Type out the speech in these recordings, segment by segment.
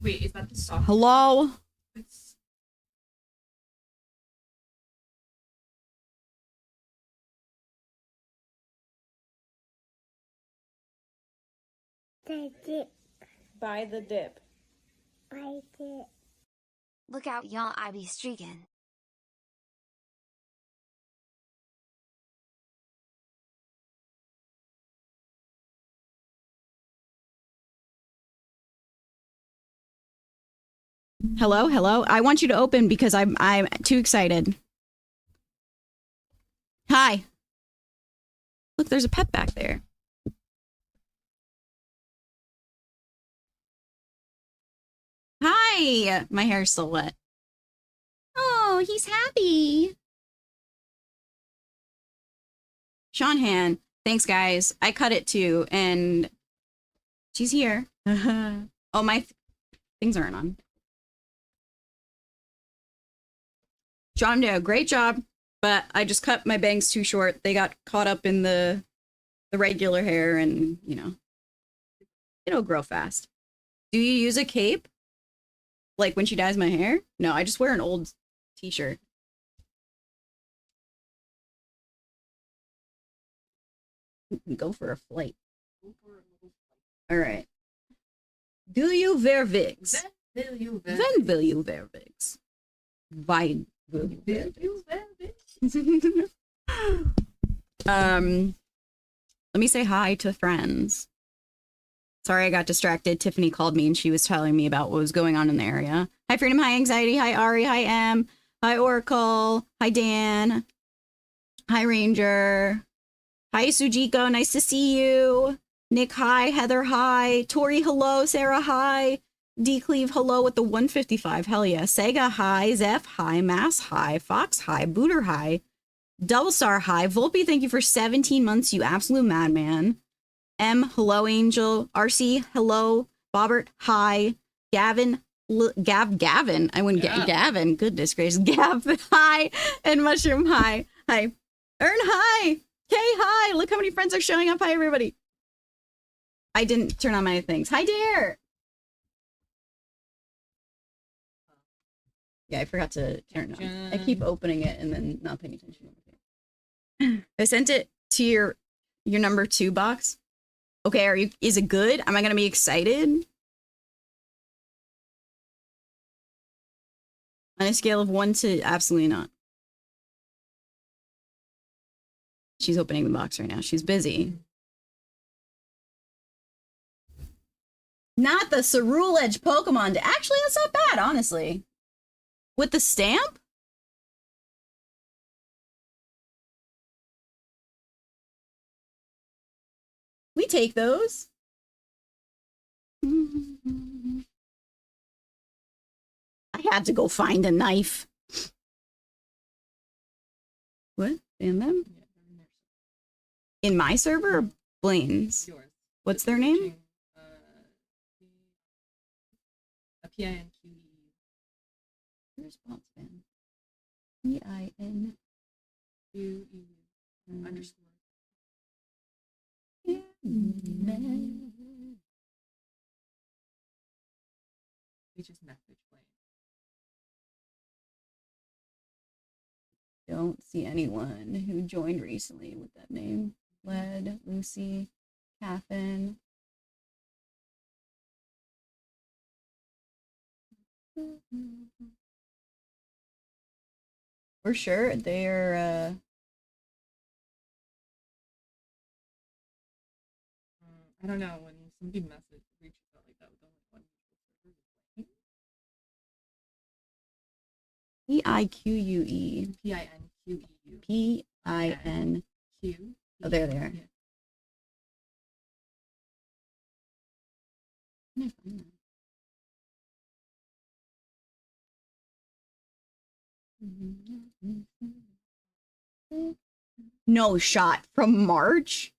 Wait, is that the soft? Hello? It's... The dip. Buy the dip. Buy dip. Look out, y'all, I be streaking. Hello? Hello? I want you to open because I'm too excited. Hi. Look, there's a pet back there. Hi! My hair's still wet. Oh, he's happy. Sean Han. Thanks, guys. I cut it too, and she's here. Oh, my things aren't on. John did a great job, but I just cut my bangs too short. They got caught up in the regular hair, and, you know, it'll grow fast. Do you use a cape? Like when she dyes my hair? No, I just wear an old t-shirt. Go for a flight. All right. Do you wear wigs? Will you wear? When will you wear wigs? Why will you wear wigs? Let me say hi to friends. Sorry, I got distracted. Tiffany called me and she was telling me about what was going on in the area. Hi, Freedom. Hi, Anxiety. Hi, Ari. Hi, M. Hi, Oracle. Hi, Dan. Hi, Ranger. Hi, Sujiko. Nice to see you. Nick, hi. Heather, hi. Tori, hello. Sarah, hi. D-Cleave, hello with the 155. Hell yeah. Sega, hi. Zeph, hi. Mass, hi. Fox, hi. Booter, hi. Double Star, hi. Volpe, thank you for 17 months, you absolute madman. M, hello, Angel. RC, hello. Bobbert, hi. Gavin, Gavin. I wouldn't get Gavin. Goodness gracious. Gav, hi. And Mushroom, hi. Hi. Ern, hi. Kay, hi. Look how many friends are showing up. Hi, everybody. I didn't turn on my things. Hi, Dare. Yeah, I forgot to turn it on. I keep opening it and then not paying attention. I sent it to your number 2 box. Okay, is it good? Am I gonna be excited? On a scale of 1 to absolutely not. She's opening the box right now. She's busy. Not the Cerule Edge Pokemon. Actually, that's not bad, honestly. With the stamp? We take those. I had to go find a knife. What? Ban them? In my server or Blaine's? Yours. What's their name? PINQE. Response ban. PINQE. Underscore. We just message Blaine. Don't see anyone who joined recently with that name. Led, Lucy, Catherine. We're sure they're I don't know, when somebody reaches out like that with only one server. PIQUE. PINQEU. PINQ. Oh, there they are. Yeah. Can I find that? No shot from March.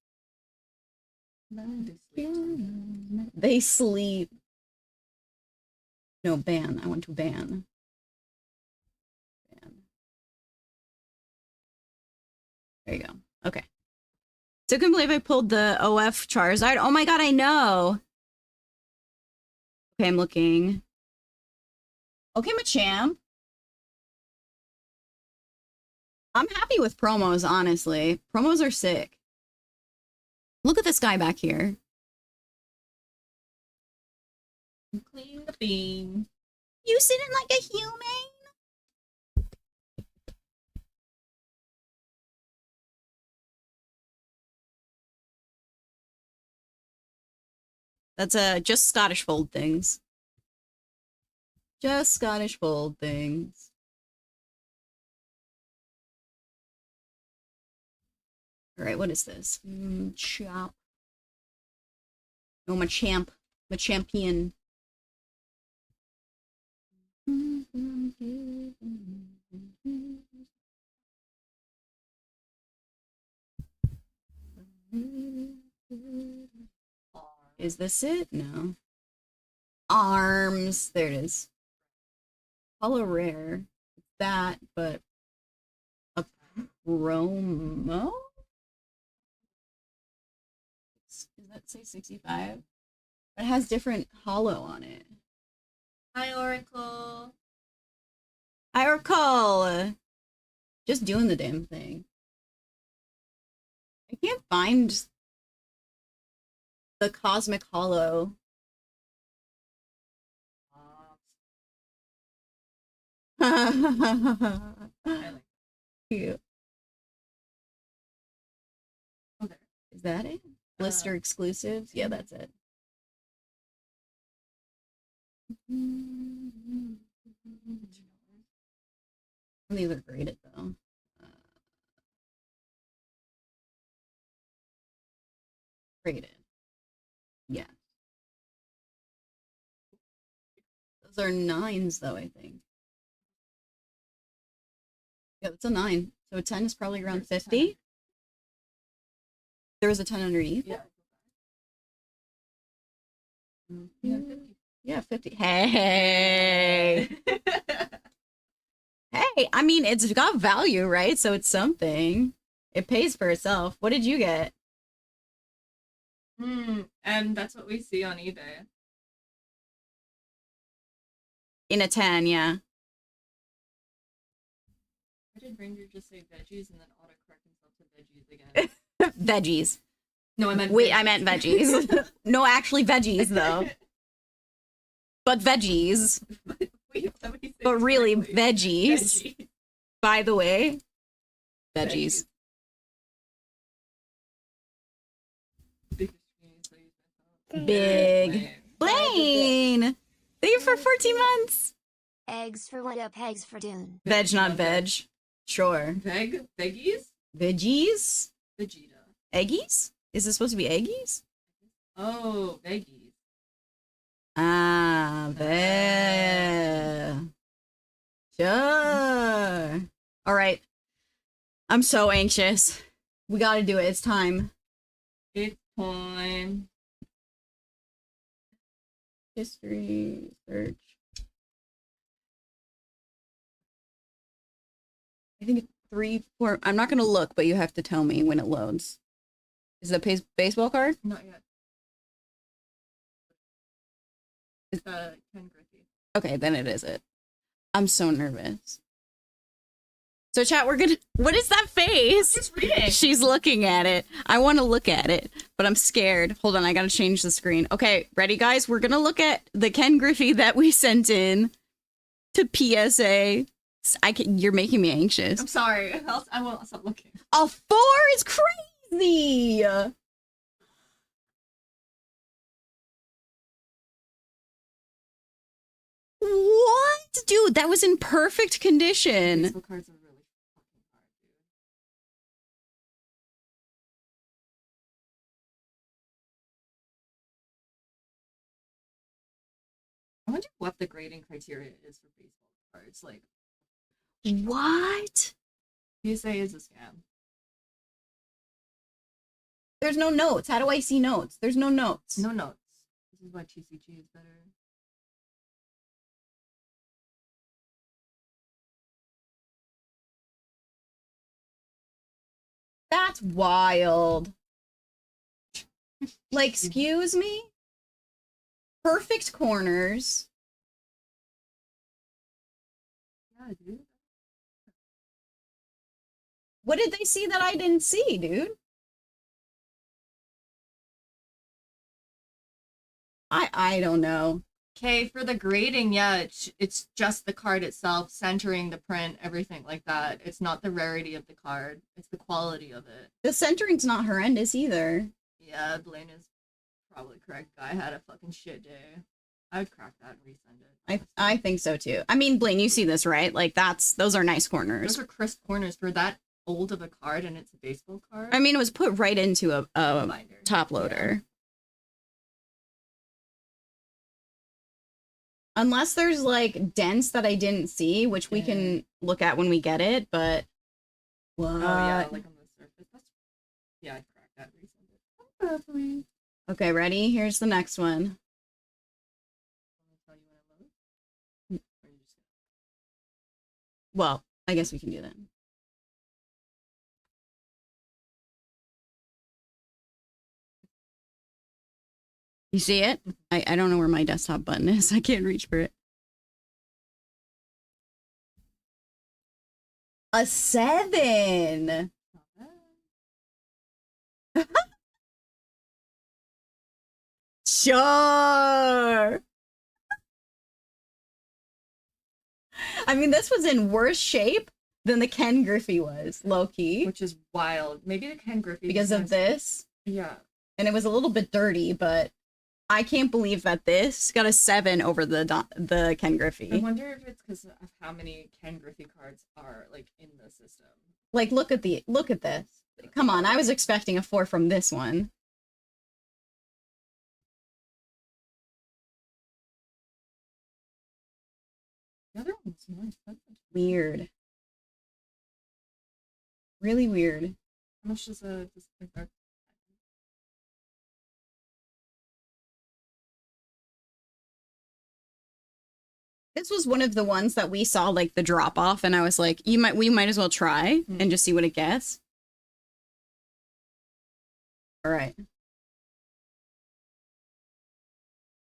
They sleep. No, ban. I want to ban. Ban. There you go. Okay. So I couldn't believe I pulled the OF Charizard. Oh my god, I know. Okay, I'm looking. Okay, Machamp. I'm happy with promos, honestly. Promos are sick. Look at this guy back here. Clean the bean. You sitting like a human? That's just Scottish fold things. Just Scottish fold things. All right, what is this? Chop. Oh, Machamp. Machampion. Is this it? No. Arms. There it is. Hollow rare. That, but a promo? Does that say 65? It has different hollow on it. Hi, Oracle. Hi, Oracle. Just doing the damn thing. I can't find the Cosmic Hollow. I like Cute. Oh, there. Is that it? Blister exclusives? Yeah, that's it. These are graded though. Graded. Yeah. Those are 9s though, I think. Yeah, that's a 9. So a 10 is probably around 50. There was a 10 underneath? Yeah. Yeah, 50. Yeah, 50. Hey! Hey, I mean, it's got value, right? So it's something. It pays for itself. What did you get? And that's what we see on eBay. In a 10, yeah. Why did Ranger just say veggies and then autocorrect himself to veggies again? Veggies. No, I meant Wait, veggies. I meant veggies. No, actually veggies, though. But veggies. Wait, let me say But this really, correctly. veggies. Veggies. By the way. Veggies. Big. Blaine! Thank you for 14 months. Eggs for what up, eggs for Dune. Veg, not veg. Sure. Veggies? Veggies? Vegeta. Eggies? Is this supposed to be eggies? Oh, veggies. Ah, veg. Sure. All right. I'm so anxious. We gotta do it. It's time. It's time. History search. I think it's 3, 4. I'm not gonna look, but you have to tell me when it loads. Is it a baseball card? Not yet. Ken Griffey. Okay, then it is it. I'm so nervous. So chat, we're gonna. What is that face? Just reading. She's looking at it. I want to look at it, but I'm scared. Hold on, I gotta change the screen. Okay, ready, guys? We're gonna look at the Ken Griffey that we sent in to PSA. You're making me anxious. I'm sorry. I won't stop looking. A 4 is crazy. What, dude? That was in perfect condition. Baseball cards are really fucking hard, dude. I wonder what the grading criteria is for baseball cards. Like, What? PSA is a scam. There's no notes. How do I see notes? There's no notes. No notes. This is why TCG is better. That's wild. Like, excuse me? Perfect corners. Yeah, dude. What did they see that I didn't see, dude? I don't know. Okay, for the grading, yeah, it's just the card itself, centering the print, everything like that. It's not the rarity of the card; it's the quality of it. The centering's not horrendous either. Yeah, Blaine is probably correct. Guy had a fucking shit day. I would crack that and resend it. I think so too. I mean, Blaine, you see this, right? Like those are nice corners. Those are crisp corners for that old of a card, and it's a baseball card. I mean, it was put right into a binder. top loader. Unless there's like dents that I didn't see, which we can look at when we get it, but what? Oh yeah, like on the surface. Yeah, I'd crack that and resend it. Okay, ready? Here's the next one. Well, I guess we can do that. You see it? I don't know where my desktop button is. I can't reach for it. A 7. Sure. I mean, this was in worse shape than the Ken Griffey was, low key. Which is wild. Maybe the Ken Griffey because of this. Yeah. And it was a little bit dirty, but I can't believe that this got a 7 over the Ken Griffey. I wonder if it's because of how many Ken Griffey cards are like in the system. Like, look at this. Come on, I was expecting a 4 from this one. The other one's more expensive. Weird. Really weird. How much does a card? This was one of the ones that we saw like the drop off, and I was like, we might as well try and just see what it gets. All right.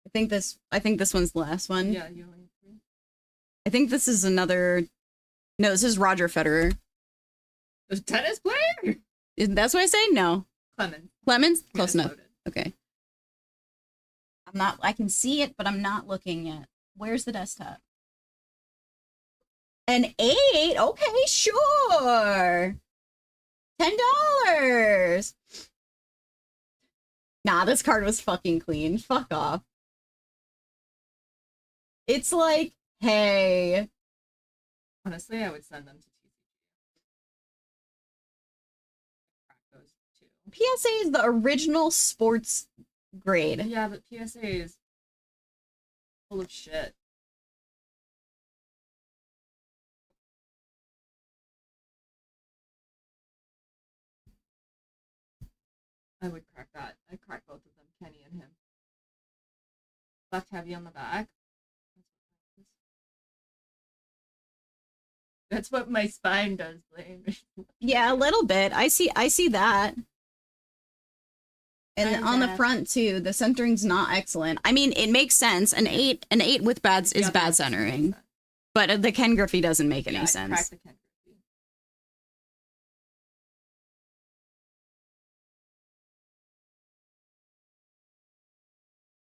I think this one's the last one. Yeah, you only have 3. I think this is another. No, this is Roger Federer. The tennis player? That's what I say? No. Clemens? Close enough. Loaded. Okay. I can see it, but I'm not looking yet. Where's the desktop? An 8? Okay, sure. $10. Nah, this card was fucking clean. Fuck off. It's like, hey. Honestly, I would send them to TCG. PSA is the original sports grade. Yeah, but PSA is full of shit. I would crack that. I'd crack both of them, Kenny and him. Left heavy on the back. That's what my spine does, Blaine. Yeah, a little bit. I see that. And on the front too, the centering's not excellent. I mean, it makes sense. An 8 with bads is bad centering. But the Ken Griffey doesn't make any sense. Crack the Ken Griffey.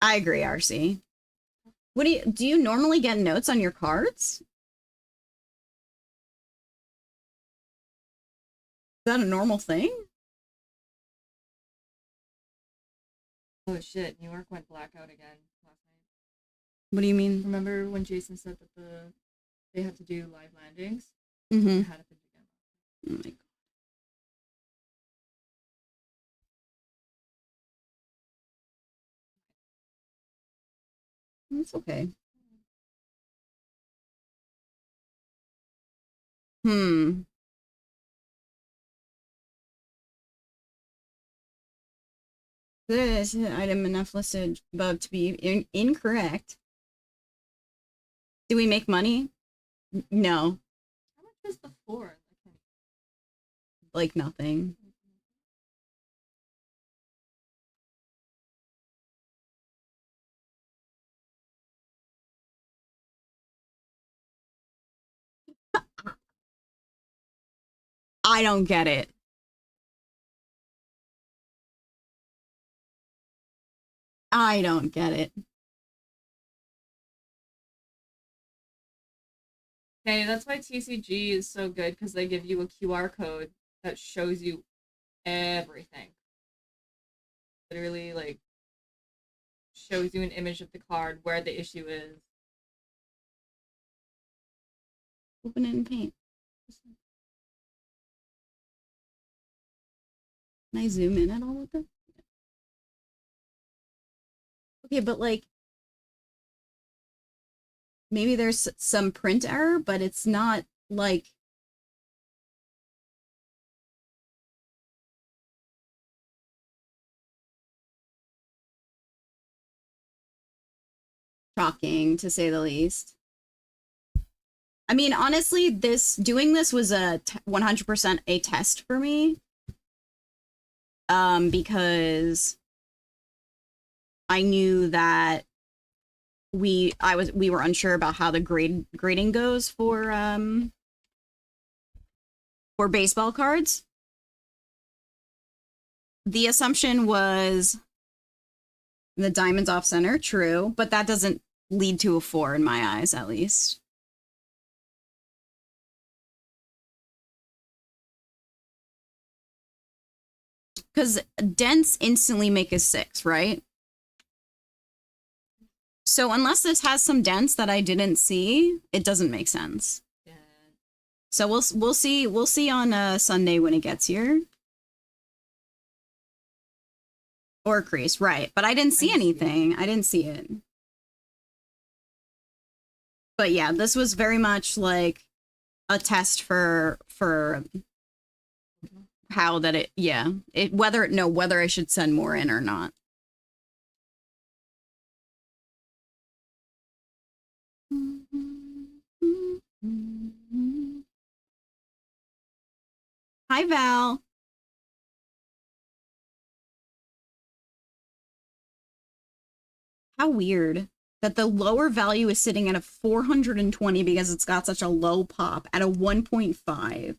I agree, RC. What do you normally get notes on your cards? Is that a normal thing? Oh shit, New York went blackout again last night. What do you mean? Remember when Jason said that they had to do live landings? Mm-hmm. It had happened again. Oh my god. It's okay. This item enough listed above to be incorrect. Do we make money? No. How much was the floor? Like nothing. I don't get it. I don't get it. Okay, that's why TCG is so good because they give you a QR code that shows you everything. Literally, like, shows you an image of the card, where the issue is. Open it in paint. Can I zoom in at all with it? Okay, but like, maybe there's some print error, but it's not like shocking to say the least. I mean, honestly, doing this was a 100% a test for me. Because I knew that we were unsure about how the grading goes for baseball cards. The assumption was the diamond's off center, true, but that doesn't lead to a 4 in my eyes, at least. Because dents instantly make a 6, right? So unless this has some dents that I didn't see, it doesn't make sense. Yeah. So we'll see on Sunday when it gets here. Or crease, right? But I didn't see anything. I didn't see it. But yeah, this was very much like a test for how that whether I should send more in or not. Hi, Val. How weird that the lower value is sitting at a 420 because it's got such a low pop at a 1.5.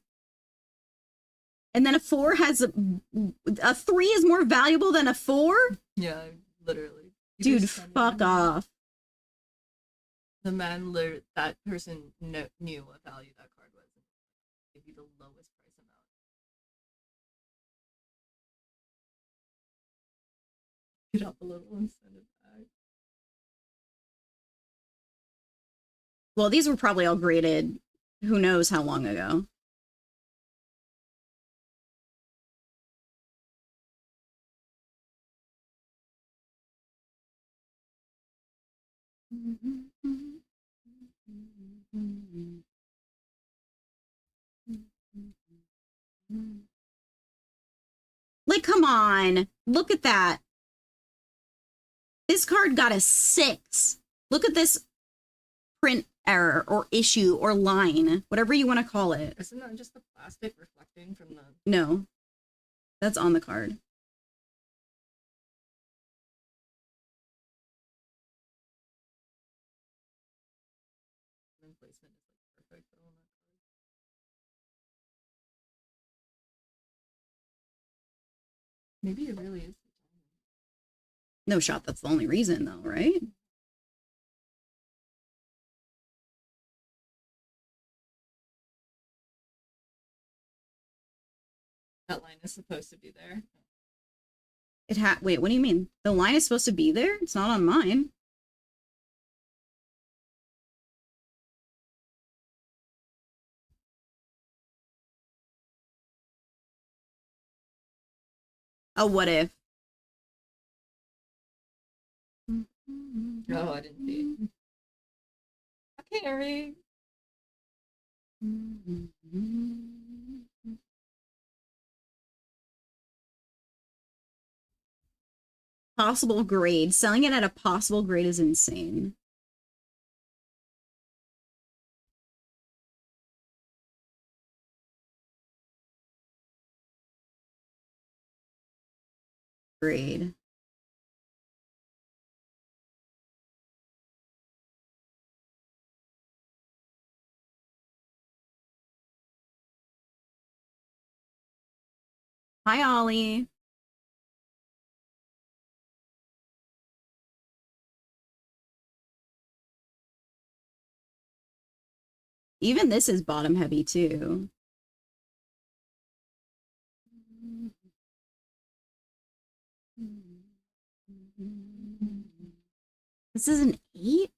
And then a 4 has a 3 is more valuable than a 4? Yeah, literally. Dude, fuck off. The man, that person knew what value that card was. Give you the lowest price amount. Get up a little and send it back. Well, these were probably all graded who knows how long ago. Like, come on. Look at that. This card got a 6. Look at this print error or issue or line, whatever you want to call it. Isn't that just the plastic reflecting from the... No, that's on the card. placement is like perfect on that card. Maybe it really is. No shot, that's the only reason though, right? That line is supposed to be there. Wait, what do you mean? The line is supposed to be there? It's not on mine. Oh, what if? No, I didn't see it. Okay, Ari. Possible grade. Selling it at a possible grade is insane. Grade. Hi, Ollie. Even this is bottom heavy too. This is an 8?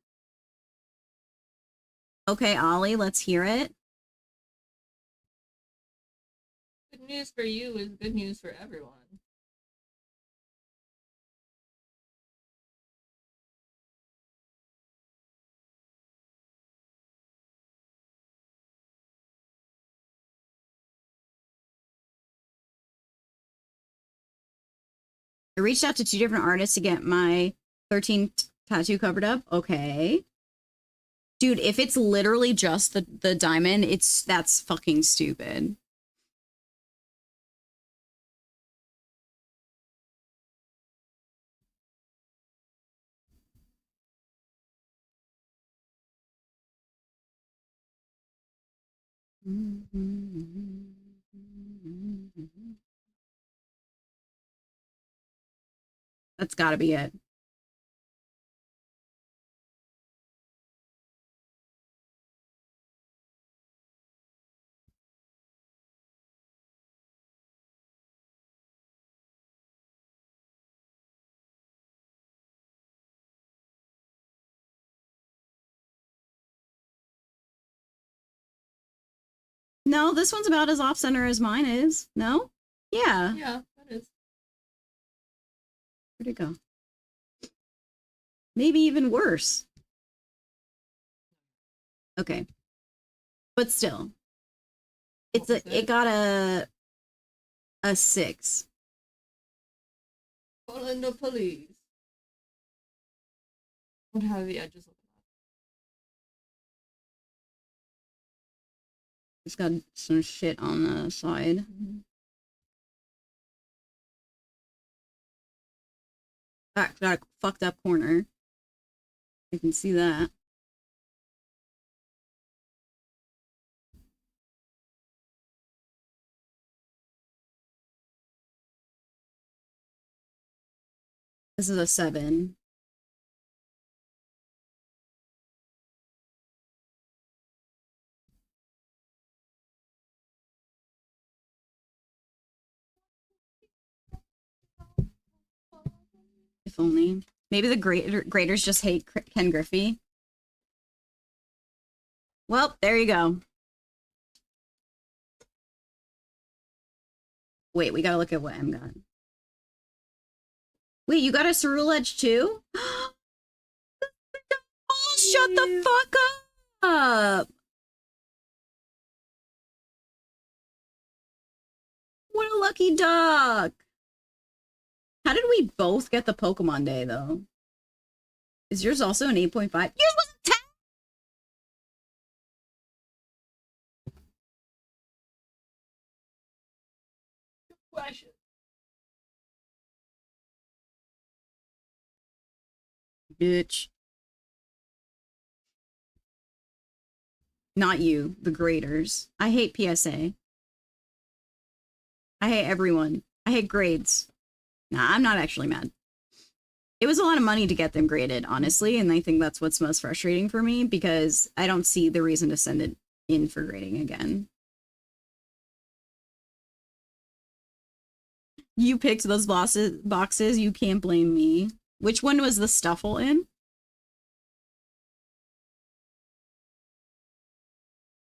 Okay, Ollie, let's hear it. Good news for you is good news for everyone. I reached out to 2 different artists to get my 13 tattoo covered up. Okay. Dude, if it's literally just the diamond, that's fucking stupid. That's gotta be it. No, this one's about as off-center as mine is. No? Yeah. Yeah, that is. Where'd it go? Maybe even worse. Okay. But still. It got a 6. Calling the police. Don't have the edges of It's got some shit on the side. Got a fucked up corner. I can see that. This is a 7. If only. Maybe the graders just hate Ken Griffey. Well, there you go. Wait, we gotta look at what M got. Wait, you got a cerule edge too? Oh, shut the fuck up! What a lucky duck! How did we both get the Pokemon Day, though? Is yours also an 8.5? Yours was a 10! question. Bitch. Not you, the graders. I hate PSA. I hate everyone. I hate grades. Nah, I'm not actually mad. It was a lot of money to get them graded, honestly, and I think that's what's most frustrating for me because I don't see the reason to send it in for grading again. You picked those boxes, you can't blame me. Which one was the Stuffle in?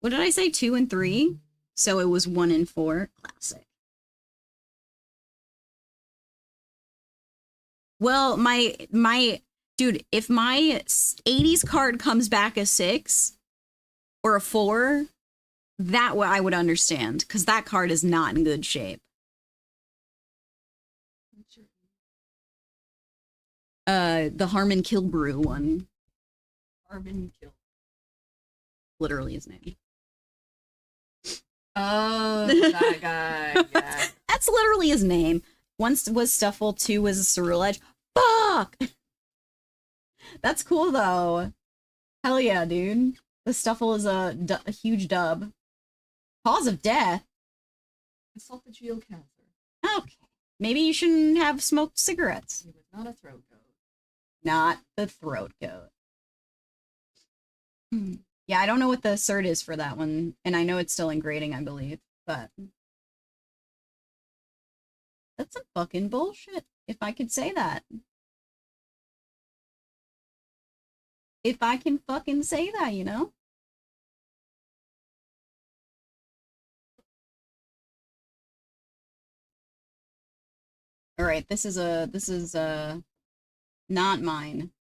What did I say? 2 and 3? So it was 1 and 4. Classic. Well, my dude, if my 80s card comes back a 6 or a 4, that I would understand because that card is not in good shape. The Harmon Kilbrew one. Harmon Kill. Literally his name. Oh, that guy. Yeah. That's literally his name. 1 was Stuffle, 2 was a Cerule Edge. Fuck! That's cool, though. Hell yeah, dude. The Stuffle is a huge dub. Cause of death? Esophageal cancer. Okay. Maybe you shouldn't have smoked cigarettes. It was not a throat goat. Not the throat goat. Yeah, I don't know what the cert is for that one, and I know it's still in grading, I believe, but that's some fucking bullshit, if I could say that. If I can fucking say that, you know? Alright, this is not mine.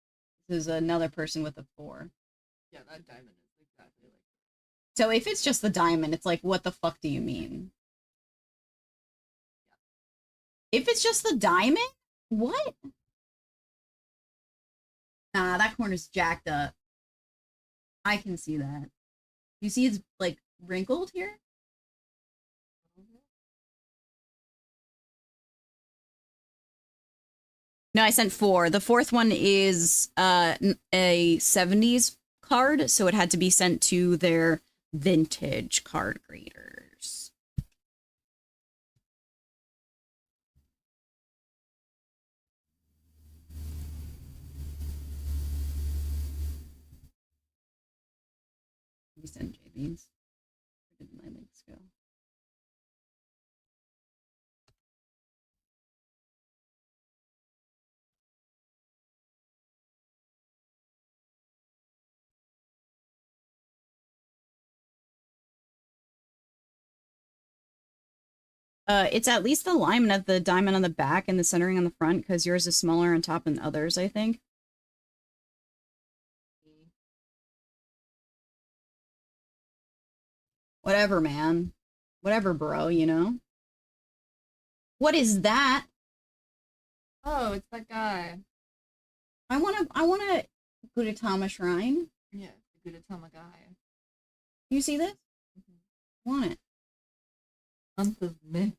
This is another person with a 4. Yeah, that diamond is exactly like. So if it's just the diamond, it's like, what the fuck do you mean? If it's just the diamond? What? Nah, that corner's jacked up. I can see that. You see it's, like, wrinkled here? No, I sent 4. The 4th one is a 70s card, so it had to be sent to their vintage card graders. Let me send JB's. Where did my links go? It's at least the alignment of the diamond on the back and the centering on the front, because yours is smaller on top than others, I think. Whatever, man. Whatever, bro, you know? What is that? Oh, it's that guy. I wanna Gudetama Shrine. Yeah, the Gudetama guy. You see this? Want it. Month of Myth.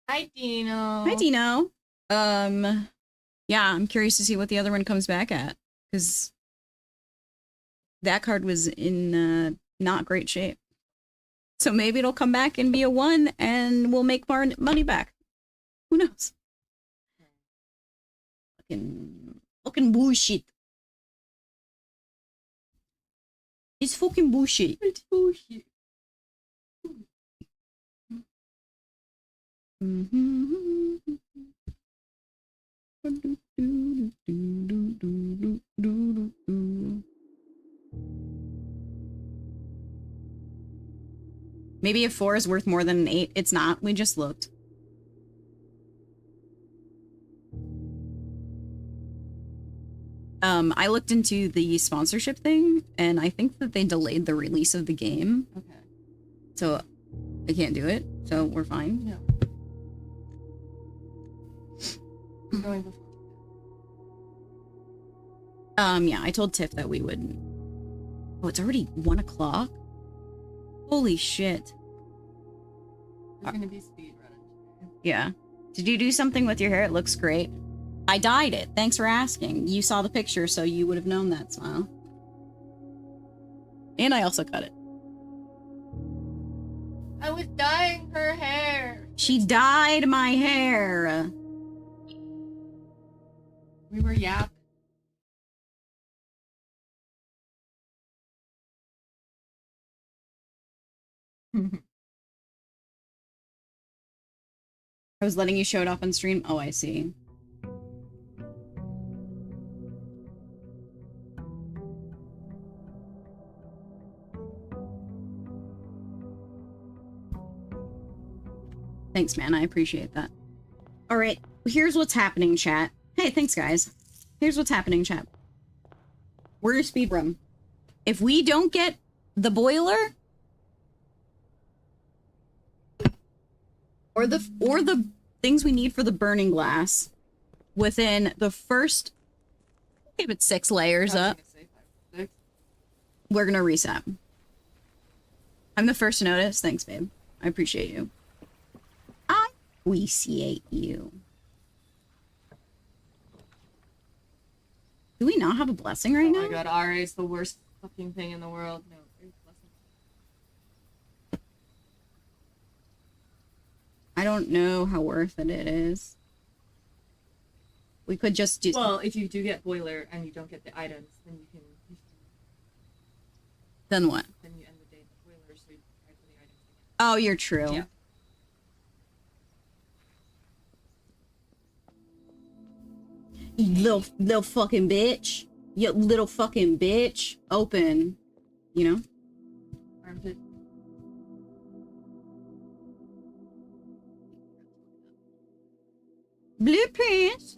Hi, Dino. Hi, Dino. Yeah, I'm curious to see what the other one comes back at, because that card was in not great shape. So maybe it'll come back and be a 1, and we'll make more money back. Who knows? Fucking bullshit. It's fucking bullshit. It's bullshit. Maybe a 4 is worth more than an 8. It's not. We just looked. I looked into the sponsorship thing, and I think that they delayed the release of the game. Okay. So I can't do it. So we're fine. No. I'm going before. Yeah, I told Tiff that we would. Oh, it's already 1 o'clock? Holy shit. There's gonna be speed running today. Yeah. Did you do something with your hair? It looks great. I dyed it. Thanks for asking. You saw the picture, so you would have known that, Smile. And I also cut it. I was dyeing her hair. She dyed my hair. We were yapping. I was letting you show it off on stream. Oh, I see. Thanks, man. I appreciate that. All right, here's what's happening, chat. Hey, thanks, guys. Here's what's happening, chat. We're a speed run. If we don't get the boiler or the things we need for the burning glass within the first, give it 6 layers up, we're gonna reset. I'm the first to notice. Thanks, babe. I appreciate you. I appreciate you. Do we not have a blessing right now? Oh my god, RA is the worst fucking thing in the world. No, there's blessing. I don't know how worth it is. We could just do... Well, if you do get boiler and you don't get the items, then you can Then what? then you end the day with boiler, so you can try for the items again. Oh, you're true. Yeah. You little fucking bitch. You little fucking bitch. Open. You know? Armpit. Blueprints.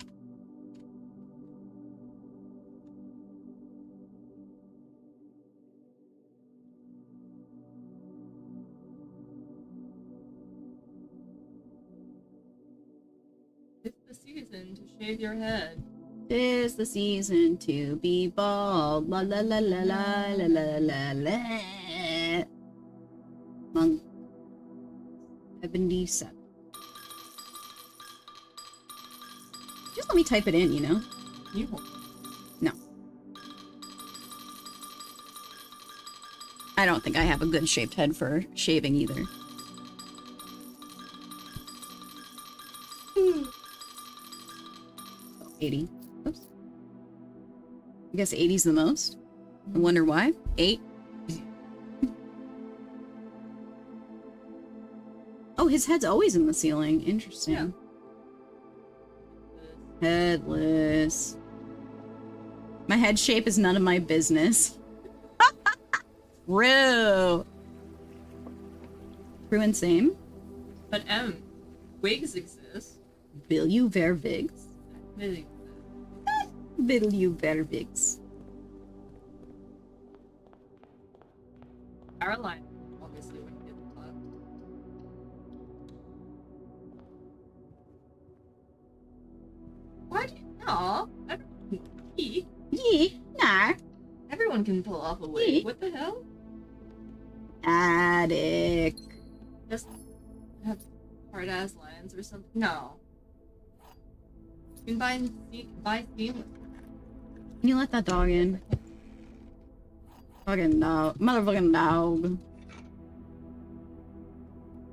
It's the season to shave your head. Tis the season to be bald. La la la la la la la la la. Monk 77. Just let me type it in, you know? You won't. No. I don't think I have a good shaped head for shaving either. Oh, 80. Oops. I guess 80's the most. I wonder why. 8. Oh, his head's always in the ceiling. Interesting. Yeah. Headless. My head shape is none of my business. True. True and same. But wigs exist. Will you wear wigs? Really. Will you wear wigs? Caroline, obviously, wouldn't give a fuck. Why do you... No, Yeah, nah. everyone can pull off a wig. Yeah. What the hell? Attic. Just have hard ass lines or something. No. You can buy seamless. Can you let that dog in? Fucking dog. Motherfucking dog.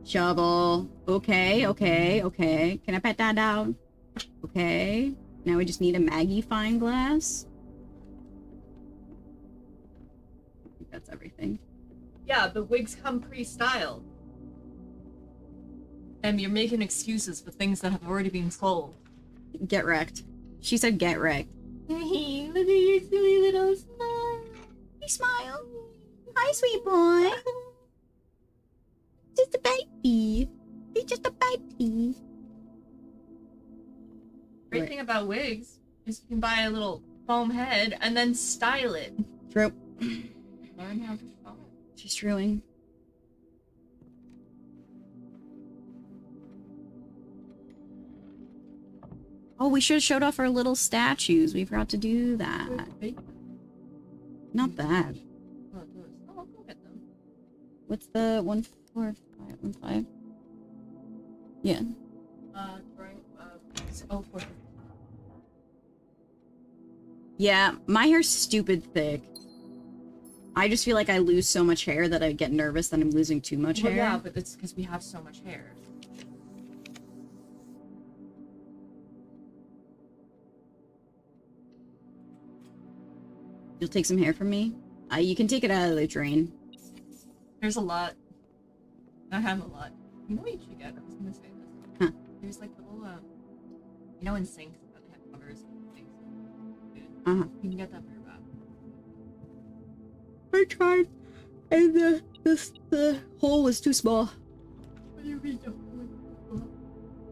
Shovel. Okay, okay, okay. Can I pet that dog? Okay. Now we just need a magnifying glass. I think that's everything. Yeah, but wigs come pre-styled. And you're making excuses for things that have already been sold. Get wrecked. She said get wrecked. Look at your silly little smile. He smiled. Hi, sweet boy. Just a baby. He's just a baby. Great thing about wigs is you can buy a little foam head and then style it. True. Learn how to style. She's truing. Oh, we should have showed off our little statues. We forgot to do that. Not that. Oh, I'll go get them. What's the 14515? Yeah. Drawing, oh, 4. Yeah, my hair's stupid thick. I just feel like I lose so much hair that I get nervous that I'm losing too much Well, hair. yeah, but it's because we have so much hair. You'll take some hair from me? You can take it out of the drain. There's a lot. I have a lot. You know what you should get? I was gonna say this. Huh. There's like little, you know, in sinks that they have covers and things. Uh-huh. You can get that for your bath. I tried, and the hole was too small. What do you mean?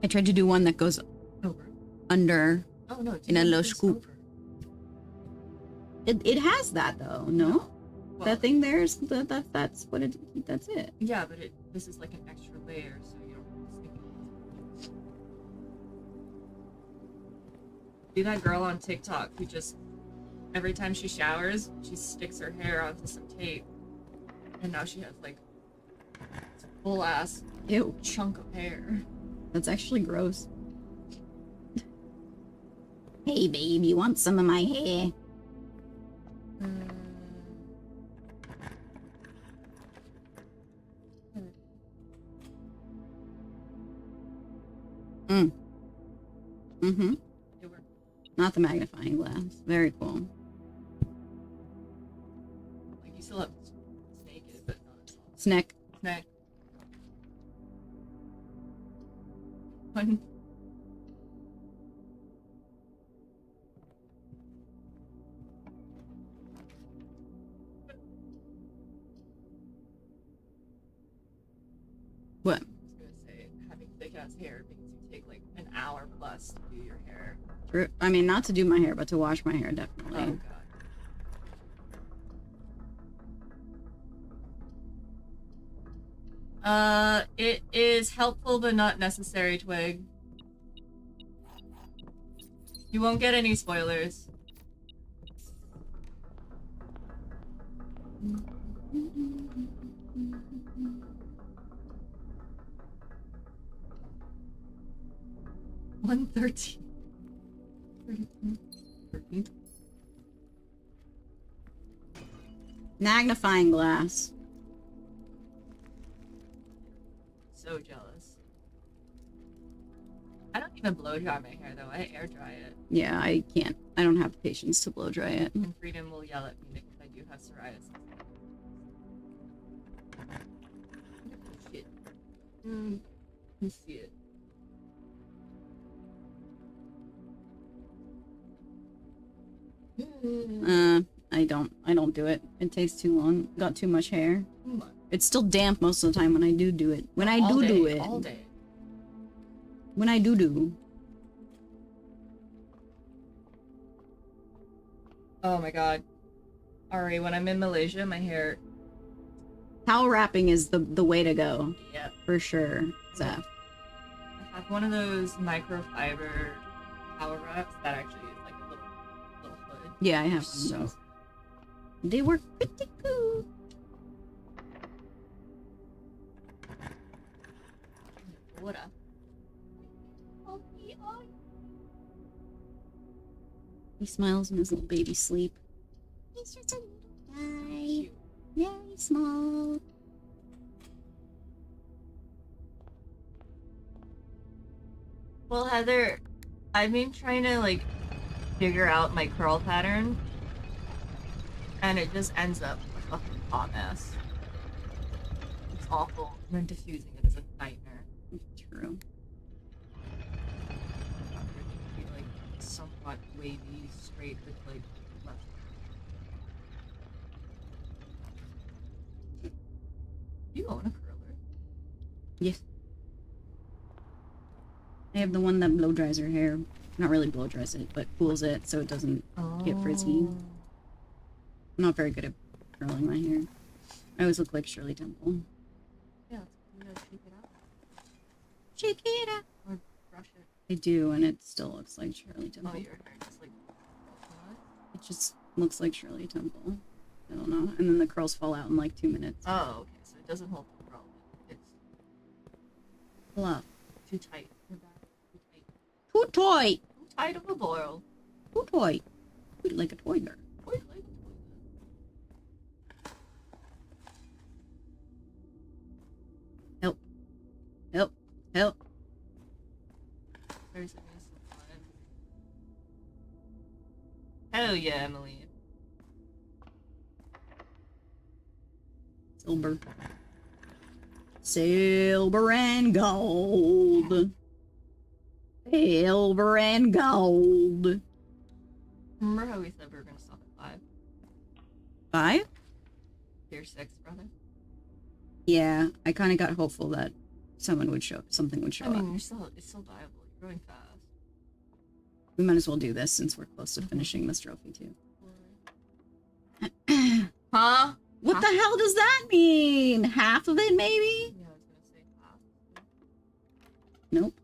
I tried to do one that goes Over. under. Oh no, In a little it's scoop. over. It has that though, no? Well, That thing there's that's what it. That's it. yeah, but this is like an extra layer, so you don't stick it. See that girl on TikTok who just every time she showers, she sticks her hair onto some tape, and now she has like this full ass Ew, chunk of hair. that's actually gross. Hey babe, you want some of my hair? Mm-hmm. It worked. Not the magnifying glass. Very cool. Like, you still have snake in it, but not as long. Snack. Snack. One. What? I was gonna say, having thick ass hair means you take like an hour plus to do your hair. I mean, not to do my hair, but to wash my hair, Oh definitely. god. It is helpful but not necessary, Twig. You won't get any spoilers. $113. Magnifying glass. So jealous. I don't even blow dry my hair though. I air dry it. Yeah, I can't. I don't have the patience to blow dry it. And Freedom will yell at me if I do have psoriasis. Shit. Let me see it. I don't do it. It takes too long. Got too much hair. It's still damp most of the time when I do it. When I All do day, it. all day. When I do. Oh my god. Ari, when I'm in Malaysia, my hair. Towel wrapping is the way to go. Yep. For sure. Zeph. I have one of those microfiber towel wraps that actually is like a little hood. Yeah, I have So one of those. They work pretty good. what up? He smiles in his little baby sleep. He's just a little guy. Cute. Very small. Well, Heather, I've been trying to like figure out my curl pattern, and it just ends up a fucking hot mess. It's awful. And then diffusing it is a nightmare. True. Be like somewhat wavy, straight with like left. You own a curler? Yes. I have the one that blow dries her hair. Not really blow dries it, but cools it so it doesn't get frizzy. I'm not very good at curling my hair. I always look like Shirley Temple. Yeah, you gotta shake it out. Shake it up. Or brush it. I do, and it still looks like Shirley Temple. Oh, your hair just like. What? It just looks like Shirley Temple. I don't know. And then the curls fall out in like 2 minutes. Oh, okay. So it doesn't hold the curl. It's Pull up. too tight. Too tight. Too toy. Too tight of a boil. Too toy. Like a toy girl. Wait, like. Help. Help. Help. There's some fun. Hell yeah, Emily. Silver. Silver and gold. Silver and gold. Remember how we said we were gonna stop at 5? 5? Tier 6, brother. Yeah, I kind of got hopeful that something would show up. I mean, it's still viable. You're growing fast. We might as well do this since we're close to finishing this trophy too. Huh? What the hell does that mean? Half of it, maybe? Yeah, I was gonna say half. Nope.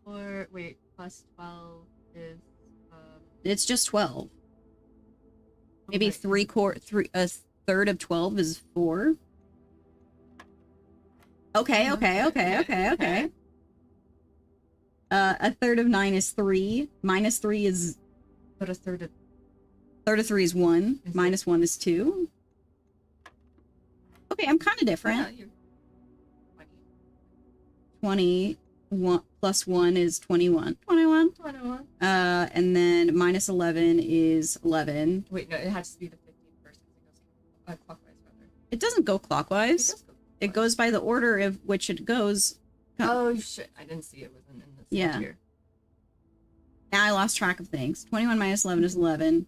Or wait, plus 12 is It's just 12. Maybe okay. a third of 12 is 4. Okay. Okay. A third of 9 is 3. Minus 3 is... But a third of 3 is 1. Is Minus 1 is 2. Okay, I'm kind of different. Yeah, you're 20. plus 1 is 21. 21. 21. And then minus 11 is 11. Wait, no, it has to be the 15th first because it goes clockwise, rather. It doesn't go clockwise. It does go It clockwise. goes by the order of which it goes. Oh, shit. I didn't see it wasn't in this Yeah. here. Now I lost track of things. 21 minus 11 is 11.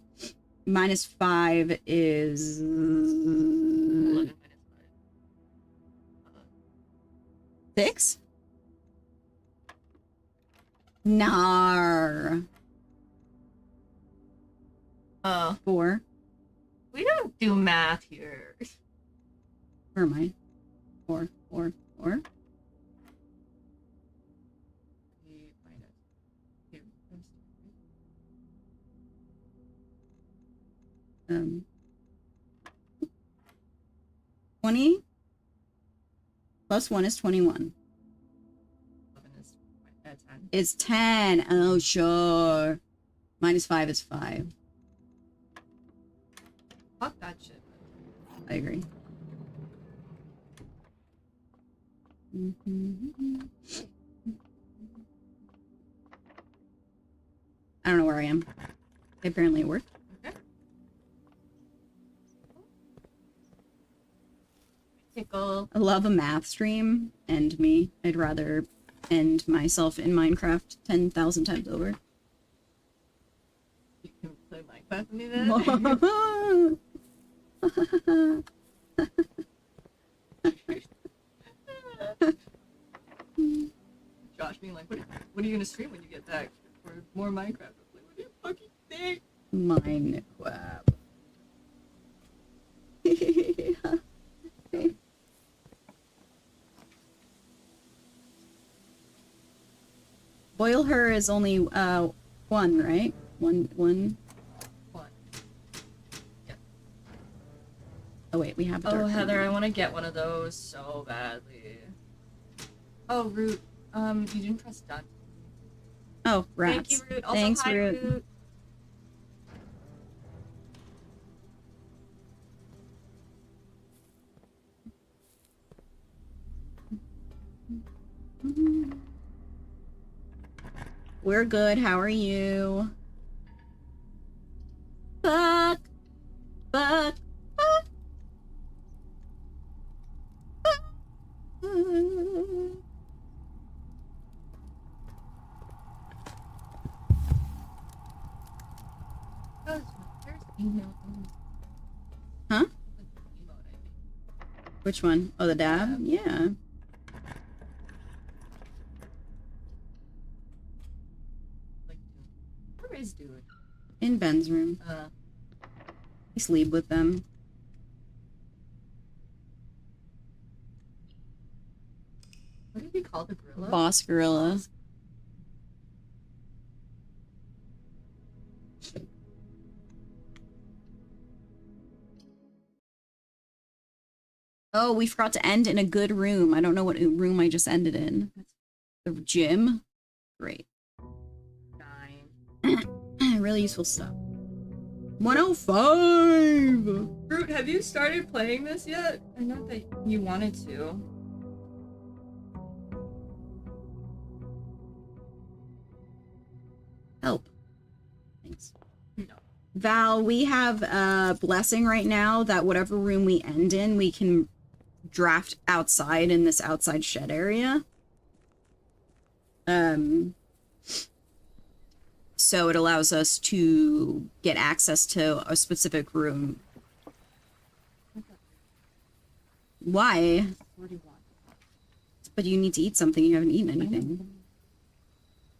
Minus 5 is 11 minus 5. 6? Nar. 4. We don't do math here. Where am I? 4, 4, 4. 3 minus 2. 20 plus 1 is 21. 11 is 10. Is 10. Oh, sure. Minus 5 is 5. Fuck that shit. I agree. I don't know where I am. Apparently it worked. Okay. Tickle. I love a math stream. End me. I'd rather end myself in Minecraft 10,000 times over. You can play Minecraft with me then? Josh being like, what are you gonna stream when you get back? For more Minecraft? I'm like, what do you fucking think? Minecraft. Boil her is only 1, right? One. One. Yep. Oh wait, we have a dark Oh, one. Heather, I want to get one of those so badly. Oh, Root, you didn't press done. Oh, rats. Thank you, Root. Also, Thanks, hi, Root. Root. We're good. How are you? Fuck. Fuck. Fuck. Oh, there's email. Huh? Emote, I think. Which one? Oh, the dab? Yeah. Like, where is dude? In Ben's room. I sleep with them. What did he call the gorilla? Boss gorilla. Oh, we forgot to end in a good room. I don't know what room I just ended in. The gym? Great. 9. Really useful stuff. 105! Root, have you started playing this yet? I know that you wanted to. Help. Thanks. No. Val, we have a blessing right now that whatever room we end in, we can draft outside in this outside shed area. So it allows us to get access to a specific room. Why? 41. But you need to eat something. You haven't eaten anything.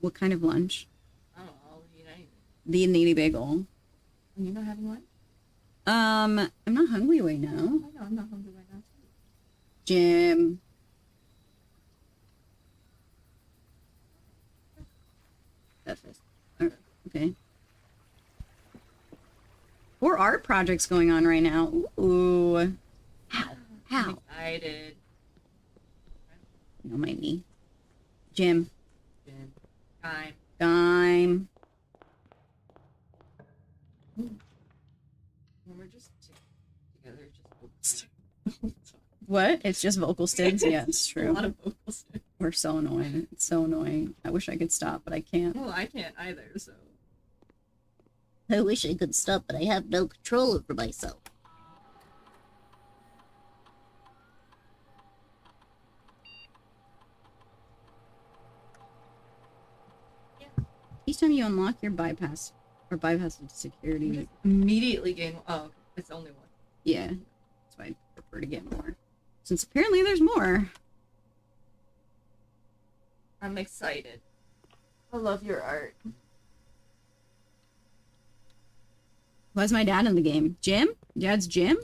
What kind of lunch? I don't know. I'll eat anything. The Navy bagel. Are you not having lunch? I'm not hungry right now. I know, I'm not hungry right now. Jim. Okay. 4 art projects going on right now. Ooh. How? I'm How? excited. No, my knee. Jim. Time. Dime. When we're just together, just What? It's just vocal stints? Yeah, it's a true. lot of vocal sticks. We're so annoying. It's so annoying. I wish I could stop, but I can't. Well, I can't either, so. I wish I could stop, but I have no control over myself. Each time you unlock your bypass or bypass into security. You just immediately gain. Oh, okay. It's only one. Yeah. That's why I prefer to get more. Since apparently there's more. I'm excited. I love your art. Why's my dad in the game? Jim? Dad's Jim?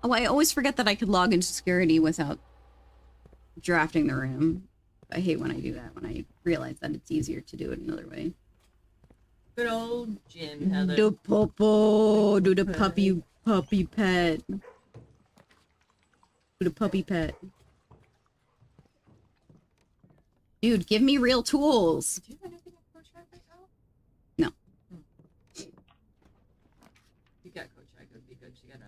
Oh, I always forget that I could log into security without drafting the room. I hate when I do that, when I realize that it's easier to do it another way. Good old Jim, Heather. Do popo, do the puppy pet. Do the puppy pet. Dude, give me real tools. Do you have anything in Coach right now? No. You got Coach, it would be good. She got a.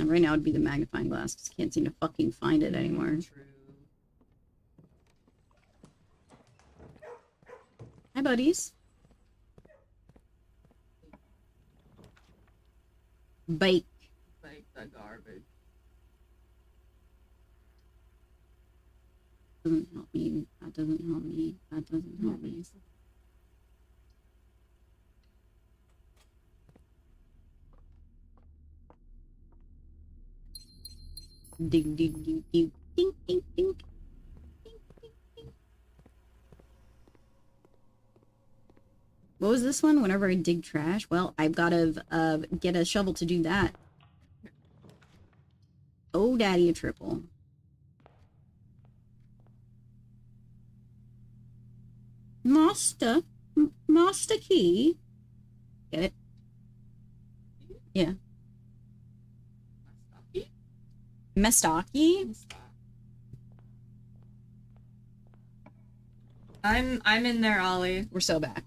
And right now it'd be the magnifying glass because I can't seem to fucking find it anymore. True. Hi, buddies. Bake. Like the garbage. Doesn't help me. That doesn't help me. That doesn't help me. Ding, ding, ding, ding, ding, ding, ding. What was this one? Whenever I dig trash? Well, I've got to get a shovel to do that. Oh, daddy, a triple. Master. Master key. Get it? Yeah. Mestaki? I'm in there, Ollie. We're so back.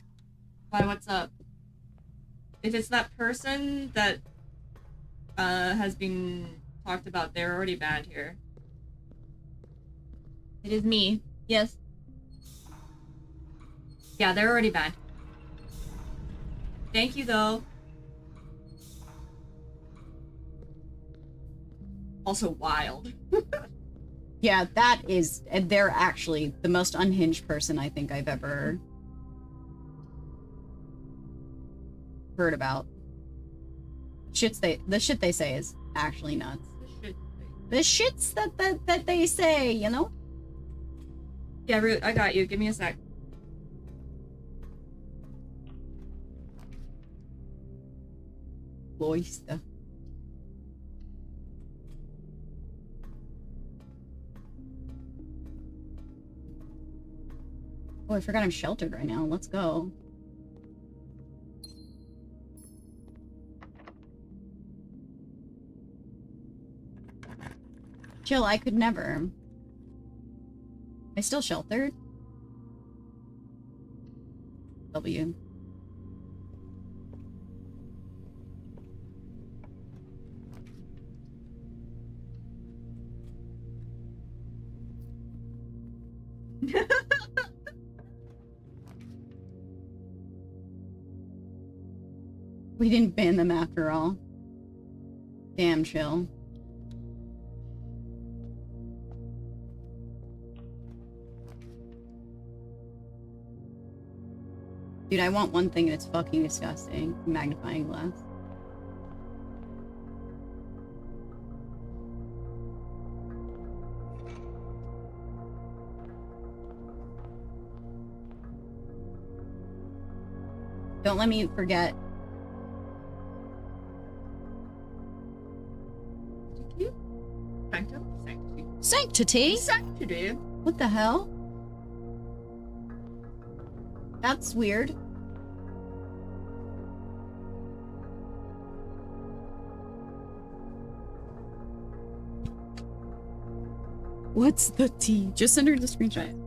Why, what's up? If it's that person that has been talked about, they're already banned here. It is me. Yes. Yeah, they're already banned. Thank you, though. Also wild. Yeah, that is... They're actually the most unhinged person I think I've ever heard about. The shit they say is actually nuts. The shits that they say, you know? Yeah, Root, I got you. Give me a sec. Loista. Oh, I forgot I'm sheltered right now. Let's go. Chill, I could never. Am I still sheltered? W. We didn't ban them after all. Damn chill. Dude, I want one thing and it's fucking disgusting. Magnifying glass. Don't let me forget. Sanctity? Sanctity. What the hell? That's weird. What's the T? Just send her the screenshot.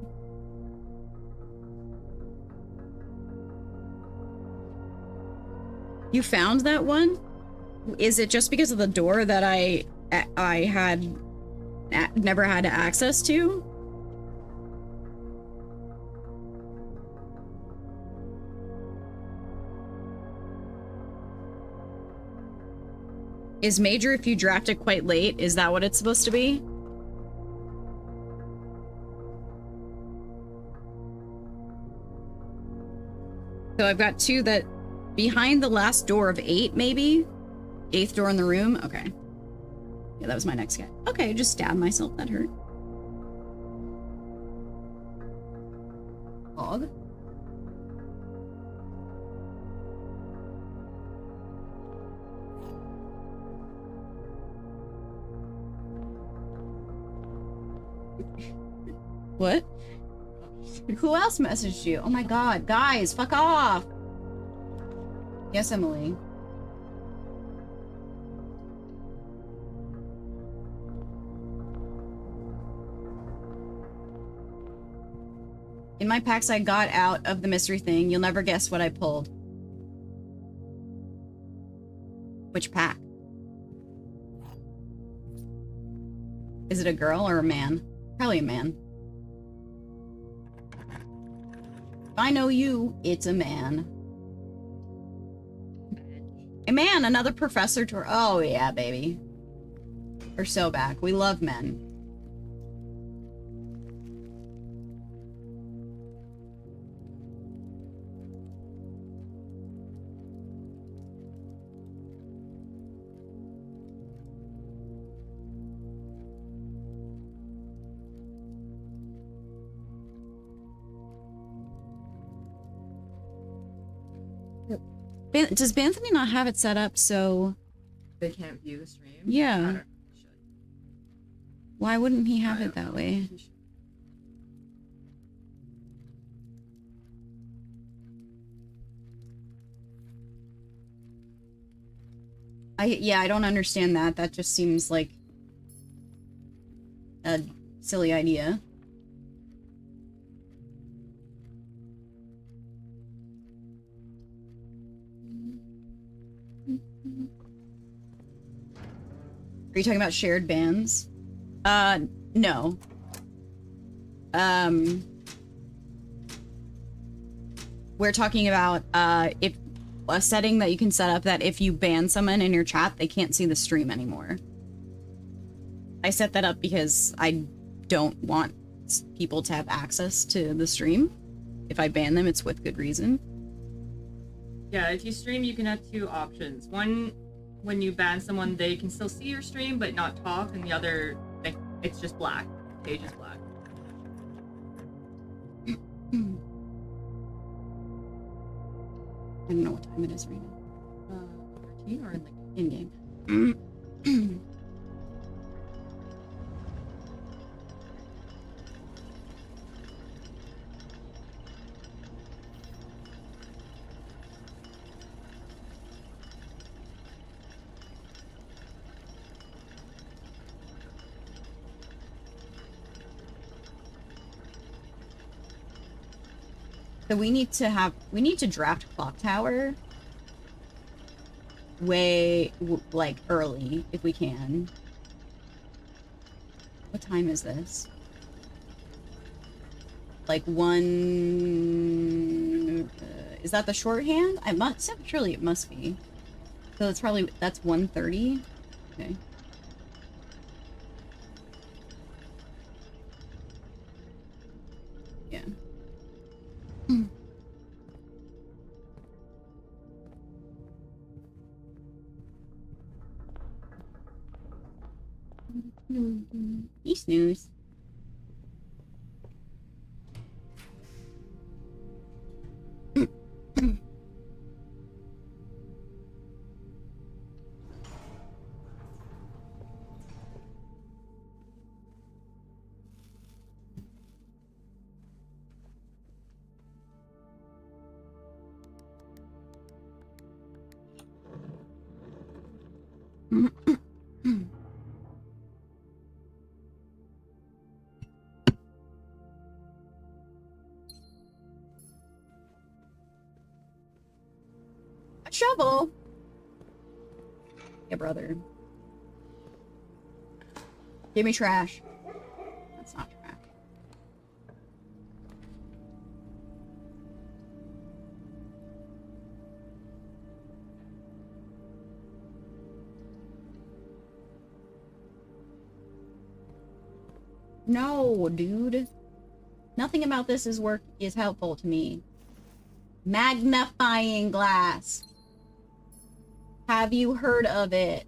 You found that one? Is it just because of the door that I had never had access to? Is major if you draft it quite late? Is that what it's supposed to be? So I've got two that behind the last door of 8, maybe? 8th door in the room? Okay. Yeah, that was my next guy. Okay, just stabbed myself. That hurt. Dog. What? Who else messaged you? Oh my god, guys, fuck off! Yes, Emily. In my packs I got out of the mystery thing, you'll never guess what I pulled. Which pack? Is it a girl or a man? Probably a man. If I know you, it's a man. A man, another professor tour. Oh yeah, baby. We're so back. We love men. Does Banthony not have it set up so... They can't view the stream? Yeah. I don't know. He should. Why wouldn't he have it that way? He should. Yeah, I don't understand that. That just seems like a silly idea. Are you talking about shared bands? No. We're talking about, if a setting that you can set up that if you ban someone in your chat, they can't see the stream anymore. I set that up because I don't want people to have access to the stream. If I ban them, it's with good reason. Yeah, if you stream, you can have 2 options. One, when you ban someone, they can still see your stream but not talk, and the other, it's just black. The page is black. I don't know what time it is right now. 13 or in the In-game. So we need to draft Clock Tower way, like, early, if we can. What time is this? Like one... is that the shorthand? Surely it must be. So it's probably, that's 1:30? Okay. Yeah. You snooze. that shovel. Yeah, brother. Give me trash. That's not trash. No, dude. Nothing about this is helpful to me. Magnifying glass. Have you heard of it?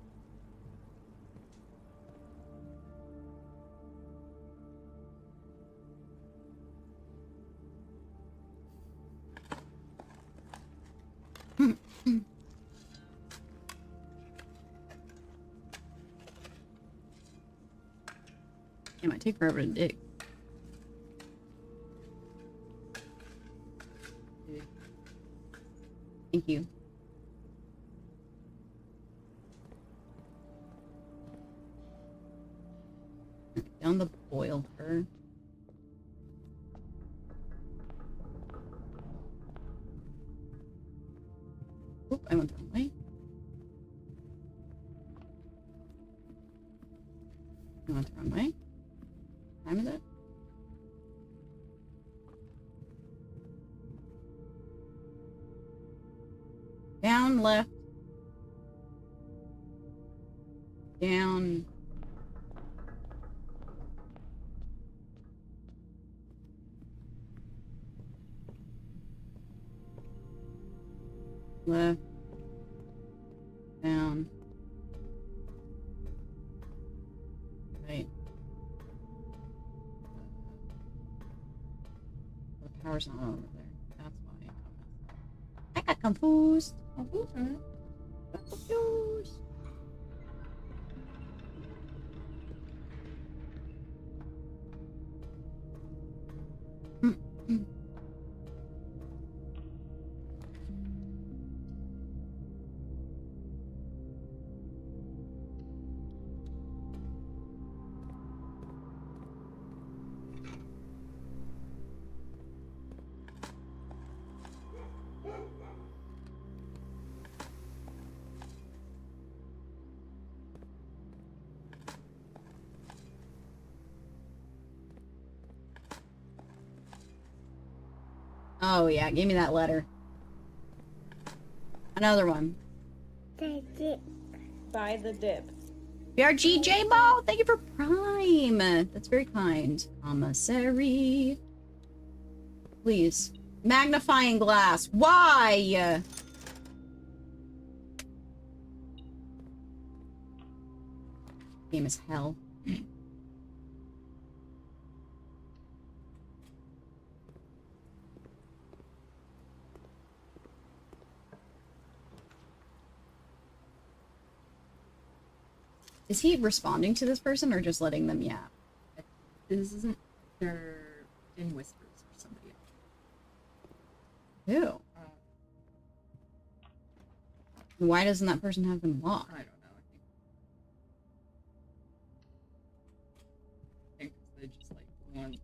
It might take forever to dig. Thank you. Down the boiled her. Oop, I went the wrong way. I went the wrong way. What time is it? Down, left. Down. Left. Down. Right. The power's not over there. That's why I got confused. Confused. Oh yeah, give me that letter. Another one. Buy the dip. BRG J-Ball, thank you for Prime. That's very kind. Commissary. Please. Magnifying glass. Why? Game is hell. Is he responding to this person or just letting them yap? This isn't. They're in whispers for somebody else. Who? Why doesn't that person have them blocked? I don't know. I think they just like want.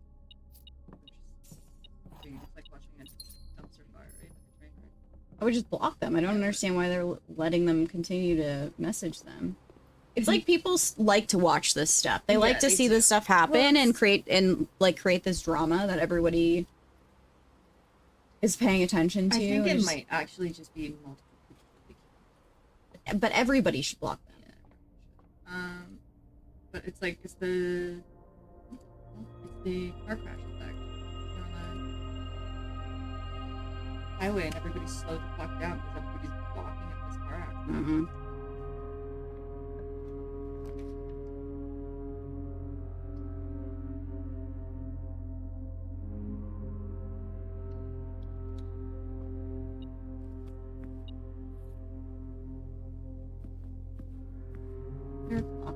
They just like watching a dumpster fire, right? Like a train wreck. I would just block them. I don't understand why they're letting them continue to message them. It's like people like to watch this stuff. They like to see this stuff happen and create this drama that everybody is paying attention to. I think it might actually just be multiple people. But everybody should block them. Yeah. But it's like it's the car crash effect. You're on the highway and everybody's slowed the fuck down because everybody's blocking at this car accident. Mm-hmm.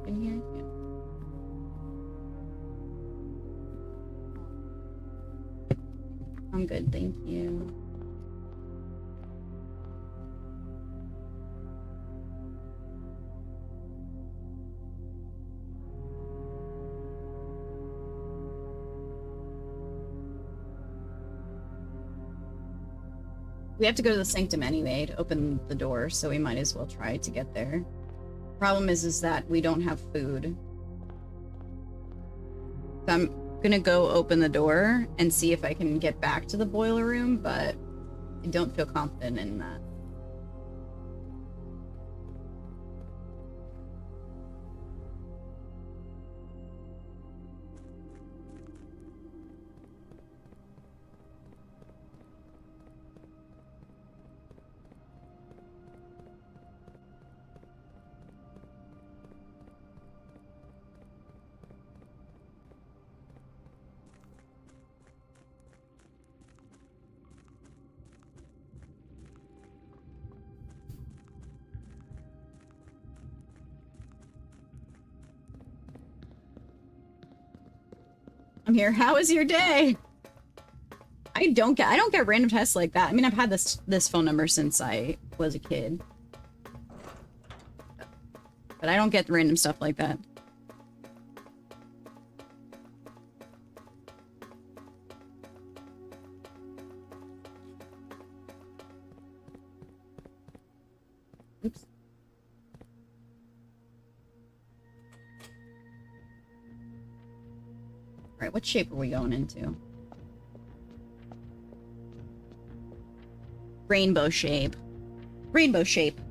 In here? Yeah. I'm good, thank you. We have to go to the sanctum anyway to open the door, so we might as well try to get there. Problem is that we don't have food. So I'm gonna go open the door and see if I can get back to the boiler room, but I don't feel confident in that. I'm here. How was your day? I don't get random tests like that. I mean, I've had this phone number since I was a kid. But I don't get random stuff like that. Oops. Alright, what shape are we going into? Rainbow shape. Rainbow shape.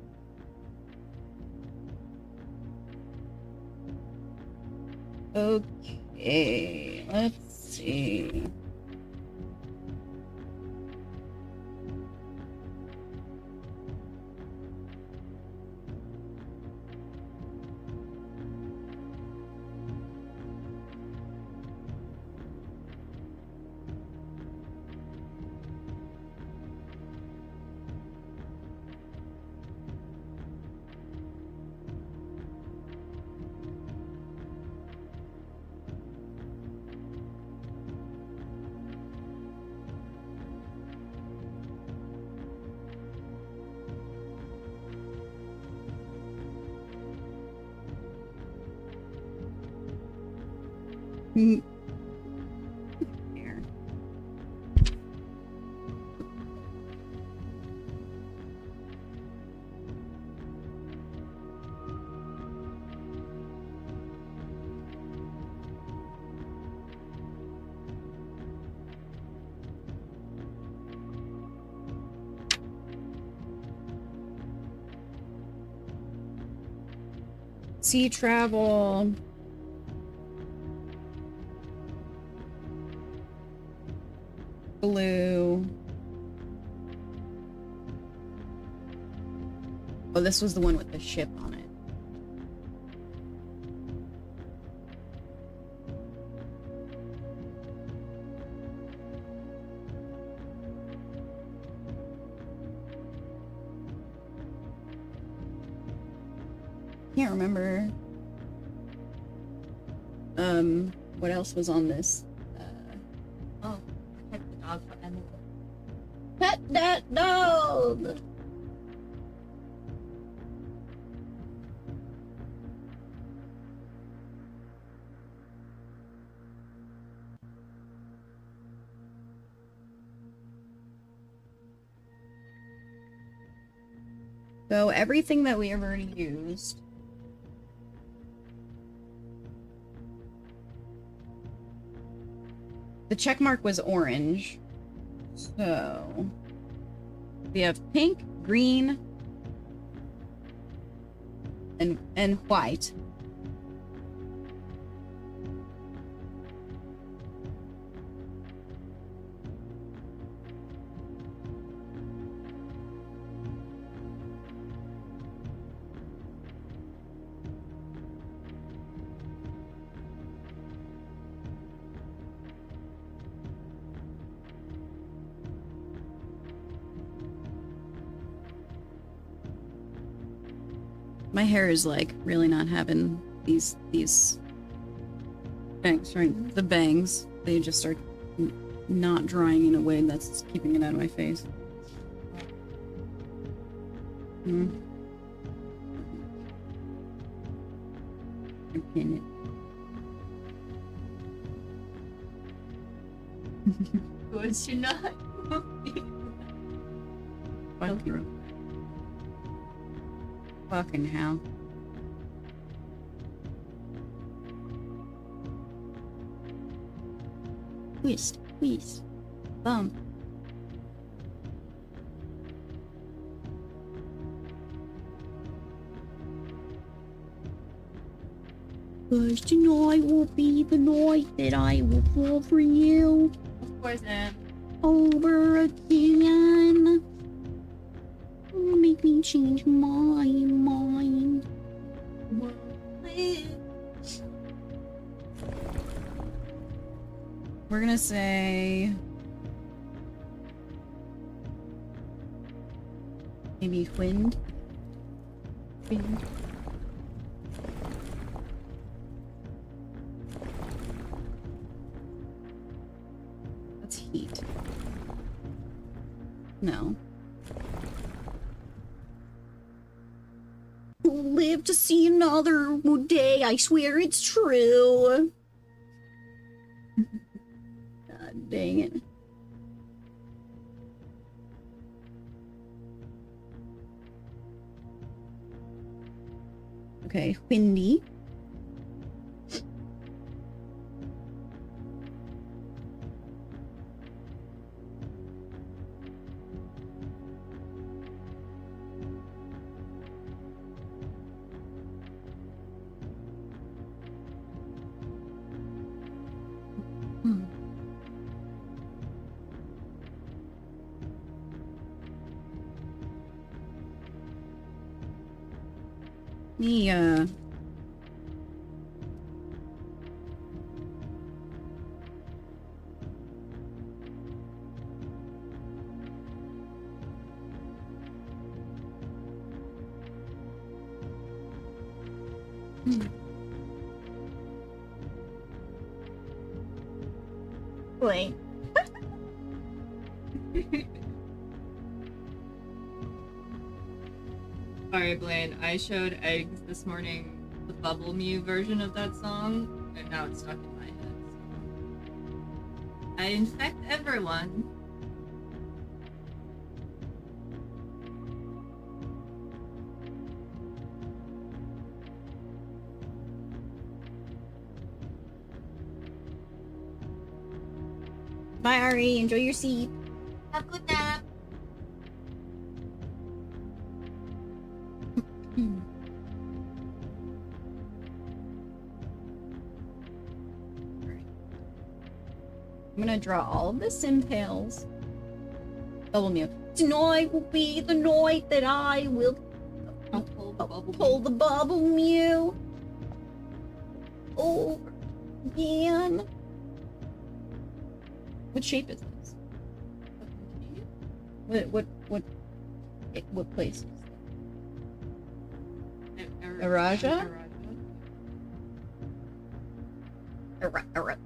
Okay, let's see. Here. Sea travel. Blue. Oh, this was the one with the ship on it. Can't remember. What else was on this? Oh, pet the dog for Emily. Pet that dog! So everything that we have already used. The check mark was orange. So we have pink, green, and white. My hair is like really not having these bangs, right? The bangs, they just are not drying in a way that's keeping it out of my face. Hmm. I pin it. Was she not? Fucking, fucking hell. Twist, twist, bump. Cause tonight will be the night that I will fall for you Of course, Em. over again. Make me change my mind. We're gonna say maybe wind. Wind. That's heat. No. Live to see another day. I swear it's true. God dang it. Okay, windy. Me, Wait. Sorry, Blaine. I showed Eggs this morning the Bubble Mew version of that song, and now it's stuck in my head. So. I infect everyone. Bye, Ari. Enjoy your sleep. Have a good nap. I'm gonna draw all of the simpales. Bubble Mew. Tonight will be the night that I will I'll pull the bubble. pull the Bubble Mew over again. What shape is this? What place? Araja? Ara.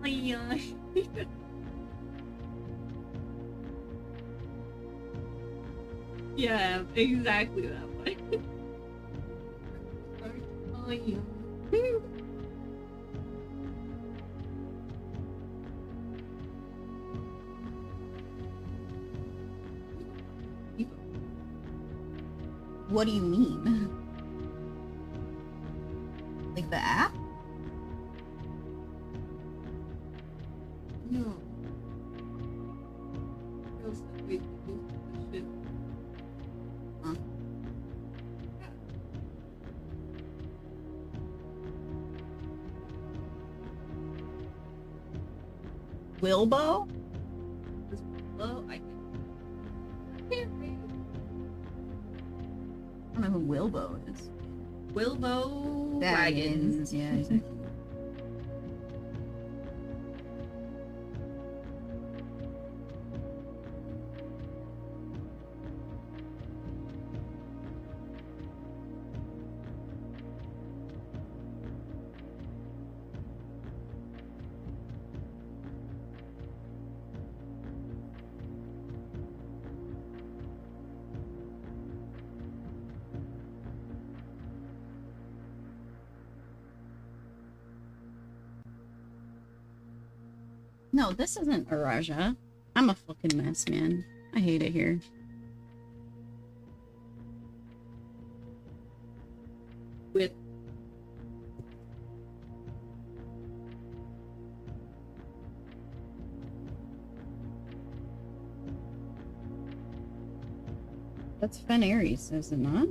Oh yeah. Yeah, exactly that way. Oh yeah. What do you mean? Like the app? No. Feels like we do shit. Huh. Wilbo? This Willow, can't read. I don't know who Wilbo is. Wilbo Baggins. Yeah, exactly. No, this isn't Araja. I'm a fucking mess, man. I hate it here. With That's Fenris, is it not?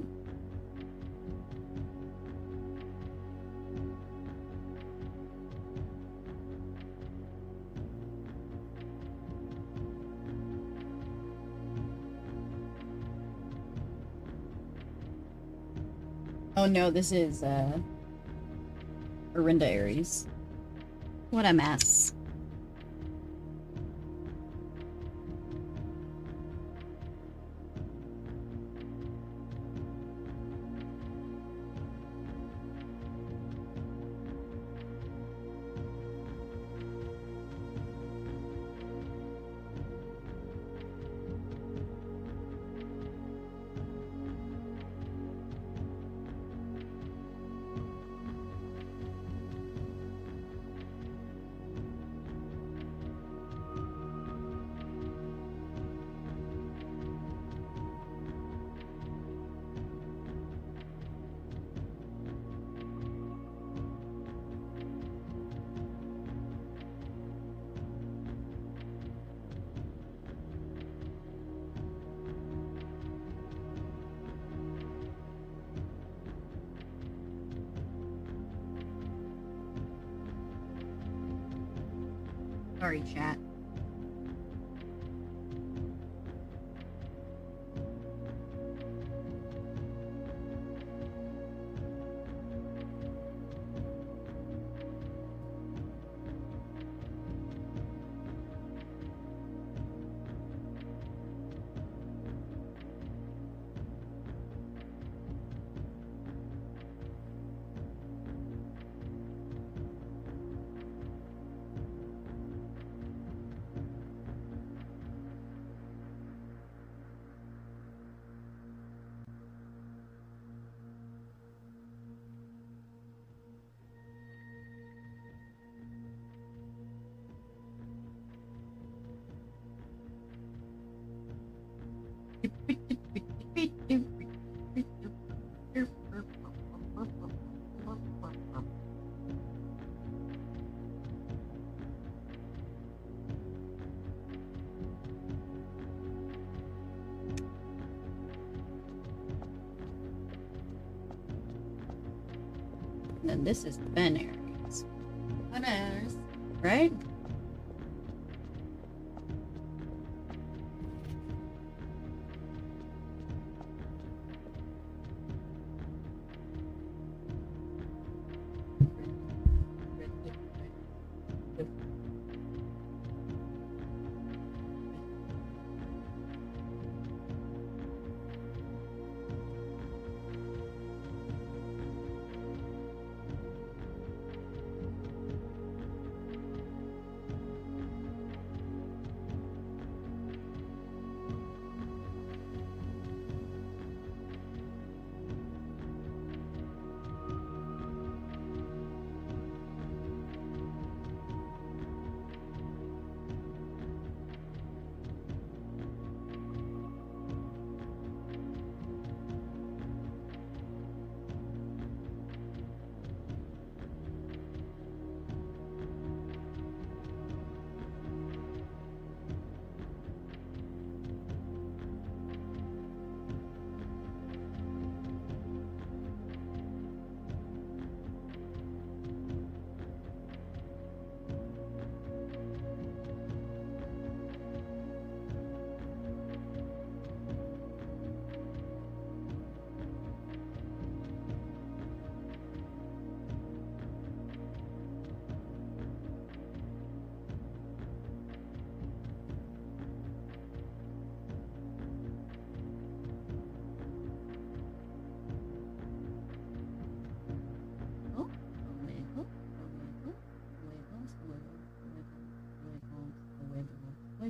Oh no, this is Orinda Aries. What a mess. Sorry, chat. And then this is Ben Aries, bananas. right?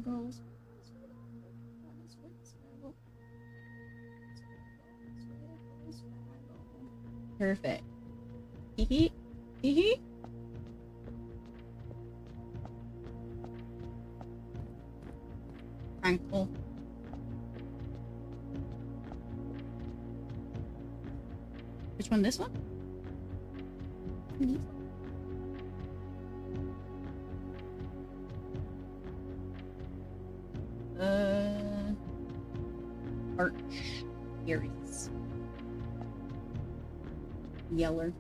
squiggles. Perfect. Hee hee. Hee hee. Tranquil. Which one? This one? Arch. Aries. Yeller.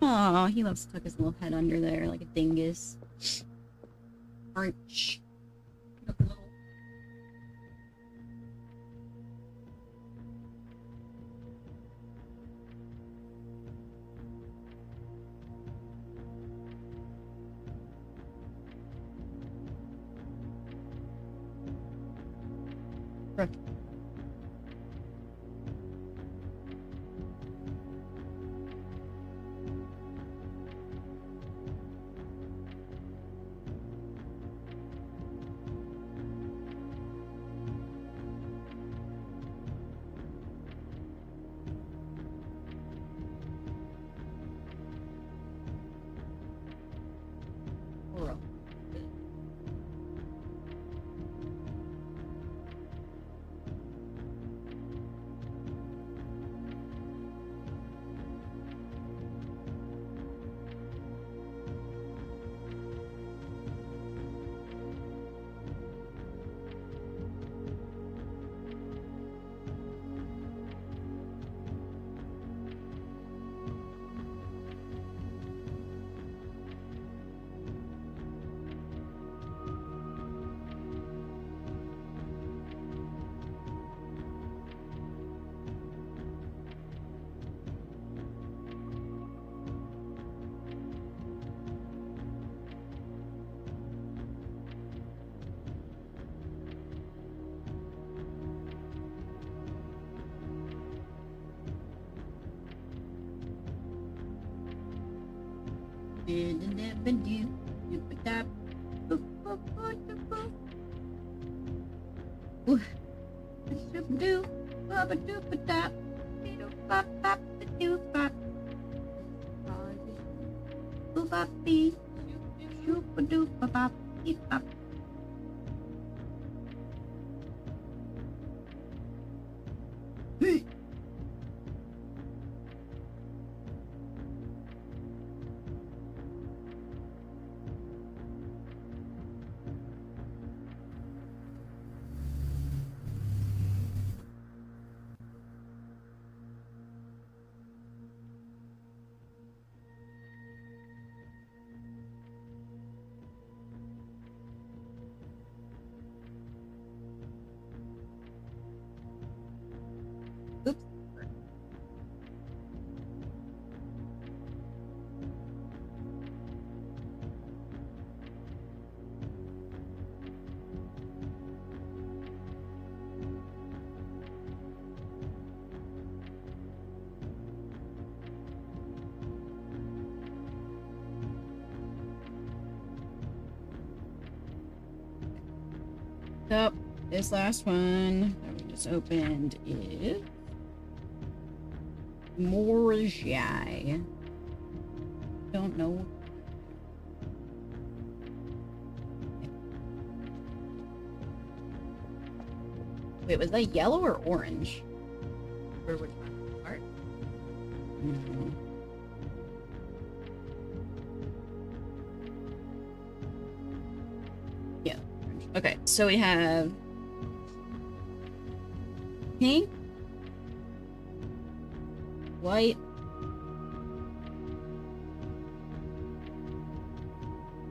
Aw, he loves to tuck his little head under there like a dingus. Arch. Bruh. Bro. Oops. Up, this last one that we just opened is Morgi. Don't know. Wait, was that yellow or orange? For which one? Art? No. Yeah, orange. Okay, so we have pink, white,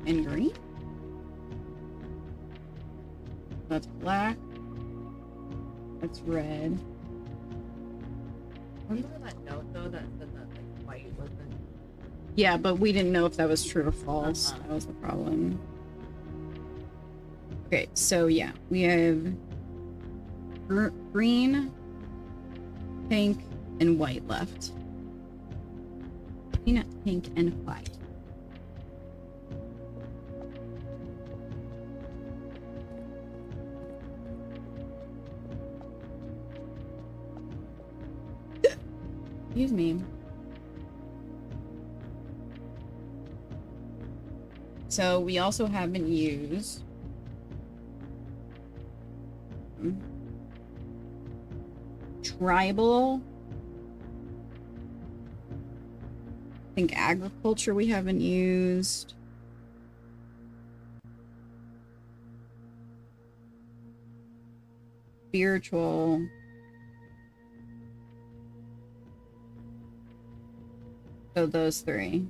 and green. That's black. That's red. Remember that note though that said that like white wasn't. Yeah, but we didn't know if that was true or false. That was the problem. Okay, so yeah, we have green, pink, and white left. Green, pink, and white. Excuse me. So we also haven't used tribal. I think agriculture we haven't used. Spiritual. So those three.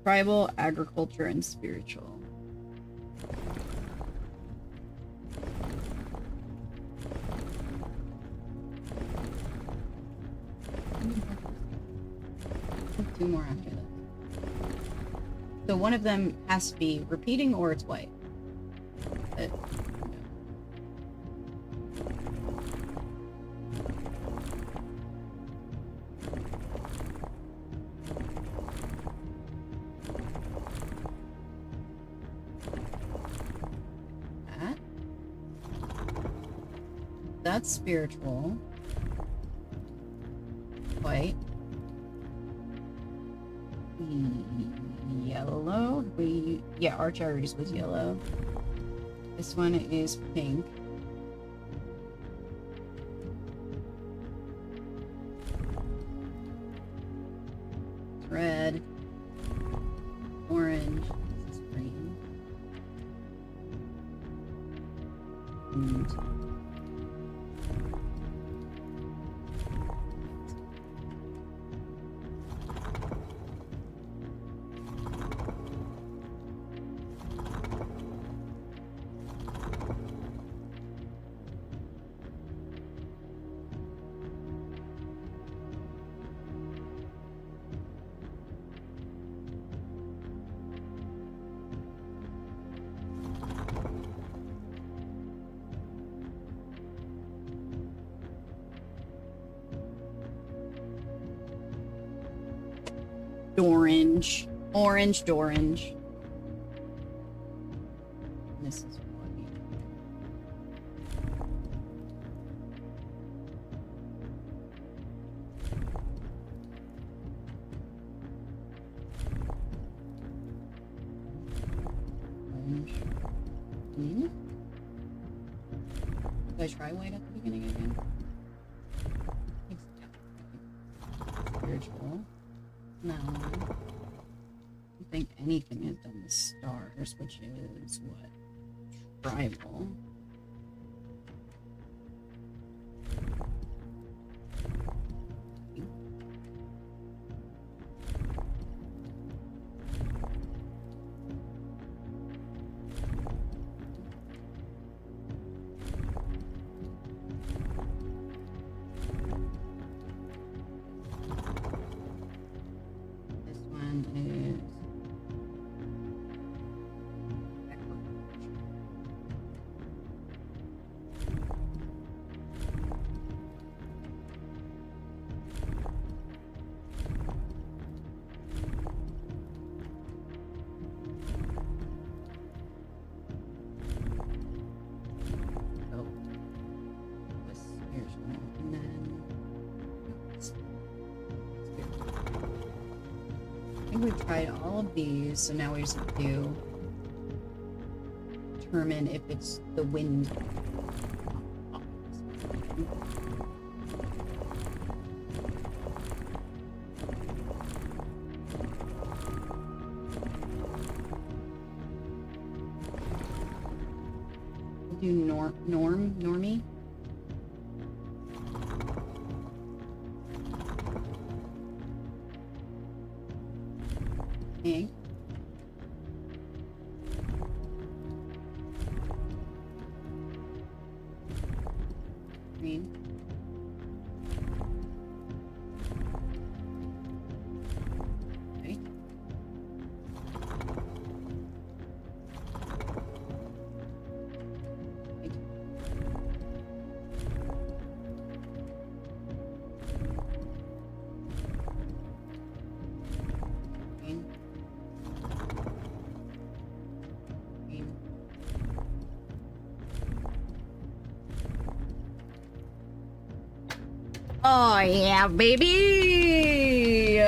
Tribal, agriculture, and spiritual. Two more after this. So one of them has to be repeating or it's white. But, That's spiritual. White. Yellow. Yeah, Archari's was yellow. This one is pink. Red. Orange. This is green. And orange. Orange. This is white. Orange. Green. Did I try white at the beginning again? Spiritual. No. I don't think anything has done the stars, which is what? Tribal. This one is oh, this here's one, and then I think we've tried all of these, so now we just have to determine if it's the wind. We'll do normie. Pink. Green. Okay. White. Green. Green. Oh yeah, baby!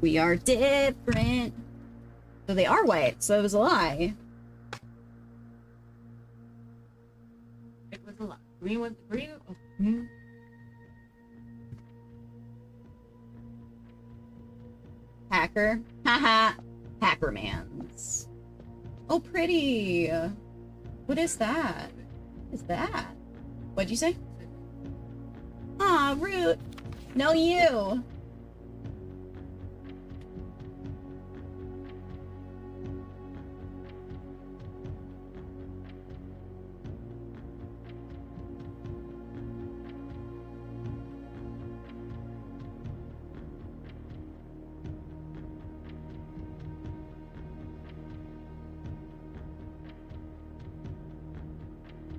We are different. So they are white, so it was a lie. It was a lot. Green was green. Oh, Hacker. Haha. Hackermans. Oh, pretty. What is that? What is that? What'd you say? Aw, rude. No, you.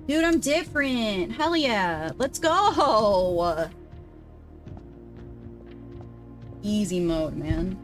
Dude, I'm different. Hell yeah. Let's go. Easy mode, man.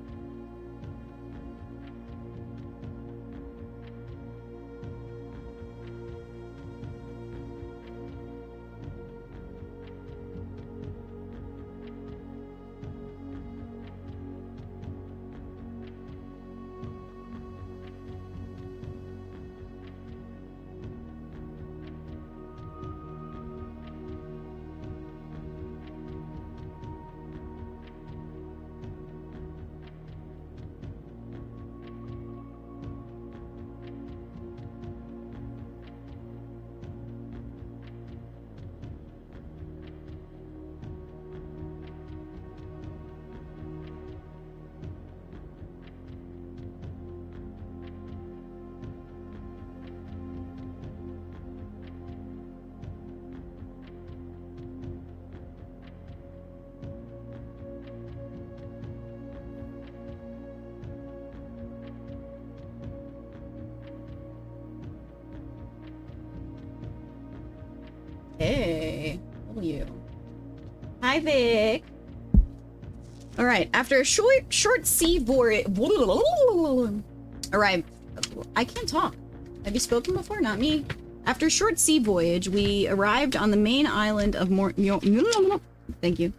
Hey, how are you? Hi, Vic. All right, after a short sea voyage. Arrived. I can't talk. Have you spoken before? Not me. After a short sea voyage, we arrived on the main island of Thank you.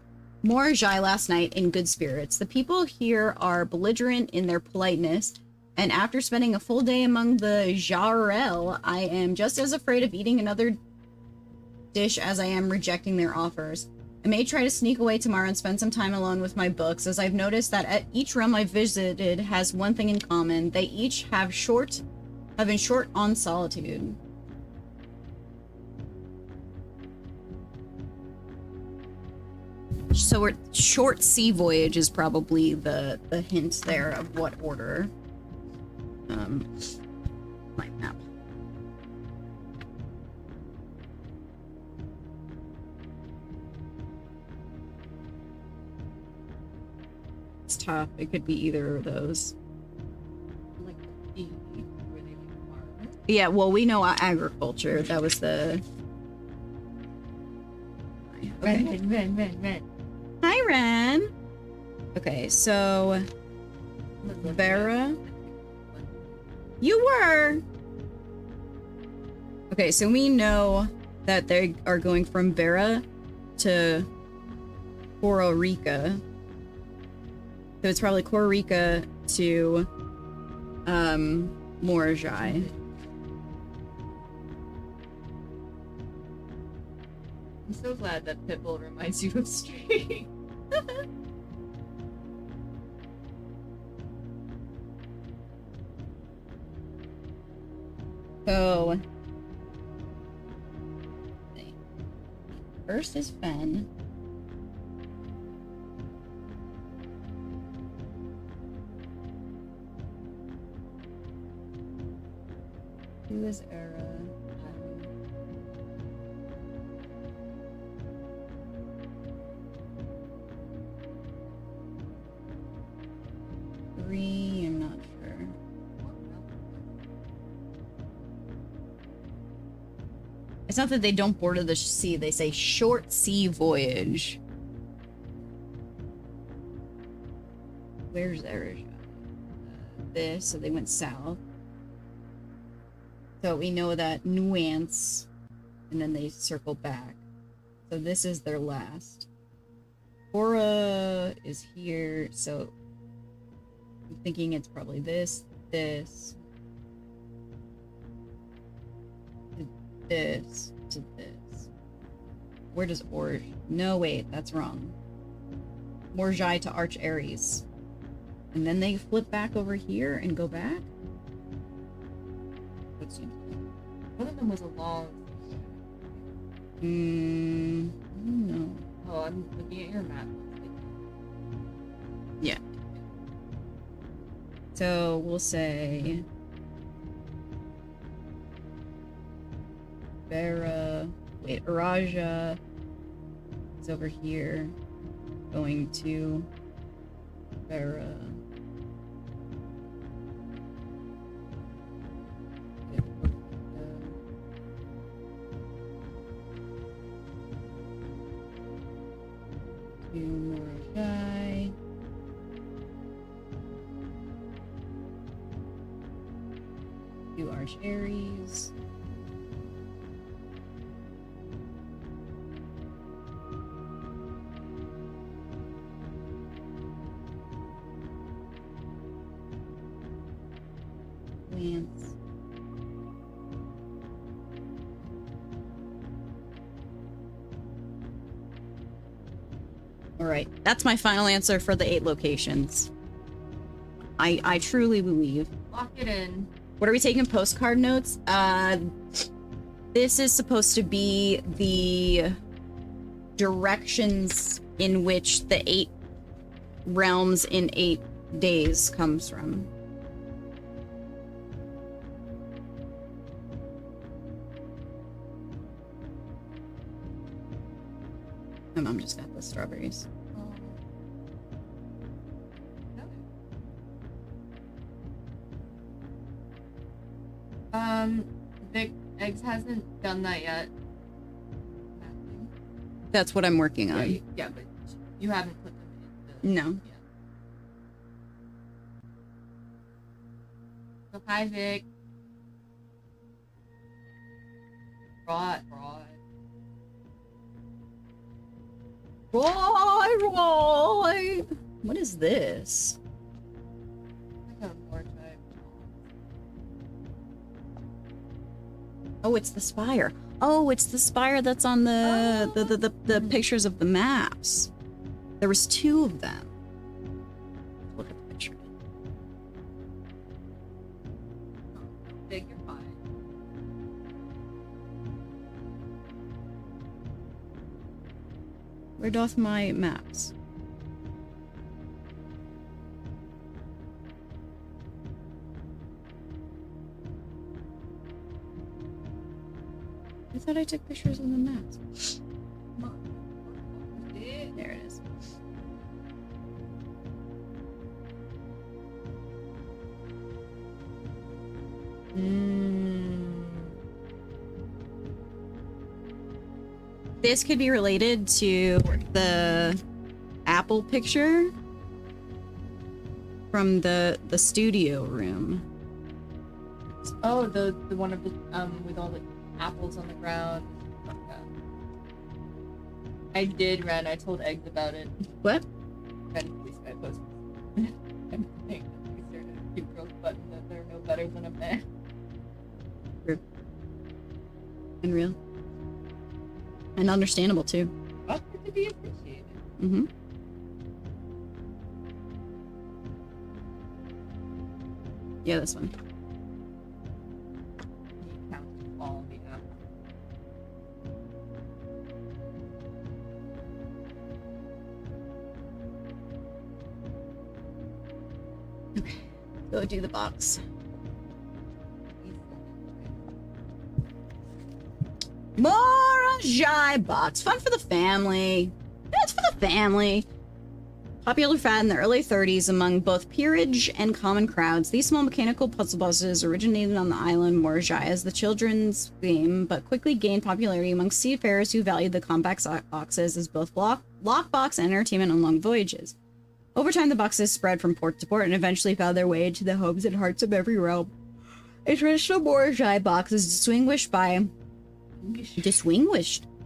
Morajai last night in good spirits. The people here are belligerent in their politeness, and after spending a full day among the Jarel, I am just as afraid of eating another dish as I am rejecting their offers. I may try to sneak away tomorrow and spend some time alone with my books, as I've noticed that at each realm I've visited has one thing in common. They each have been short on solitude. So we're short sea voyage is probably the hint there of what order. My map. It's tough. It could be either of those. Like the where they like farm. Yeah, well, we know agriculture. That was the. Okay. Ren. Hi, Ren. Okay, so Vera, you were. Okay, so we know that they are going from Vera to Coral Rica. So it's probably Coral Rica to Morajai. I'm so glad that Pitbull reminds you of Street. So first is Fen. Two is Era. Three, I'm not sure. It's not that they don't border the sea, they say short sea voyage. Where's Erisha? This, so they went south. So we know that Nuance, and then they circle back. So this is their last. Cora is here, so I'm thinking it's probably this, this, this, to this. Where does No, wait, that's wrong. Morjai to Arch Ares. And then they flip back over here and go back? What seems One of them was a long. I don't know. Oh, I'm looking at your map. Yeah. So we'll say Vera. Wait, Araja is over here. Going to Vera. To Morajai. To Arch Ares. Lance. All right, that's my final answer for the 8 locations. I truly believe. Lock it in. What are we taking? Postcard notes? This is supposed to be the directions in which the 8 realms in 8 days comes from. My mom just got the strawberries. Vic, Eggs hasn't done that yet. That's what I'm working Yeah, on. but you haven't put them in. No. Yeah. So hi, Vic. Right. Roy! What is this? Like a more type. Oh, it's the spire. Oh, it's the spire that's on the pictures of the maps. There was 2 of them. Look at the picture. Vic, you're fine. Where doth my maps? I thought I took pictures of the maps. There it is. This could be related to the Apple picture from the studio room. Oh, the one of the with all the apples on the ground. I did, Ren. I told Eggs about it. What? Ren, please, I posted. I'm saying that we started a cute girls button that they're no better than a man. And real. And understandable too. But to be appreciated. Mm-hmm. Yeah, this one. He counted all the apples. Okay. Go do the box. More Jai box. Fun for the family. Yeah, it's for the family. Popular fad in the early 30s among both peerage and common crowds, these small mechanical puzzle boxes originated on the island Morjai as the children's game, but quickly gained popularity among seafarers who valued the compact boxes as both lockbox and entertainment on long voyages. Over time, the boxes spread from port to port and eventually found their way into the homes and hearts of every realm. A traditional Morjai box is distinguished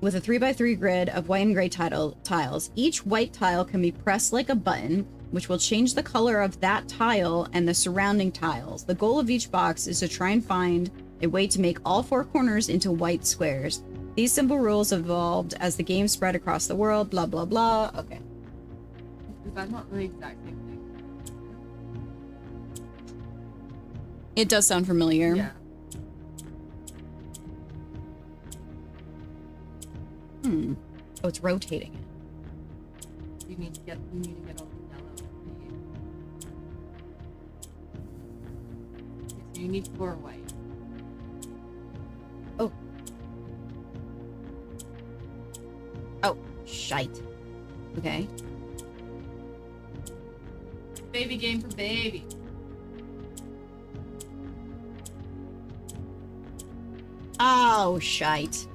with a 3x3 grid of white and gray tiles. Each white tile can be pressed like a button, which will change the color of that tile and the surrounding tiles. The goal of each box is to try and find a way to make all 4 corners into white squares. These simple rules evolved as the game spread across the world, blah blah blah. Okay. That's not the exact same thing. It does sound familiar. Yeah. Oh, it's rotating it. You need to get all the yellow. So you need 4 white. Oh, shite. Okay. Baby game for baby. Oh, shite.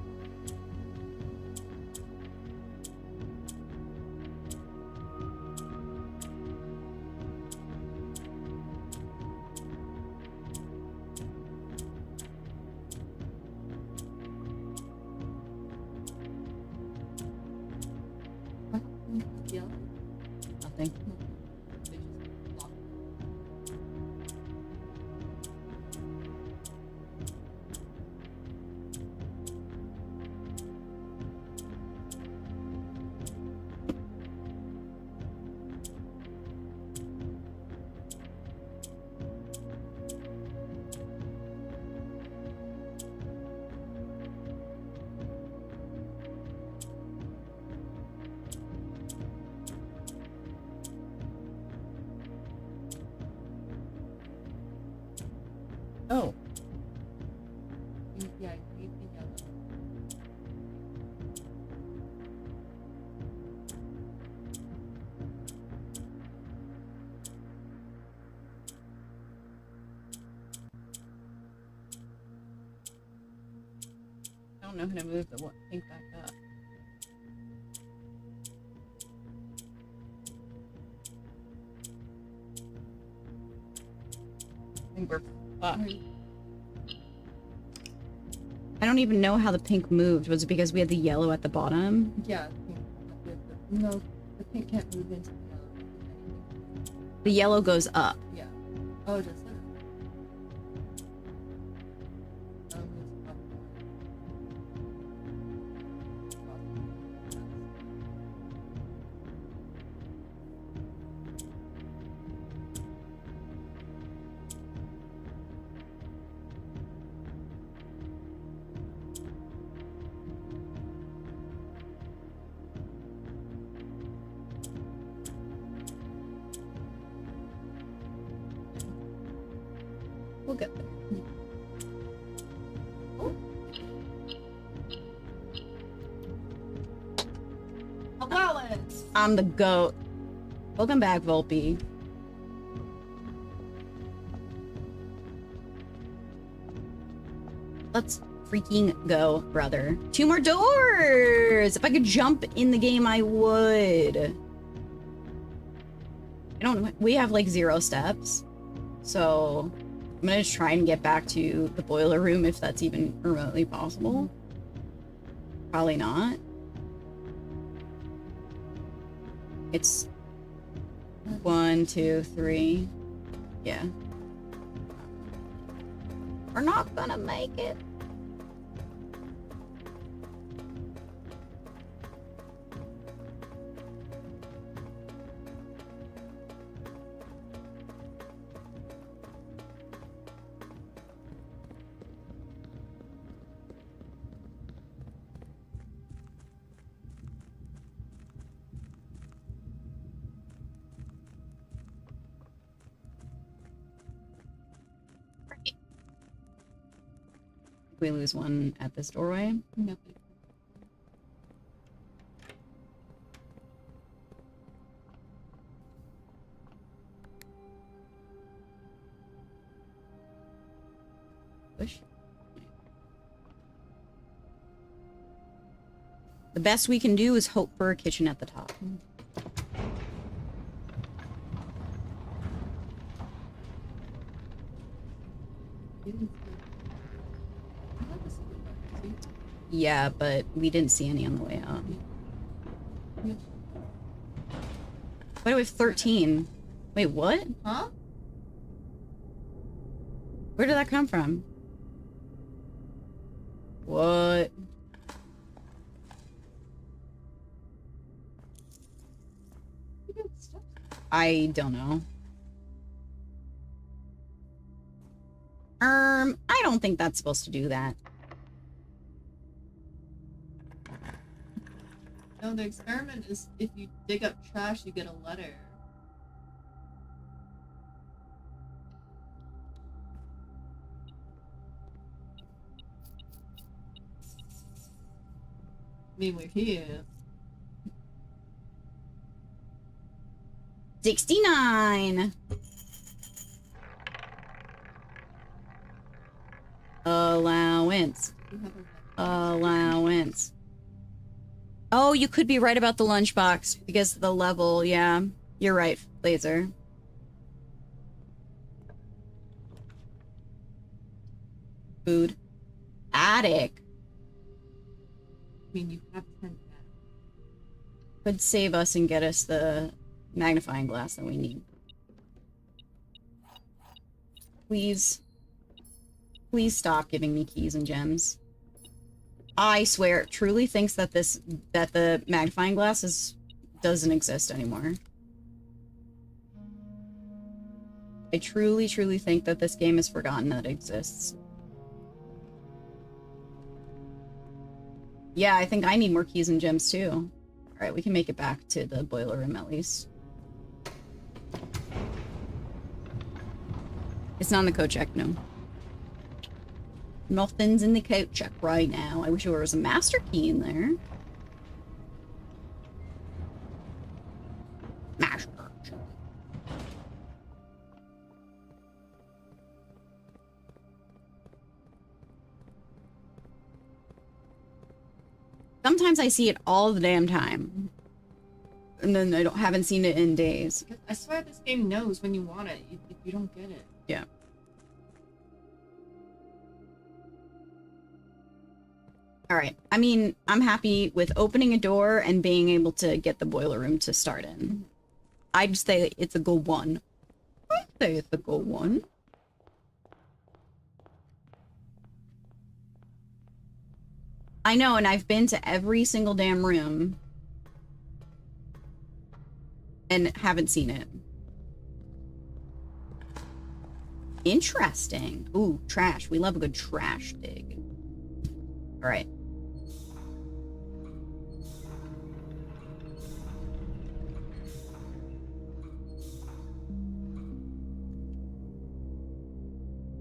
Yellow. Nothing. They just block. Oh. Yeah, you need the yellow. I don't know how to move the pink back up. Fuck. I don't even know how the pink moved. Was it because we had the yellow at the bottom? Yeah, no, the pink can't move into the yellow. The yellow goes up. Yeah. Oh, it does that. We'll get there. Allowance! I'm the goat. Welcome back, Volpe. Let's freaking go, brother. 2 more doors! If I could jump in the game, I would. We have like 0 steps. So I'm gonna just try and get back to the boiler room if that's even remotely possible. Probably not. It's 1, 2, 3. Yeah. We're not gonna make it. We lose one at this doorway. Nope. Push. The best we can do is hope for a kitchen at the top. Yeah, but we didn't see any on the way up. Why do we have 13? Wait, what? Huh? Where did that come from? What? I don't know. I don't think that's supposed to do that. No, the experiment is if you dig up trash, you get a letter. I mean, we're here. 69. Allowance. Allowance. Oh, you could be right about the lunchbox because of the level. Yeah, you're right, Laser. Food. Attic. I mean, you have 10 back. Could save us and get us the magnifying glass that we need. Please. Please stop giving me keys and gems. I swear, it truly thinks that the magnifying glass doesn't exist anymore. I truly, truly think that this game has forgotten that it exists. Yeah, I think I need more keys and gems too. Alright, we can make it back to the boiler room at least. It's not in the code check, no. Nothing's in the code check right now. I wish there was a master key in there. Master key. Sometimes I see it all the damn time. And then I haven't seen it in days. I swear this game knows when you want it, if you don't get it. Yeah. All right. I mean, I'm happy with opening a door and being able to get the boiler room to start in. I'd say it's a good one. I'd say it's a good one. I know, and I've been to every single damn room and haven't seen it. Interesting. Ooh, trash. We love a good trash dig. All right.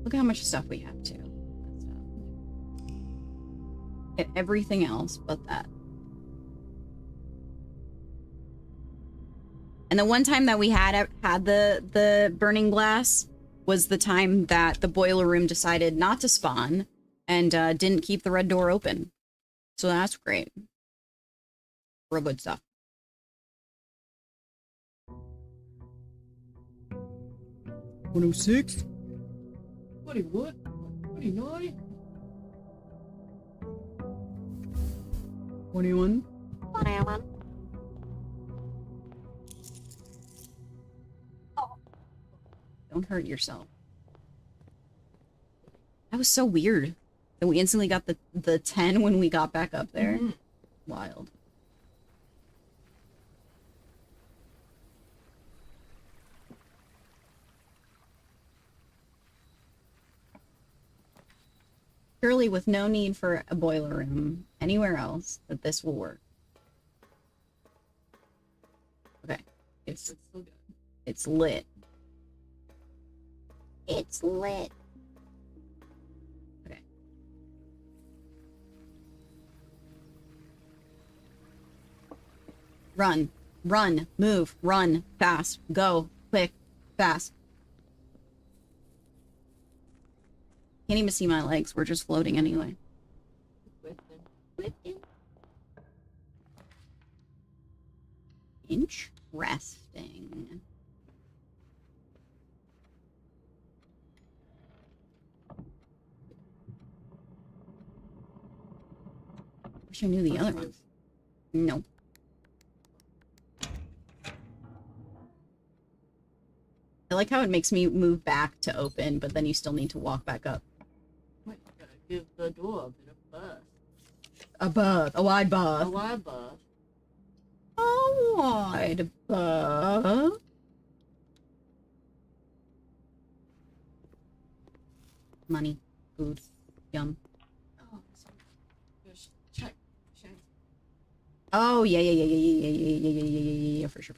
Look at how much stuff we have, too. Get everything else but that. And the one time that we had the burning glass was the time that the boiler room decided not to spawn and didn't keep the red door open. So that's great. Real good stuff. $106? What? 29? 21? Don't hurt yourself. That was so weird. That we instantly got the 10 when we got back up there. Mm-hmm. Wild. Surely with no need for a boiler room anywhere else, that this will work. Okay. It's So good. it's lit. It's lit. Okay. Run. Run. Move. Run. Fast. Go. Quick. Fast. Can't even see my legs. We're just floating anyway. With them. Interesting. Wish I knew the other ones. No. I like how it makes me move back to open, but then you still need to walk back up. Wait, you gotta give the door a bit of buzz. A berth. A wide berth. A wide buzz. A wide berth. Money. Food. Yum. Oh, so just check. Oh, yeah, for sure.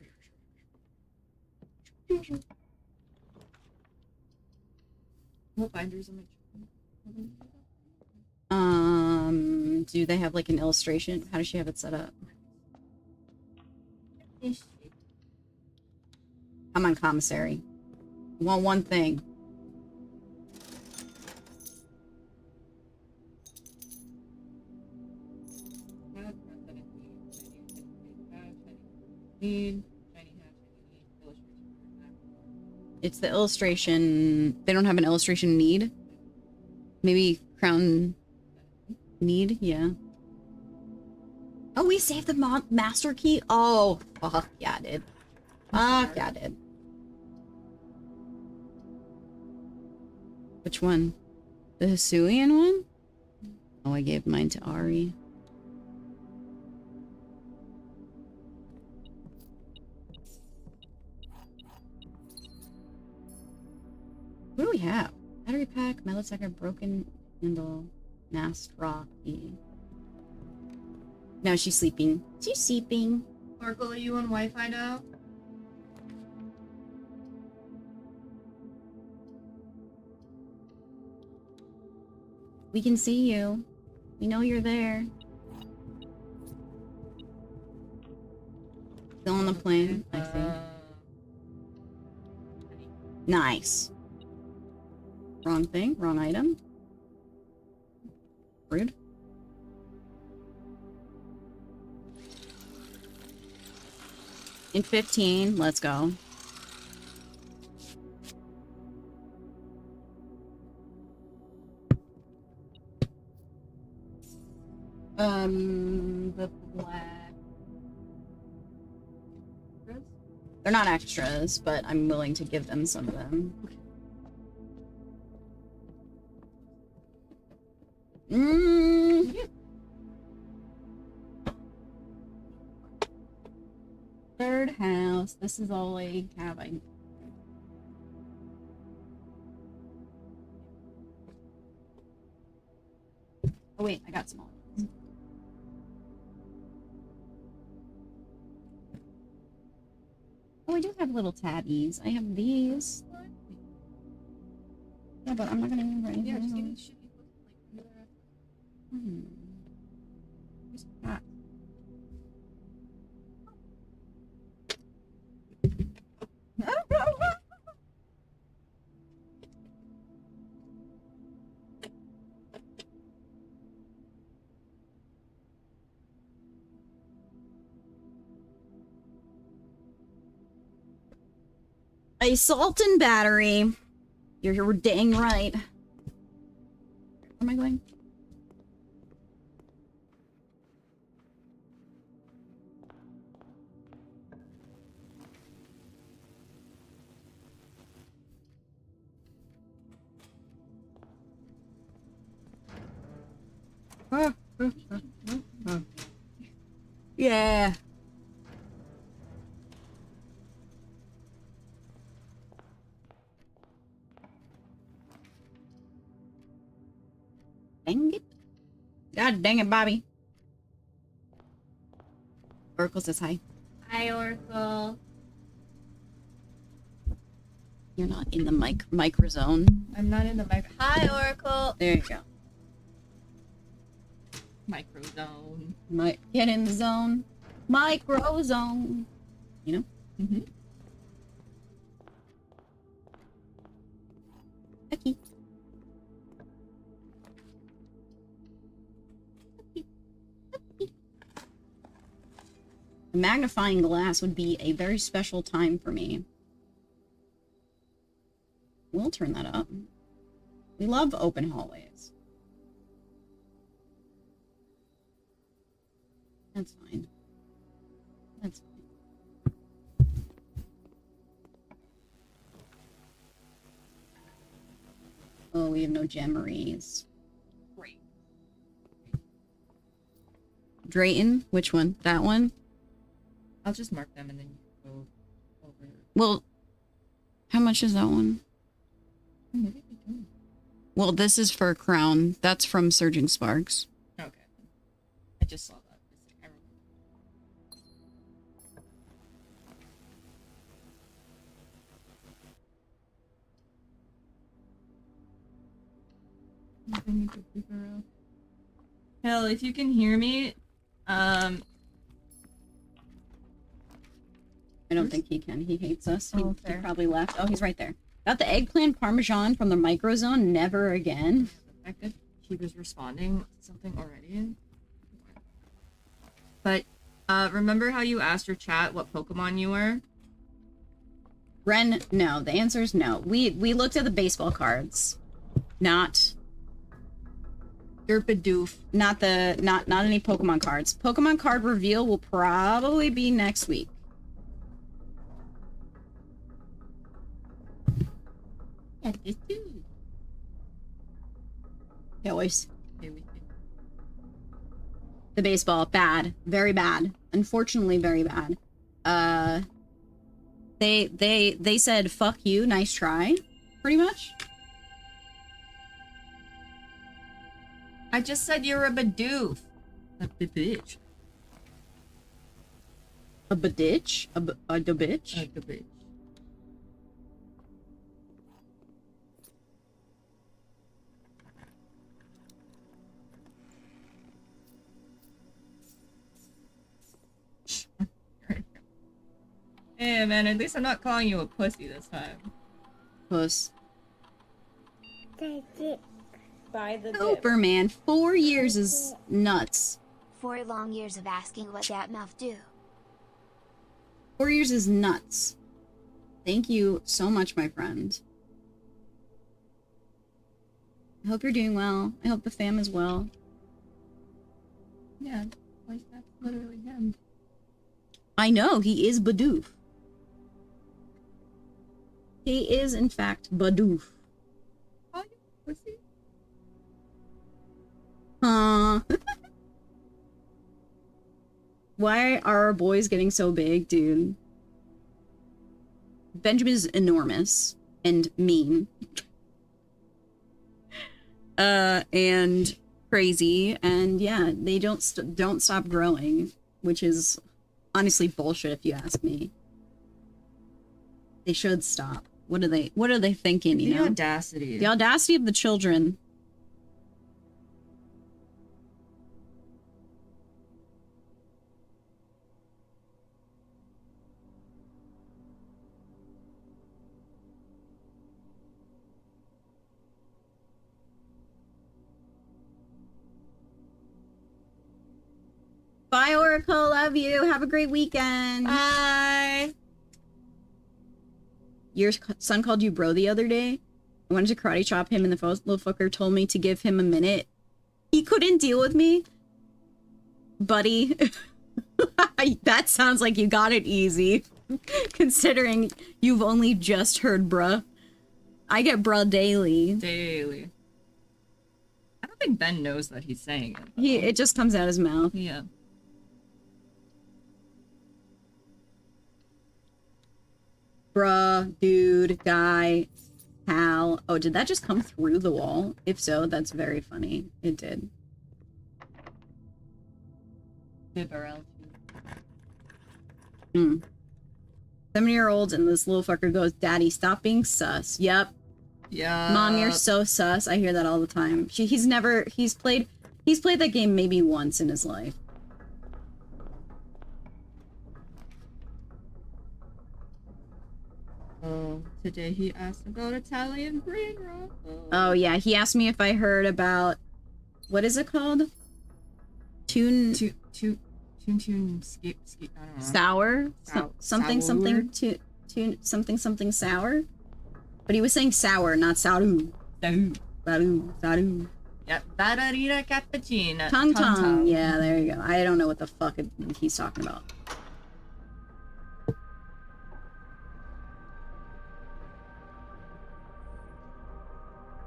What binders am I Do they have like an illustration? How does she have it set up? I'm on commissary. I want one thing. Need. It's the illustration. They don't have an illustration need. Maybe crown need, yeah. Oh, we saved the master key? Oh, fuck yeah, I did. Fuck yeah, I did. Which one? The Hisuian one? Oh, I gave mine to Ari. What do we have? Battery pack, millisecond, broken handle, mast rock, E. No, she's sleeping. She's sleeping. Sparkle, are you on Wi-Fi now? We can see you. We know you're there. Still on the plane. I see. Nice. Wrong thing. Wrong item. Rude. In 15. Let's go. The black. They're not extras, but I'm willing to give them some of them. Mm. Third house. This is all I have. Oh wait, I got small ones. Oh, I do have little tabbies. I have these. Yeah, but I'm not gonna remember anything. Yeah, just else. give me shit you put, like, Hmm. Where's the cat? A salt and battery. You're dang right. Where am I going? Yeah. Dang it. God dang it, Bobby. Oracle says hi. Hi, Oracle. You're not in the micro zone. I'm not in the micro. Hi, Oracle. There you go. Micro zone. Get in the zone. Micro zone. You know? Mm-hmm. Okay. A magnifying glass would be a very special time for me. We'll turn that up. We love open hallways. That's fine. That's fine. Oh, we have no gemmeries. Great. Drayton? Which one? That one? I'll just mark them and then you go over. Well, how much is that one? Oh, maybe we don't. Well, this is for Crown. That's from Surging Sparks. Okay. I just saw that. I remember. I need to figure out. Hell, if you can hear me, I don't think he can. He hates us. He, Oh, he fair. probably left. Oh, he's right there. Got the eggplant parmesan from the microzone. Never again. the fact that he was responding to something already. But remember how you asked your chat what Pokemon you were? Ren, no. The answer is no. We looked at the baseball cards. Not Derpadoof. not any Pokemon cards. Pokemon card reveal will probably be next week. Yeah, this too. Yeah, always. Okay, we can. The baseball, bad. Very bad. Unfortunately, very bad. They said, fuck you, nice try. Pretty much. I just said you're a Bidoof. A bitch. A bitch? A bitch? A bitch. Hey man, at least I'm not calling you a pussy this time. Puss. By the dip. Superman, 4 years is nuts. 4 long years of asking what that mouth do. 4 years is nuts. Thank you so much, my friend. I hope you're doing well. I hope the fam is well. Yeah, like that's literally him. I know, he is Bidoof. He is, in fact, Bidoof. Oh, you pussy. Why are our boys getting so big, dude? Benjamin's enormous and mean. And crazy, and yeah, they don't stop growing, which is honestly bullshit if you ask me. They should stop. What are they thinking, you know? Audacity. The audacity of the children. Bye, Oracle. Love you. Have a great weekend. Bye. Your son called you bro the other day. I wanted to karate chop him, and the little fucker told me to give him a minute. He couldn't deal with me. Buddy. That sounds like you got it easy. Considering you've only just heard bruh. I get bruh daily. Daily. I don't think Ben knows that he's saying it. It just comes out his mouth. Yeah. Bruh, dude, guy, pal. Oh, did that just come through the wall? If so, that's very funny. It did. Bibarel. 7-year-olds and this little fucker goes, Daddy, stop being sus. Yep. Yeah. Mom, you're so sus. I hear that all the time. He's played that game maybe once in his life. Oh, today he asked about Italian brain rot. Oh yeah, he asked me if I heard about, what is it called? Tune skip, I don't know. sour? Something sour? tune something sour? But he was saying sour, not saru. Saru. Yep, ballerina cappuccino. Tongue. Yeah, there you go. I don't know what the fuck he's talking about.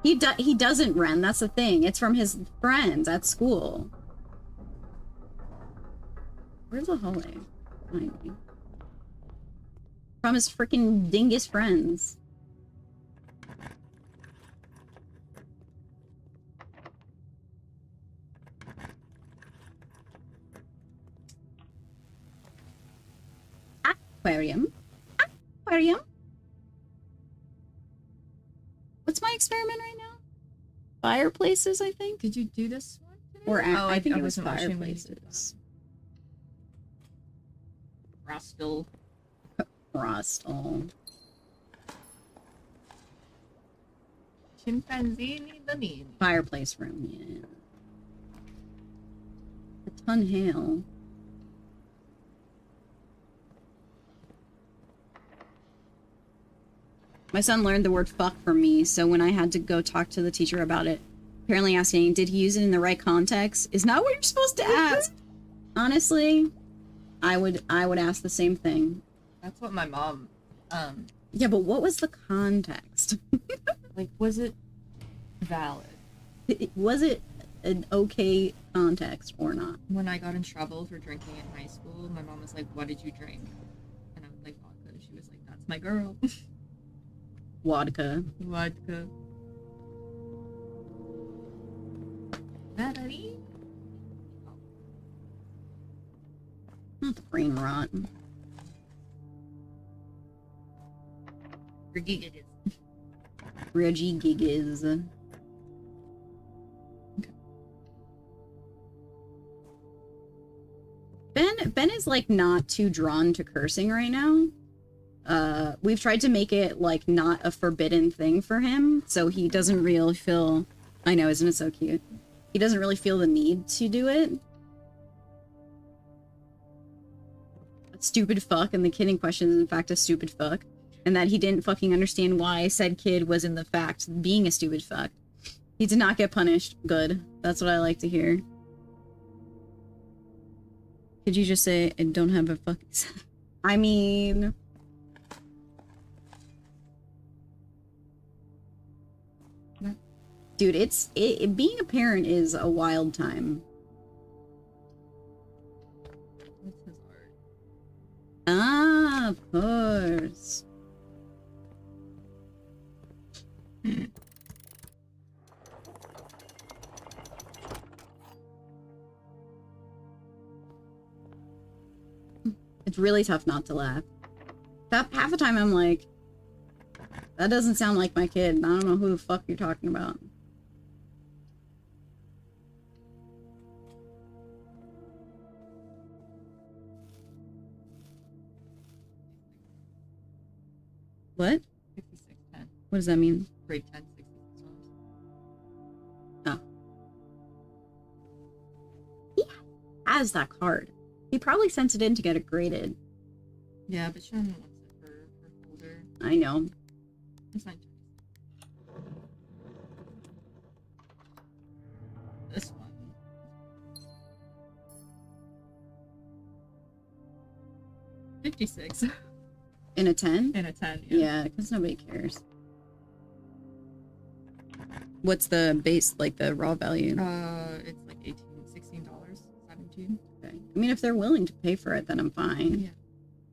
He doesn't, Ren. That's the thing. It's from his friends at school. Where's the hallway? Behind me. From his freaking dingus friends. Aquarium. What's my experiment right now? Fireplaces, I think? Did you do this one today? Or I think it was wasn't watching when you did fireplaces. that. Rostel. Rostel. Chimpanzini Danini. Fireplace room, yeah. A ton hail. My son learned the word fuck from me, so when I had to go talk to the teacher about it, apparently asking, did he use it in the right context, is not what you're supposed to ask. Honestly, I would ask the same thing. That's what my mom, Yeah, but what was the context? like, was it valid? Was it an okay context or not? When I got in trouble for drinking in high school, my mom was like, what did you drink? And I was like, vodka. She was like, that's my girl. Vodka. Vodka. Valerie? Not the brain rot. Reggie Gigas. Ben is like not too drawn to cursing right now. We've tried to make it like not a forbidden thing for him, so he doesn't really feel, I know, isn't it so cute? He doesn't really feel the need to do it. A stupid fuck, and the kid in question is in fact a stupid fuck, and that he didn't fucking understand why said kid was in the fact being a stupid fuck. He did not get punished. Good. That's what I like to hear. Could you just say, I don't have a fucking... I mean... Dude, being a parent is a wild time. What's his art? Ah, of course. It's really tough not to laugh. Half the time I'm like, that doesn't sound like my kid. I don't know who the fuck you're talking about. What? 5610. What does that mean? Grade 10, 66 Oh. He has that card. He probably sent it in to get it graded. Yeah, but Shannon wants it for her folder. I know. It's not this one. $56 In a 10? and a 10. Yeah, because nobody cares. What's the base, like the raw value? It's like $16, 17. Okay. I mean, if they're willing to pay for it, then I'm fine. Yeah.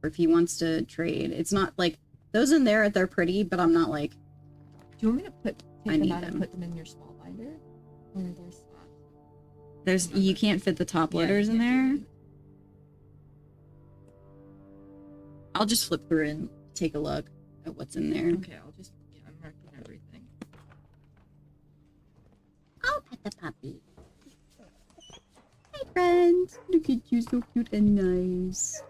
Or if he wants to trade. It's not like, those in there, they're pretty, but I'm not like, Do you want me to take I them need out them. and put them in your small binder? Or there's slots? you can't fit the top Yeah, letters you in can't there. do I'll just flip through and take a look at what's in there. that. Okay, I'm marking everything. I'll pet the puppy. Hi, friends. Look at you, so cute and nice.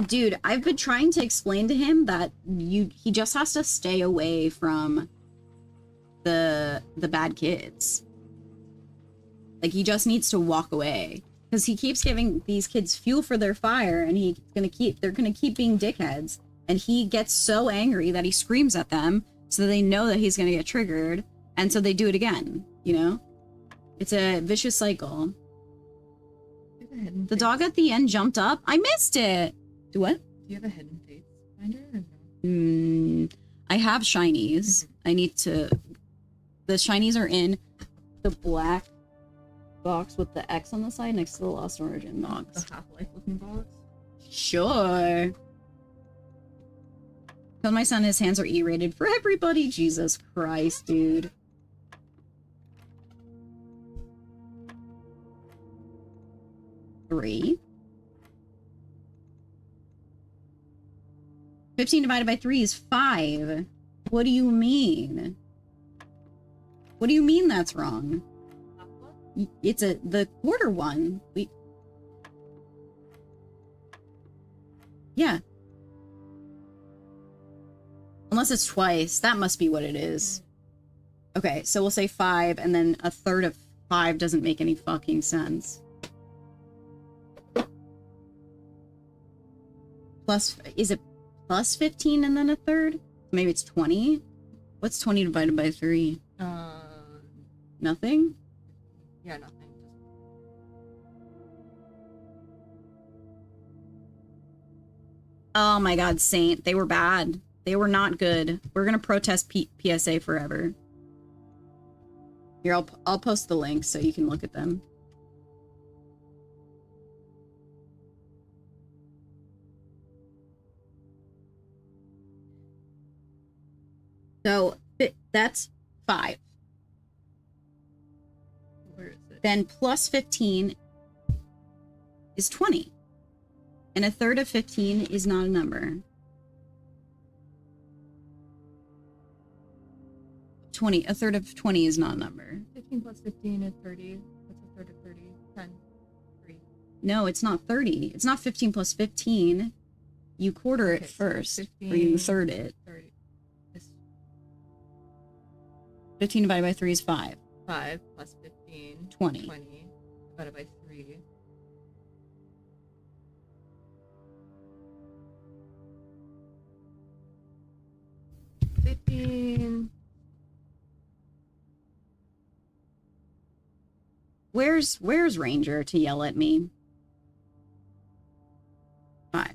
Dude, I've been trying to explain to him that he just has to stay away from the bad kids. Like, he just needs to walk away. Because he keeps giving these kids fuel for their fire, and they're gonna keep being dickheads. And he gets so angry that he screams at them, so they know that he's gonna get triggered, and so they do it again, you know? It's a vicious cycle. Do you have a hidden The face? dog at the end jumped up. I missed it! Do what? Do you have a hidden face binder or no? I have shinies. I need to... The shinies are in the black box with the X on the side next to the Lost Origin box. The Half-Life looking box? Sure. Tell my son his hands are E-rated for everybody. Jesus Christ, dude. Three. 15 divided by 3 is 5. What do you mean? What do you mean that's wrong? It's the quarter one. Yeah. Unless it's twice. That must be what it is. Okay, so we'll say 5, and then a third of 5 doesn't make any fucking sense. Is it plus 15 and then a third? Maybe it's 20? What's 20 divided by 3? Nothing? Yeah, nothing. Oh my god, Saint. They were bad. They were not good. We're gonna protest PSA forever. Here, I'll post the link so you can look at them. So, that's 5. Where is it? Then plus 15 is 20. And a third of 15 is not a number. 20, a third of 20 is not a number. 15 plus 15 is 30. What's a third of 30? 10. 3. No, it's not 30. It's not 15 plus 15. You quarter Okay, it so first, 15, or you third it. 30. It's 15 divided by 3 is 5. 5 plus 15. 20. 20 divided by 3. $15. Where's Ranger to yell at me? 5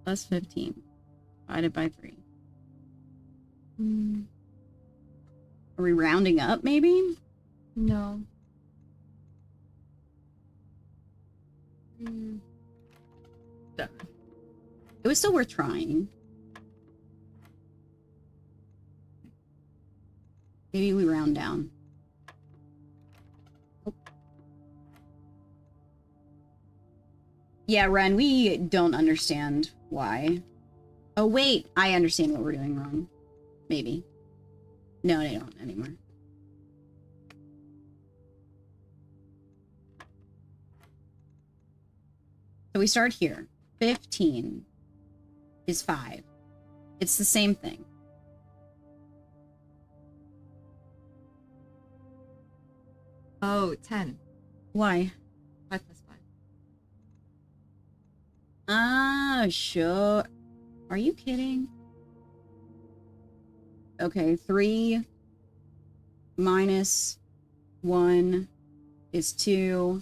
plus 15 divided by 3. Are we rounding up, maybe? No. It was still worth trying. Maybe we round down. Oh. Yeah, Ren, we don't understand why. Oh, wait. I understand what we're doing wrong. Maybe. No, they don't anymore. So we start here. 15 is 5. It's the same thing. Oh, 10. Why? 5 plus 5. Ah, sure. Are you kidding? Okay, 3 minus 1 is 2.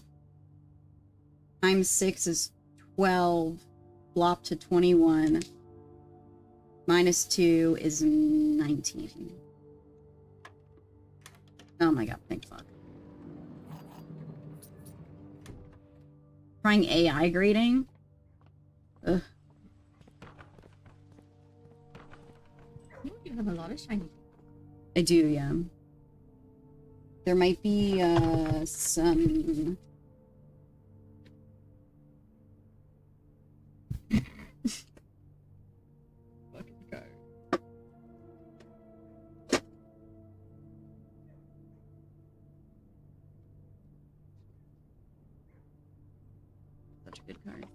Times 6 is 12. Flop to 21. Minus 2 is 19. Oh my god, thank fuck. Trying AI grading? Ugh. You have a lot of shiny. I do, yeah. There might be, some... Fucking card. Such a good card.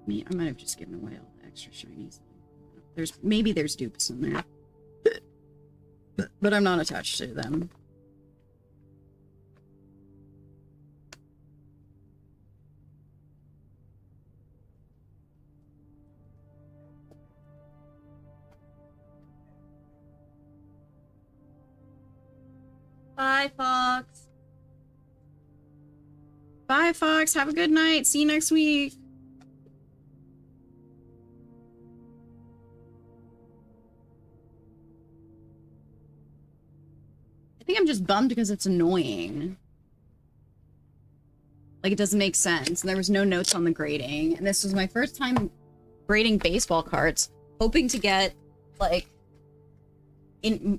Me, I might have just given away all the extra shinies. Maybe there's dupes in there. But I'm not attached to them. Bye, Fox. Bye, Fox. Have a good night. See you next week. I think I'm just bummed because it's annoying. Like, it doesn't make sense. There was no notes on the grading. And this was my first time grading baseball cards, hoping to get, like, in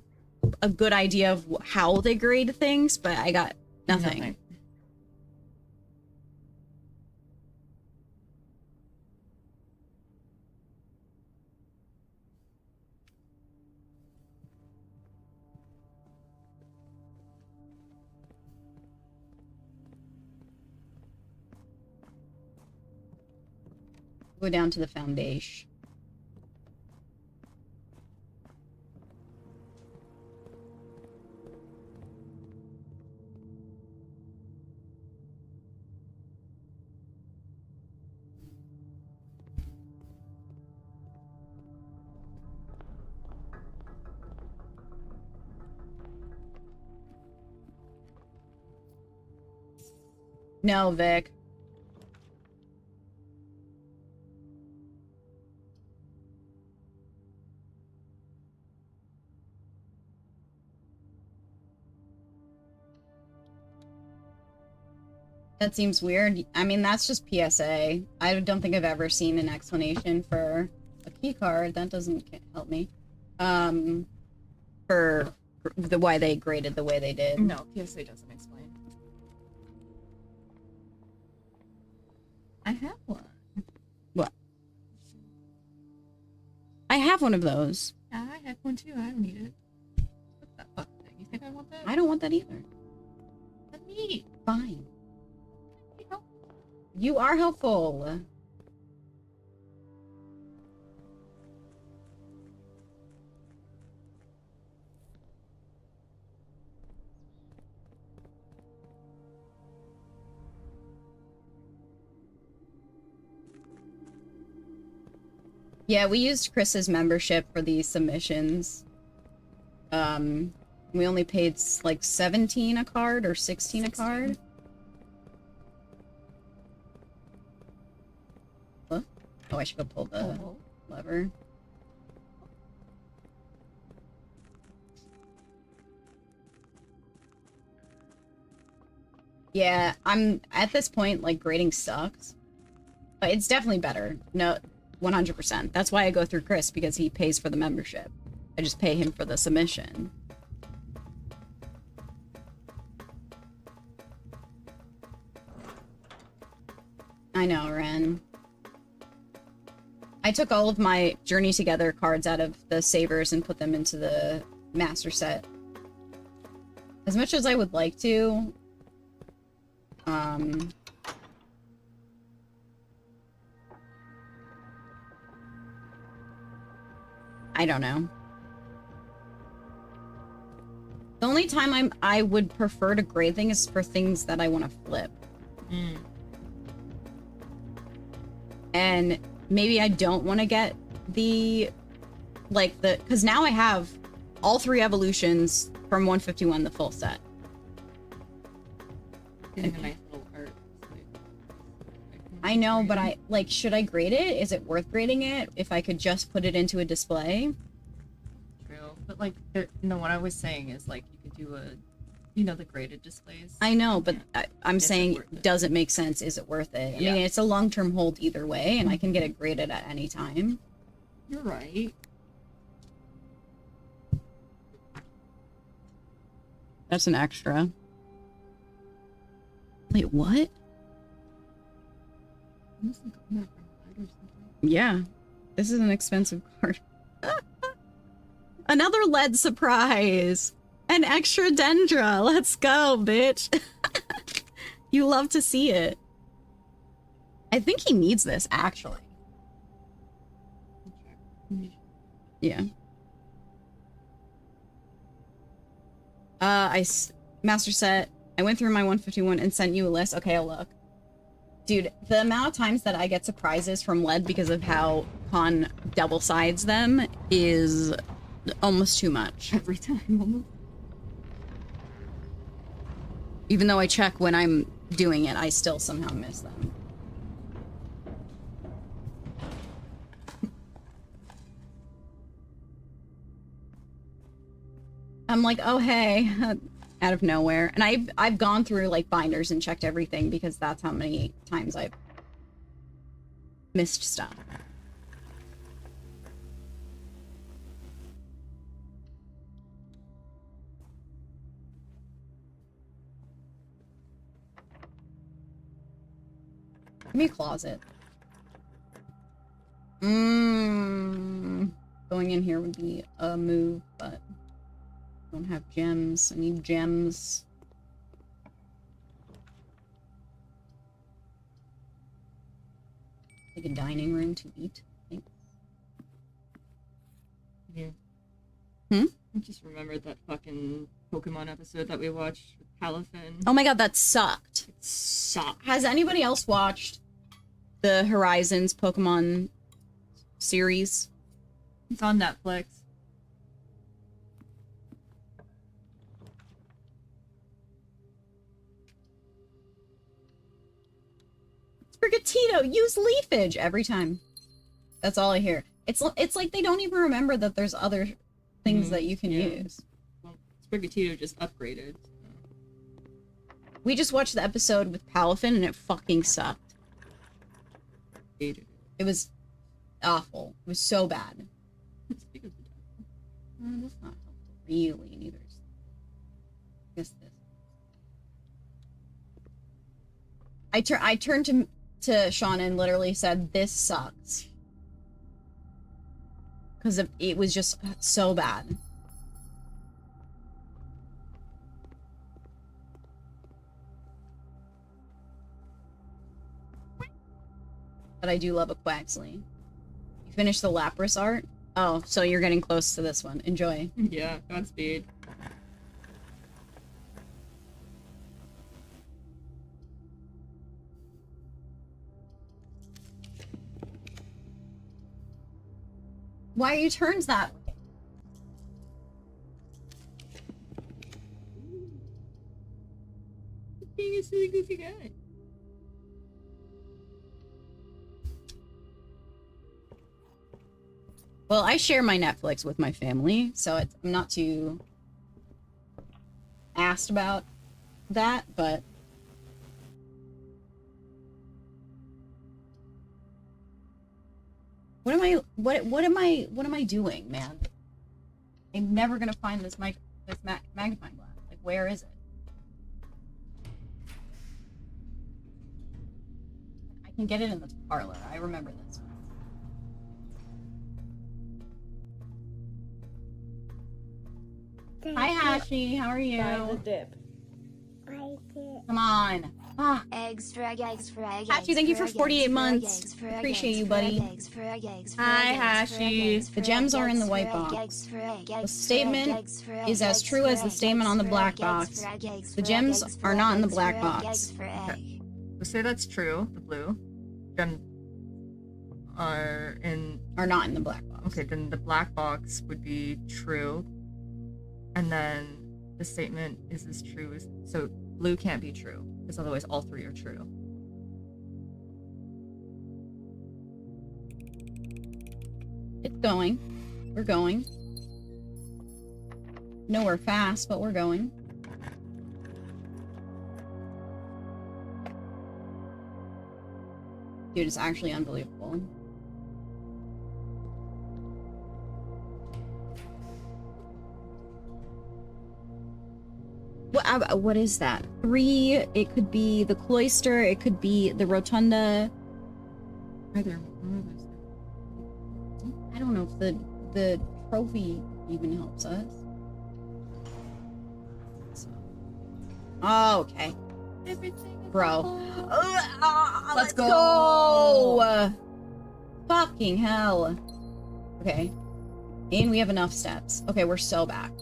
a good idea of how they grade things, but I got nothing. Go down to the foundation. No, Vic. That seems weird. I mean, that's just PSA. I don't think I've ever seen an explanation for a key card. That doesn't help me. For the why they graded the way they did. No, PSA doesn't explain. I have one. What? I have one of those. Yeah, I have one too. I don't need it. What's that fuck thing? You think I want that? I don't want that either. Let me. Fine. You are helpful. Yeah, we used Chris's membership for these submissions. We only paid like 17 a card or 16 a card. Oh, I should go pull the lever. Yeah, I'm at this point, like, grading sucks. But it's definitely better. No, 100%. That's why I go through Chris, because he pays for the membership. I just pay him for the submission. I know, Ren. I took all of my Journey Together cards out of the savers and put them into the master set. As much as I would like to, I don't know. The only time I would prefer to grade things is for things that I want to flip. And maybe I don't want to get the, like, the, because now I have all 3 evolutions from 151, the full set. Getting a nice little art. I know, but I, like, should I grade it? Is it worth grading it if I could just put it into a display? True. But, like, no, what I was saying is, like, you could do a, you know, the graded displays. I know, but I'm Is it saying, worth it? does it make sense? Is it worth it? I Yeah. mean, it's a long-term hold either way, and I can get it graded at any time. You're right. That's an extra. Wait, what? Must have gotten that from Light or something. Yeah. This is an expensive card. Another lead surprise! An extra Dendra! Let's go, bitch! You love to see it. I think he needs this, actually. Yeah. Master set. I went through my 151 and sent you a list. Okay, I'll look. Dude, the amount of times that I get surprises from lead because of how Con double sides them is almost too much. Every time, almost. Even though I check when I'm doing it, I still somehow miss them. I'm like, oh hey, out of nowhere. And I've gone through like binders and checked everything because that's how many times I've missed stuff. Give me a closet. Going in here would be a move, but I don't have gems. I need gems. Like a dining room to eat, I think. Yeah. Hmm? I just remembered that fucking Pokemon episode that we watched with Palafin. Oh my god, that sucked. It sucked. Has anybody else watched the Horizons Pokemon series? It's on Netflix. Sprigatito, use leafage every time. That's all I hear. It's like they don't even remember that there's other things that you can yeah. use. Well, Sprigatito just upgraded. We just watched the episode with Palafin and it fucking sucked. Hated it. It was awful. It was so bad. Speak of the devil. That's not helpful. Really, neither is. I guess this. I turned to Sean and literally said, "This sucks," because it was just so bad. But I do love a Quaxley. You finished the Lapras art? Oh, so you're getting close to this one. Enjoy. Yeah, Godspeed. Why are you turns that way? Being a silly goofy guy. Well, I share my Netflix with my family, so I'm not too asked about that, but what am I doing, man? I'm never gonna find this magnifying glass. Like, where is it? I can get it in the parlor. I remember this. Hi, Hashi. How are you? Buy the dip. Come on. Ah. Eggs for egg, eggs for egg. Hashi, thank you for 48 months. Appreciate you, buddy. Hi, Hashi. The gems are in the white box. The statement is as true as the statement on the black box. The gems are not in the black box. Okay. We'll say that's true. The blue gems are not in the black box. Okay, then the black box would be true, and then the statement is as true as, so blue can't be true because otherwise all three are true. It's going. We're going. Nowhere fast, but we're going. Dude, it's actually unbelievable. What is that? 3, it could be the cloister, it could be the rotunda. I don't know if the trophy even helps us. So. Oh, okay. Bro. Let's go! Fucking hell. Okay. And we have enough steps. Okay, we're so back.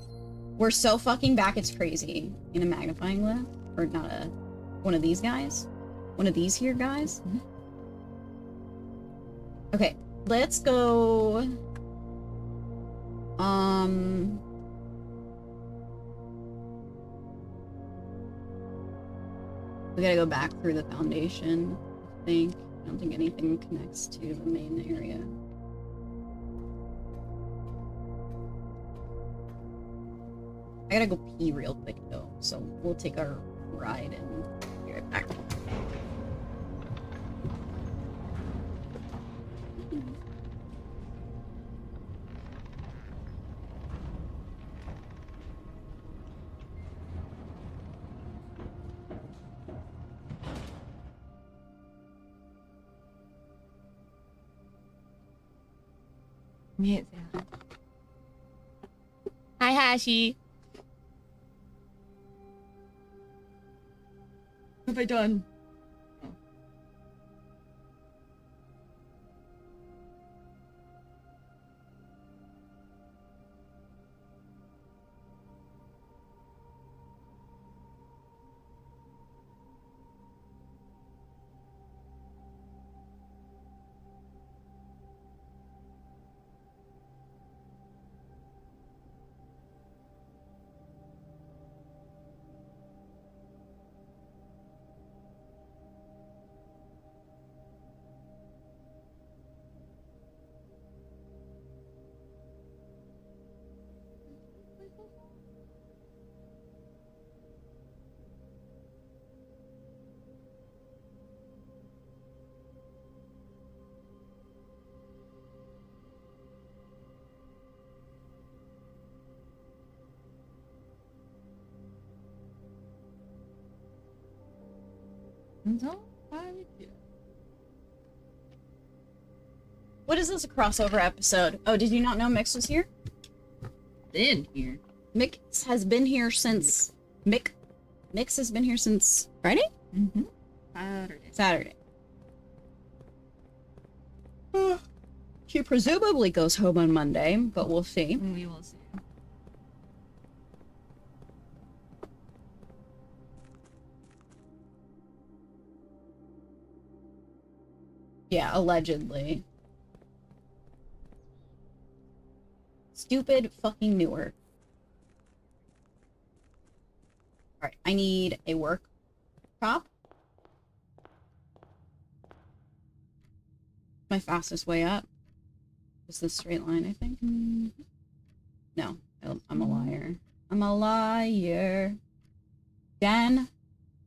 We're so fucking back, it's crazy. In a magnifying glass? Or not a... one of these guys? One of these here guys? Mm-hmm. Okay, let's go... We gotta go back through the foundation, I think. I don't think anything connects to the main area. I gotta go pee real quick though, so we'll take our ride and be right back. Hi, Hashi. What have I done? What is this, a crossover episode? Oh, did you not know Mix was here? Been here. Mix has been here since... Mix has been here since Friday? Mm-hmm. Saturday. She presumably goes home on Monday, but we'll see. We will see. Yeah, allegedly. Stupid fucking Newark. Alright, I need a work prop. My fastest way up. Is this straight line, I think? No, I'm a liar. I'm a liar. Then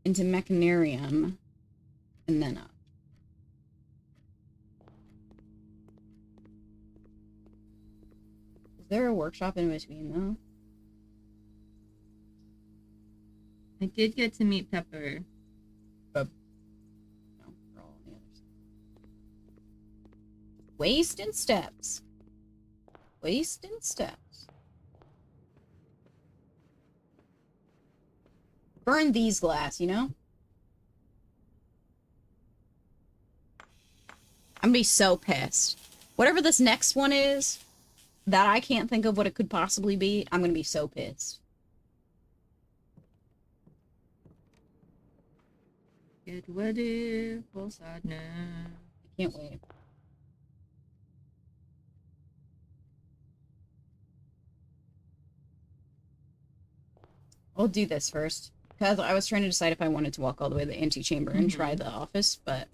into Mechanarium, and then up. Is there a workshop in between, though? I did get to meet Pepper. No, we're all on the other side. Wasting steps. Wasting steps. Burn these glass, you know? I'm gonna be so pissed. Whatever this next one is, that I can't think of what it could possibly be, I'm gonna be so pissed. Get ready for sadness. I can't wait. I'll do this first. Because I was trying to decide if I wanted to walk all the way to the antechamber and try the office, but...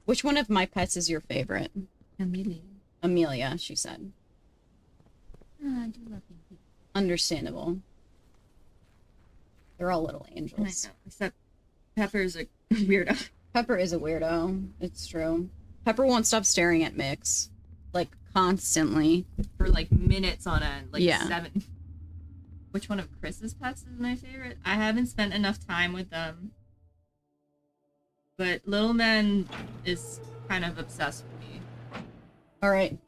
Which one of my pets is your favorite? Amelia. Amelia, she said. Oh, I do love you. Understandable. They're all little I angels. know, except Pepper's a weirdo. Pepper is a weirdo. It's true. Pepper won't stop staring at Mix. Like, constantly. For like minutes on end. Like Yeah. 7. Which one of Chris's pets is my favorite? I haven't spent enough time with them. But Little Man is kind of obsessed with me. Alright.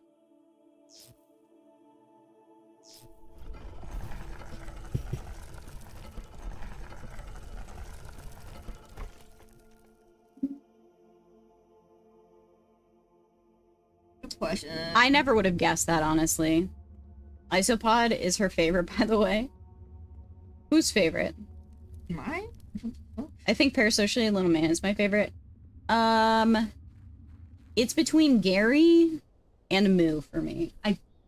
Good question. I never would have guessed that, honestly. Isopod is her favorite, by the way. Whose favorite? Mine? I think Parasocially and Little Man is my favorite. It's between Gary and Moo for me.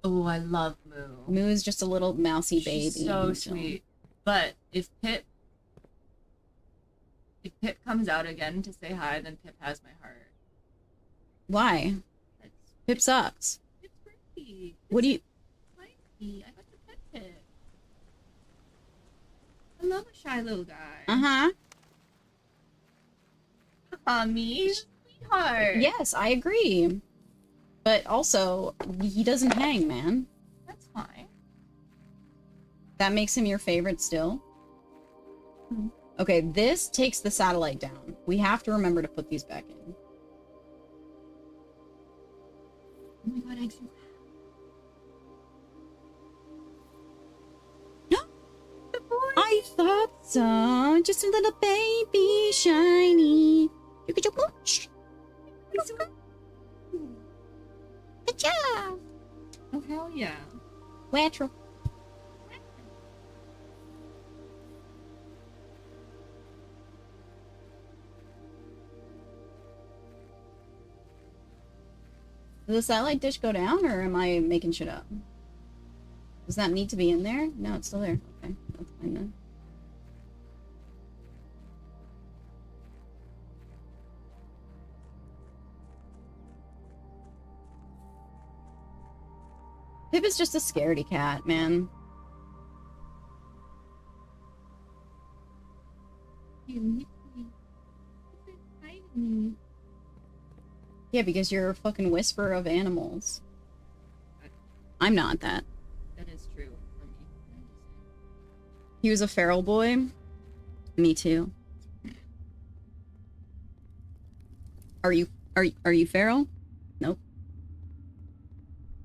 Oh, I love Moo. Moo is just a little mousy baby. She's so sweet. But if Pip comes out again to say hi, then Pip has my heart. Why? That's, Pip sucks. Pip's pretty. What do you... Like me. I got to pet Pip. I love a shy little guy. Uh-huh. Me, sweetheart. Yes, I agree. But also, he doesn't hang, man. That's fine. That makes him your favorite still? Okay, this takes the satellite down. We have to remember to put these back in. Oh my god, eggs. I thought so. Just a little baby shiny. You get your pooch. Good job. Oh, hell yeah. Retro. Did the satellite dish go down, or am I making shit up? Does that need to be in there? No, it's still there. Okay, that's fine then. Pip is just a scaredy cat, man. Yeah, because you're a fucking whisperer of animals. I'm not that. That is true for me. He was a feral boy. Me too. Are you feral? Nope.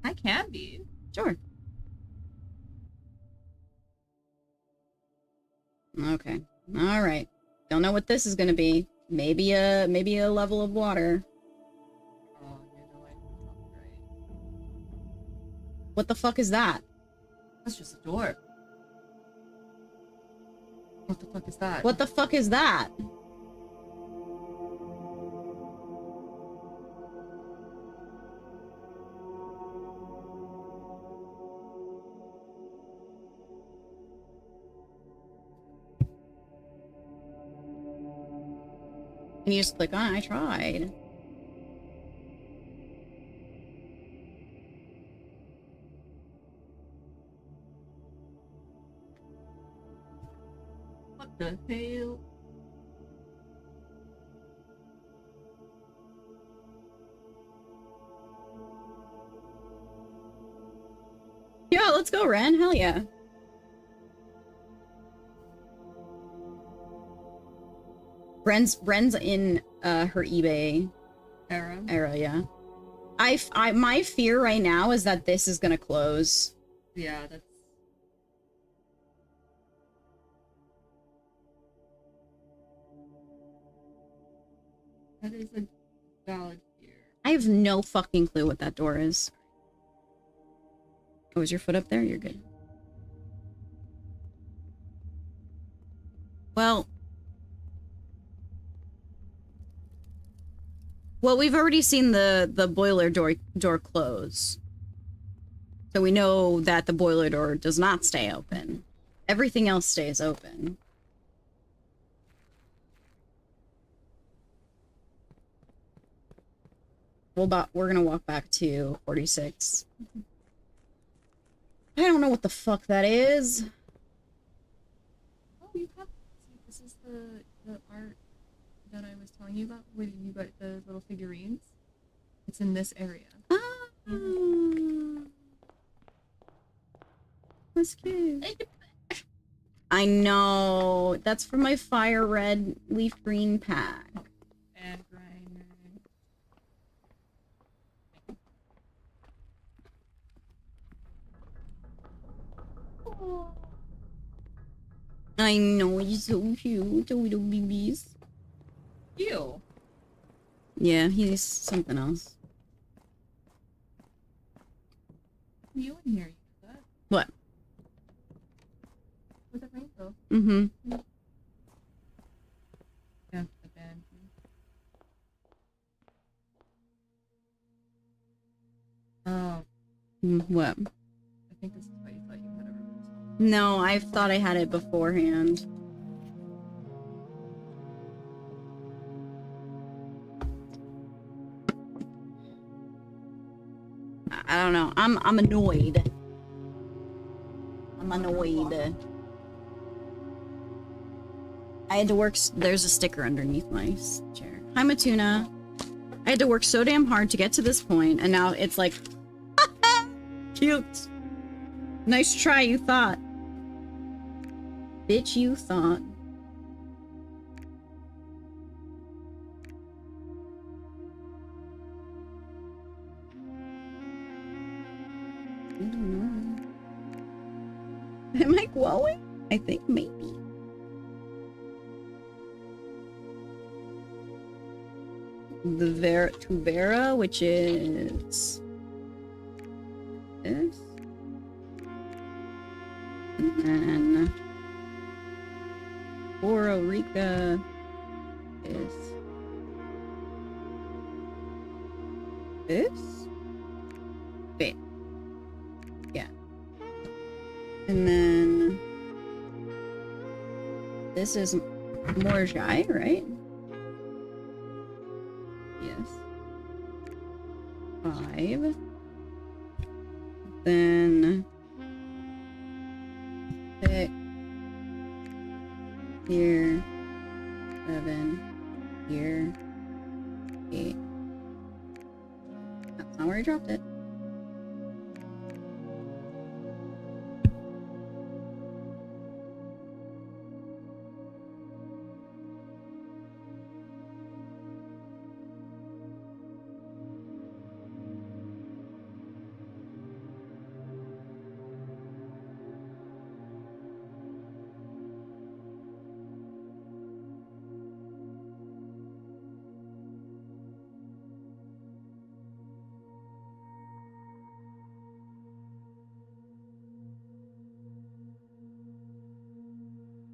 I can be. Sure. Okay. All right. Don't know what this is gonna be. Maybe a level of water. Oh, you know what? Right. What the fuck is that? That's just a door. What the fuck is that? What the fuck is that? Can you just click on it? I tried. the hell? Yeah, let's go, Ren. Hell yeah. Ren's in her eBay era, yeah. My fear right now is that this is gonna close. Yeah, that's... That is a valid fear. I have no fucking clue what that door is. Oh, is your foot up there? You're good. Well, we've already seen the boiler door close. So we know that the boiler door does not stay open. Everything else stays open. We're gonna walk back to 46. I don't know what the fuck that is. Oh, you have... See, this is the art that I was telling you about, where you got the little figurines. It's in this area. Ah, that's cute. I know. That's from my fire red leaf green pack. And grinder. I know, he's so cute, the little babies. Ew. Yeah, he's something else. You in here, you know that? What? With a rainbow. Mm-hmm. Yeah, the band. Oh, What? I think this is why you thought you had a reversal. No, I thought I had it beforehand. I don't know. I'm annoyed. I'm annoyed. I had to work. There's a sticker underneath my chair. Hi, Matuna. I had to work so damn hard to get to this point, and now it's like, cute. Nice try, you thought. Bitch, you thought. I don't know. Am I glowing? I think maybe. The Tuvera, which is this. And then Bora Rica is this. Wait. Yeah. And then this is Morjai, right? Yes. 5. Then 6. Here. 7. Here. 8. That's not where I dropped it.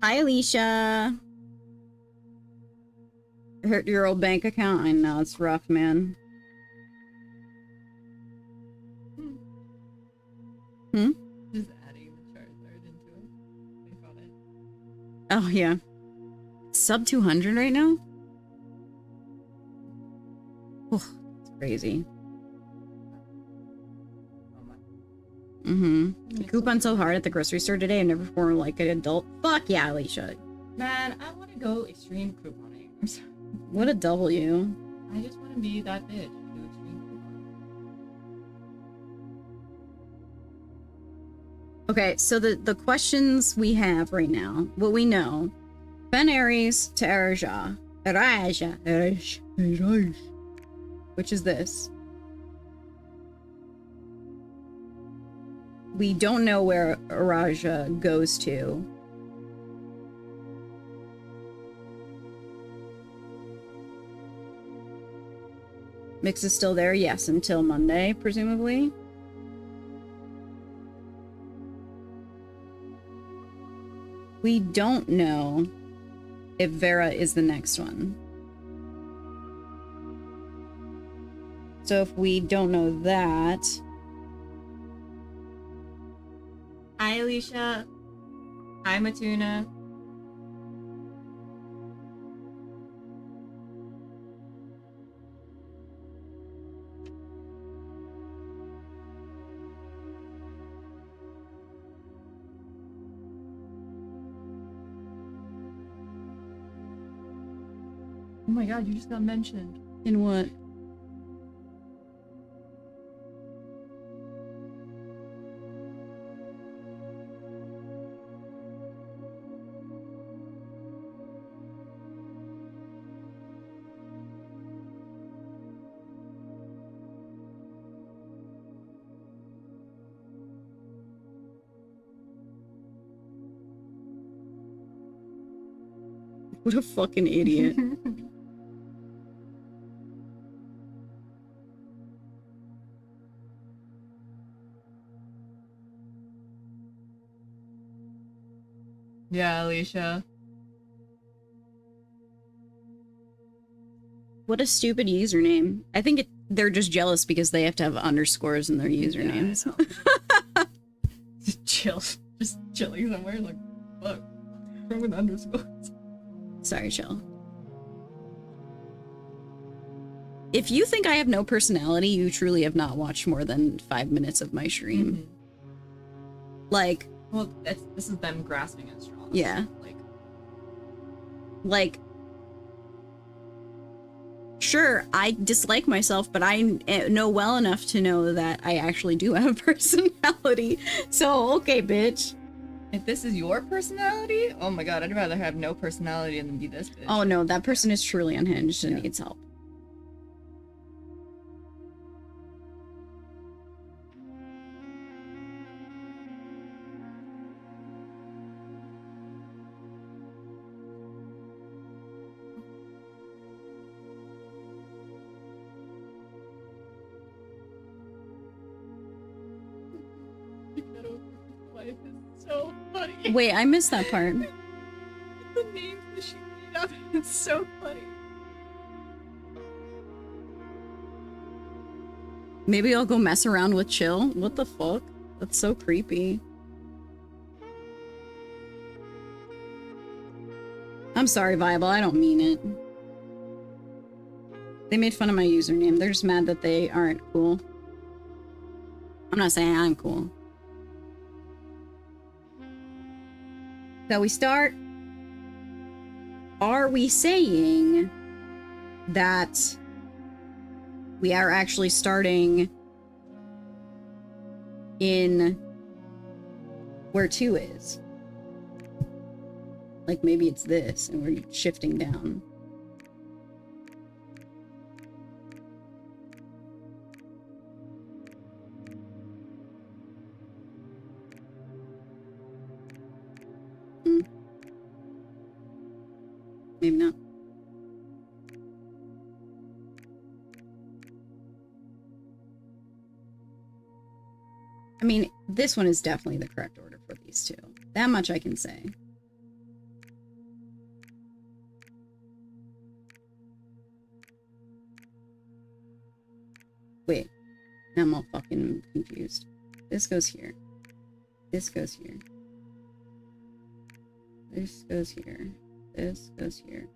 Hi, Alicia. Hurt your old bank account? I know, it's rough, man. Hmm? Just adding the Charizard into it. I found it. Oh, yeah. Sub 200 right now? Oh, it's crazy. Oh my. Mm-hmm. Coupon so hard at the grocery store today. I've never performed like an adult. Fuck yeah, Alicia. Man, I want to go extreme couponing. I'm sorry. What a W. I just want to be that bitch. Do extreme couponing. Okay, so the questions we have right now, what we know, Ben Aries to Araja, which is this. We don't know where Araja goes to. Mix is still there, yes, until Monday, presumably. We don't know if Vera is the next one. So if we don't know that... Hi, Alicia. Hi, Matuna. Oh my god, you just got mentioned. In what? What a fucking idiot. Yeah, Alicia. What a stupid username. I think they're just jealous because they have to have underscores in their usernames. Yeah, just chill. Just chilling somewhere. Like, fuck. What's wrong with underscores? Sorry, chill. If you think I have no personality, you truly have not watched more than 5 minutes of my stream. Mm-hmm. Like, well, this is them grasping at straws. Yeah. Like, sure, I dislike myself, but I know well enough to know that I actually do have a personality. So, okay, bitch. If this is your personality, oh my god, I'd rather have no personality than be this bitch. Oh no, that person is truly unhinged and needs help. Life is so funny. Wait, I missed that part. The names that she made up, it's so funny. Maybe I'll go mess around with Chill. What the fuck? That's so creepy. I'm sorry, Viable. I don't mean it. They made fun of my username. They're just mad that they aren't cool. I'm not saying I'm cool. So we start. Are we saying that we are actually starting in where 2 is? Like maybe it's this and we're shifting down. Maybe not. I mean, this one is definitely the correct order for these two. That much I can say. Wait. Now I'm all fucking confused. This goes here. This goes here. This goes here. This goes here.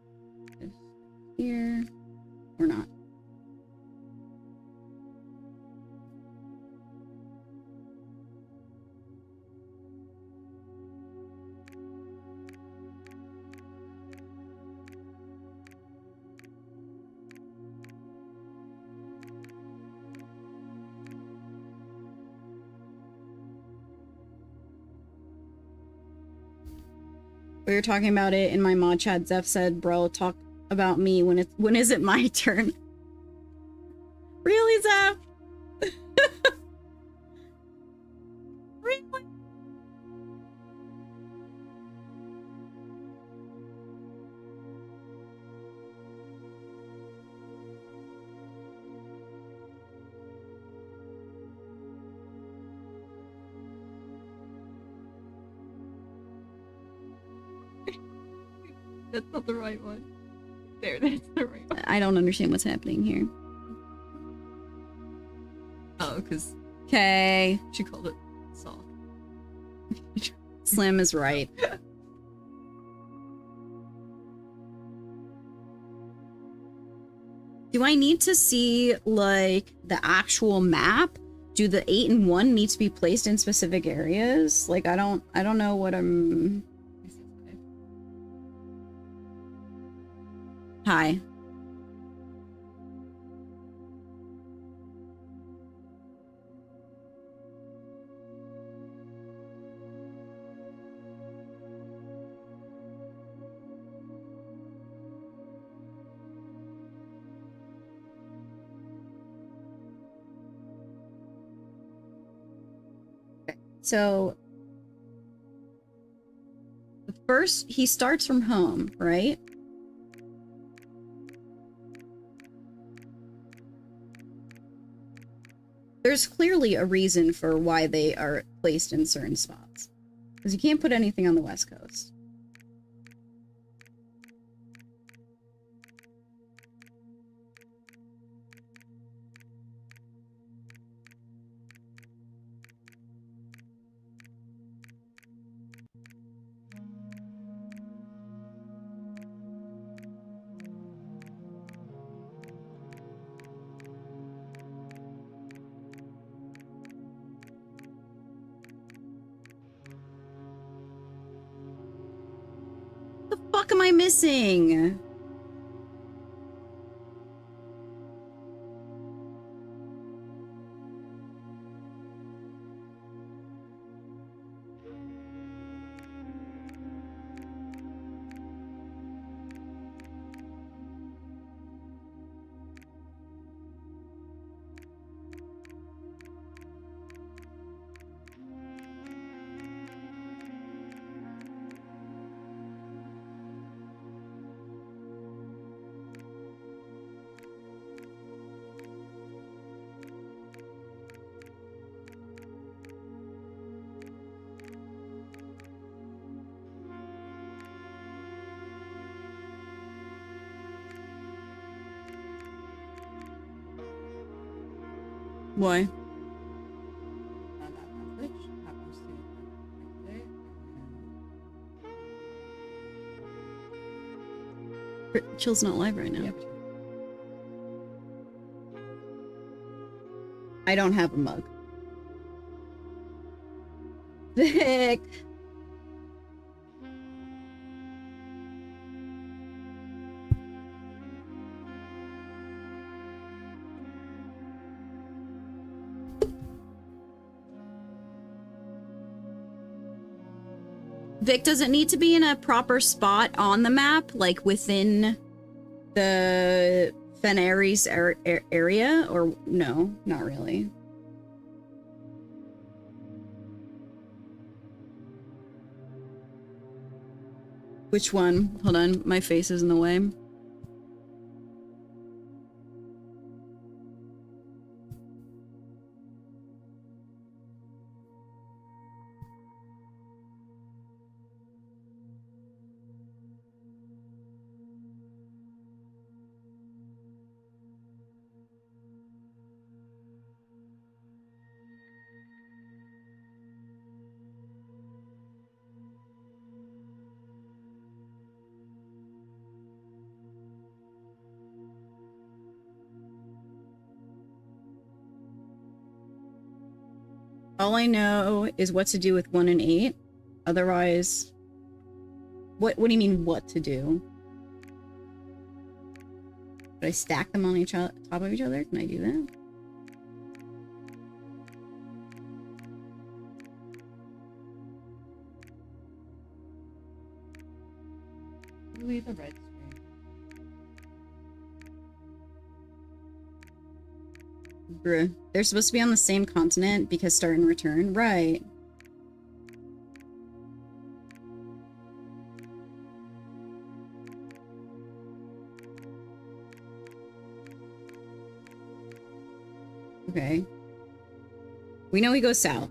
This here. Or not. We were talking about it in my mod chat. Zeph said, bro, talk about me when is it my turn? Really, Zeph? Really? That's not the right one. There, that's the right one. I don't understand what's happening here. Oh, because Okay. she called it sock. Slim is right. Do I need to see, like, the actual map? Do the 8 and 1 need to be placed in specific areas? Like, I don't know what I'm... Hi. So, first, he starts from home, right? There's clearly a reason for why they are placed in certain spots. Because you can't put anything on the West Coast. The fuck am I missing? Why? That message happens to today. Chill's not live right now. Yeah, I don't have a mug. Vic! Vic, does it need to be in a proper spot on the map, like within the Fenaries area, or no, not really? Which one? Hold on, my face is in the way. All I know is what to do with 1 and 8. Otherwise, what do you mean what to do? Should I stack them on top of each other? Can I do that? usually the red string. Bruh. They're supposed to be on the same continent because start and return. Right. Okay. We know he goes south.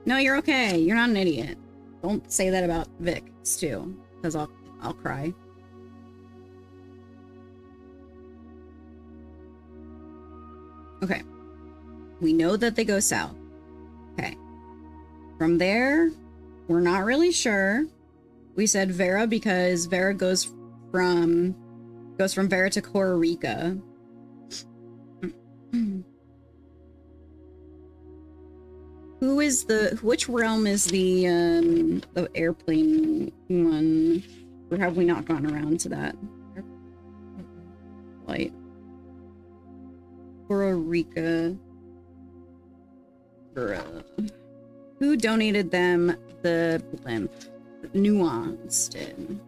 No, you're okay. You're not an idiot. Don't say that about Vic, too, because I'll cry. Okay. We know that they go south. Okay. From there, we're not really sure. We said Vera because Vera goes from Vera to Costa Rica. Which realm is the airplane one? Or have we not gone around to that? Flight. Costa Rica. Bruh. Who donated them the blimp? Nuance did.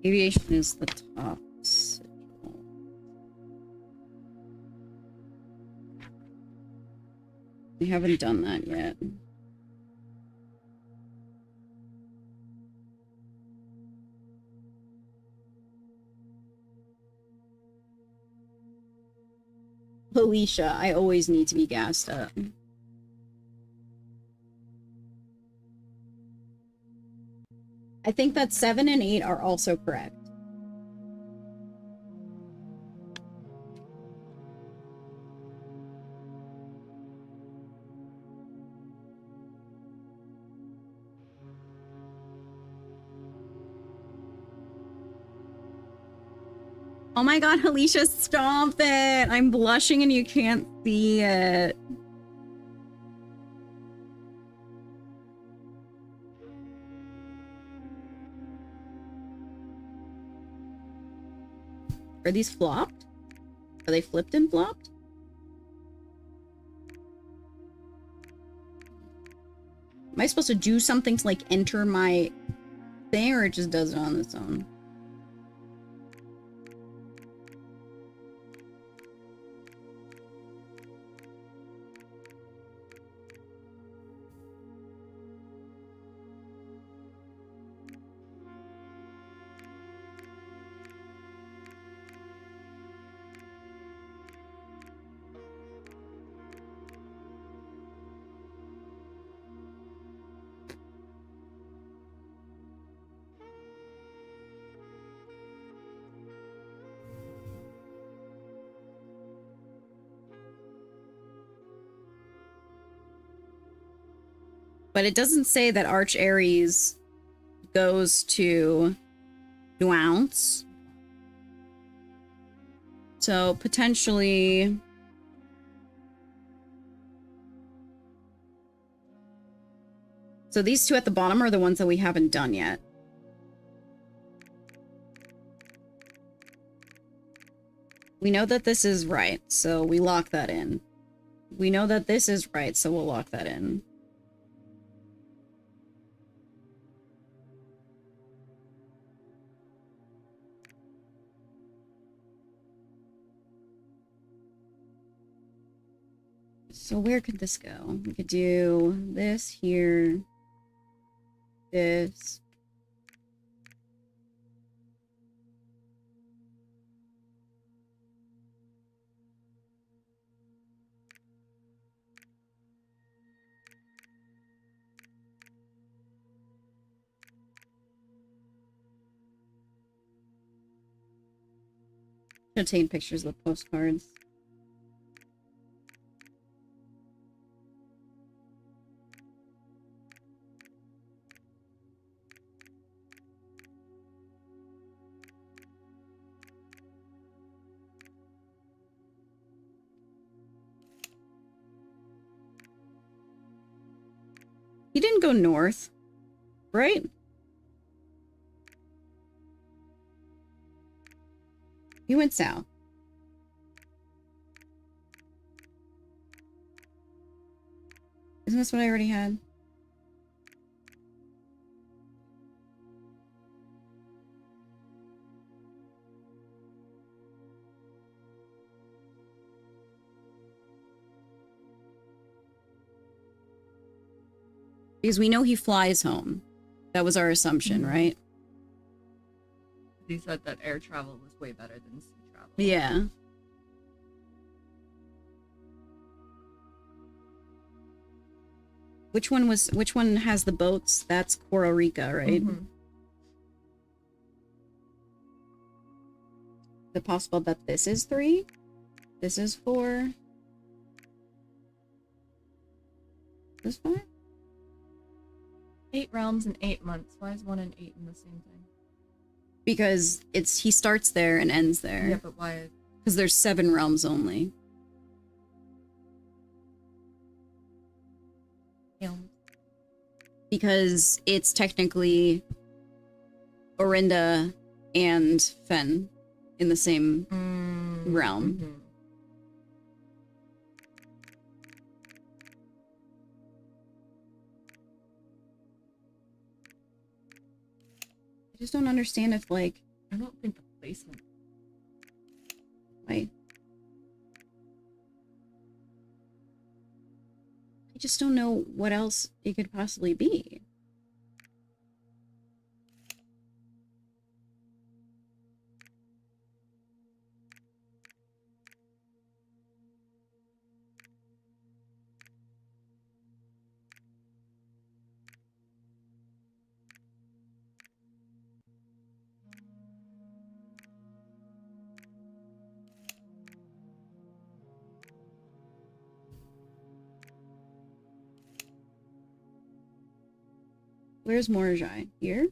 Aviation is the top sigil. We haven't done that yet. Alicia, I always need to be gassed up. I think that 7 and 8 are also correct. Oh my god, Alicia, stop it! I'm blushing and you can't see it. Are these flopped? Are they flipped and flopped? Am I supposed to do something to like enter my thing, or it just does it on its own? But it doesn't say that Arch Ares goes to Nuance. So potentially... So these two at the bottom are the ones that we haven't done yet. We know that this is right, so we lock that in. We know that this is right, so we'll lock that in. So where could this go? We could do this here. This. Should take pictures of the postcards. He didn't go north, right? You went south. Isn't this what I already had? Because we know he flies home. That was our assumption, right? He said that air travel was way better than sea travel. Yeah. Which one has the boats? That's Coral Rica, right? Mhm. Is it possible that this is 3? This is 4? This 5? 8 realms in 8 months. Why is 1 and 8 in the same thing? Because he starts there and ends there. Yeah, but why? Because there's 7 realms only. Realms. Because it's technically Orinda and Fen in the same realm. Mhm. I just don't understand if, like... I don't think the placement. Wait. I just don't know what else it could possibly be. Where's Morjai? Here?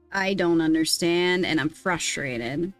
I don't understand, and I'm frustrated.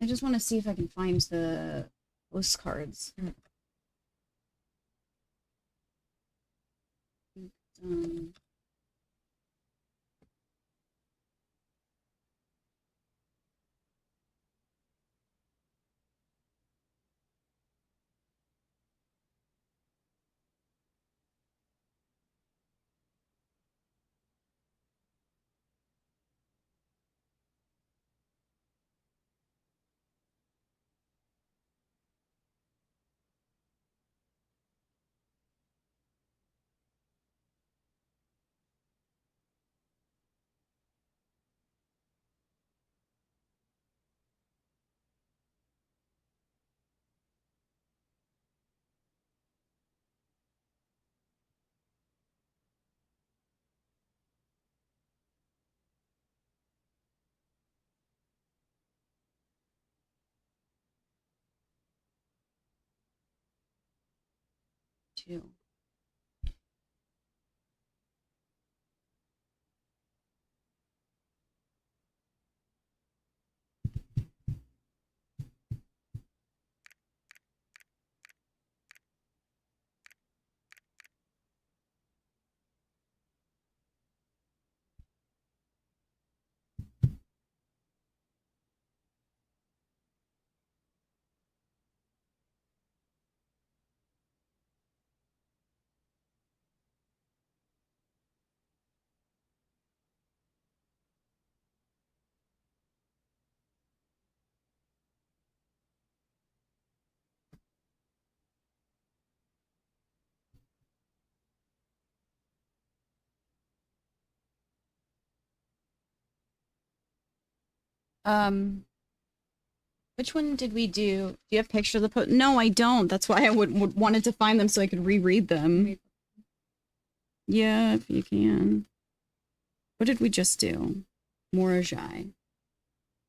I just want to see if I can find the postcards. Um, two. Which one did we do? Do you have picture of the post? No, I don't. That's why I would wanted to find them so I could reread them. Yeah, if you can. What did we just do? Morajai.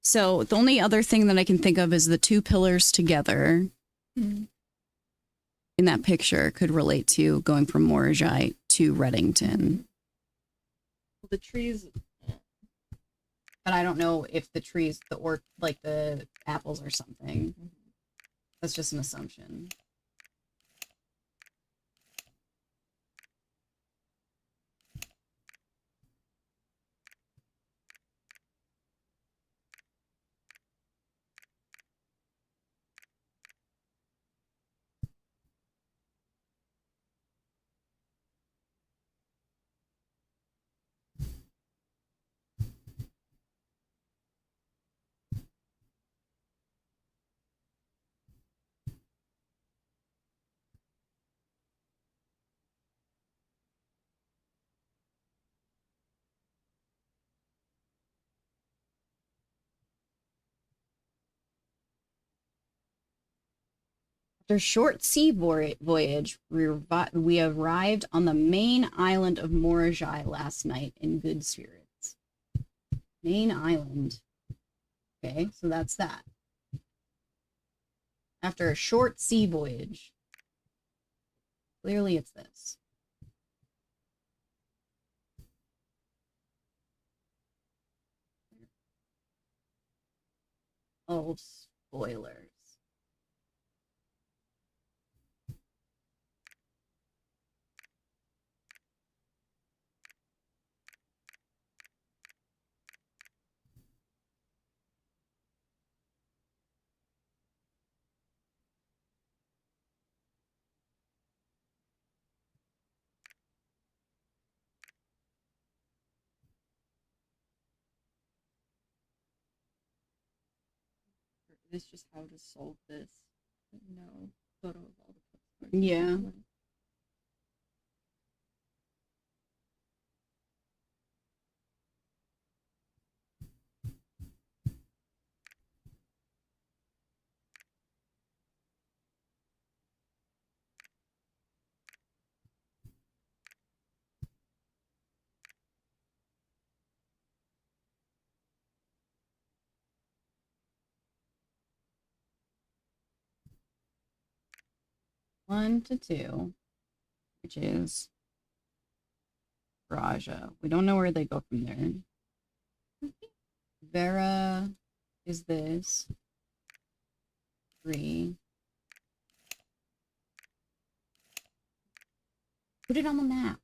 So the only other thing that I can think of is the two pillars together in that picture could relate to going from Morajai to Reddington. The trees. But I don't know if the trees, like the apples or something. That's just an assumption. After a short sea voyage, we arrived on the main island of Morajai last night in good spirits. Main island. Okay, so that's that. After a short sea voyage. Clearly it's this. Oh, spoilers. It's just how to solve this. No photo of all the postcards. Yeah. One to two, which is Raja. We don't know where they go from there. Vera is this. 3. Put it on the map.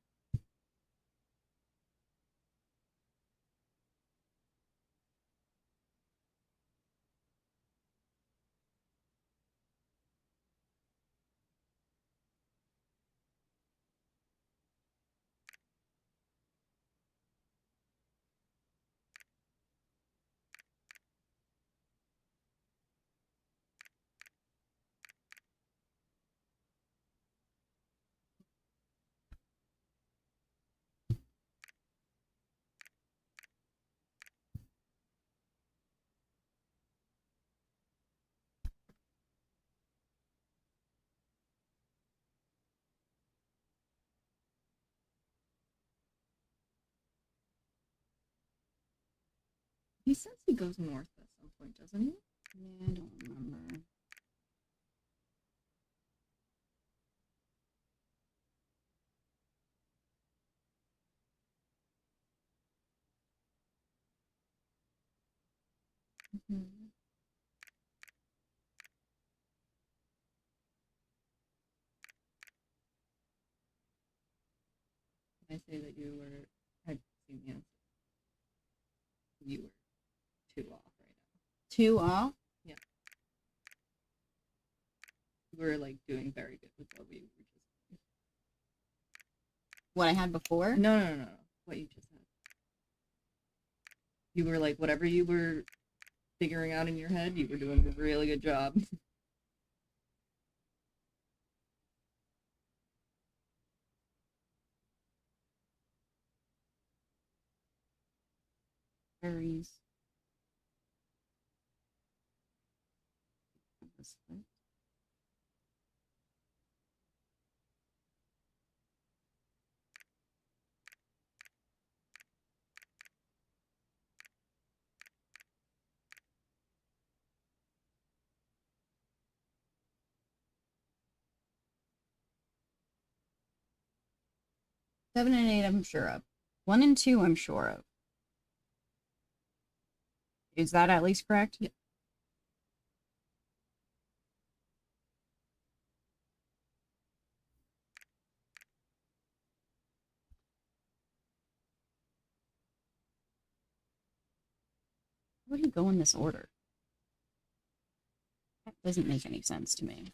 He says he goes north at some point, doesn't he? Yeah, I don't remember. I say that you were. I've seen the answer. You were 2 off right now. 2 off? Yeah. You were like doing very good with what we were just. What I had before? No. What you just had. You were like whatever you were figuring out in your head. You were doing a really good job. Berries. this way. Seven and eight, I'm sure of. 1 and 2, I'm sure of. Is that at least correct? Yeah. Why would he go in this order? That doesn't make any sense to me.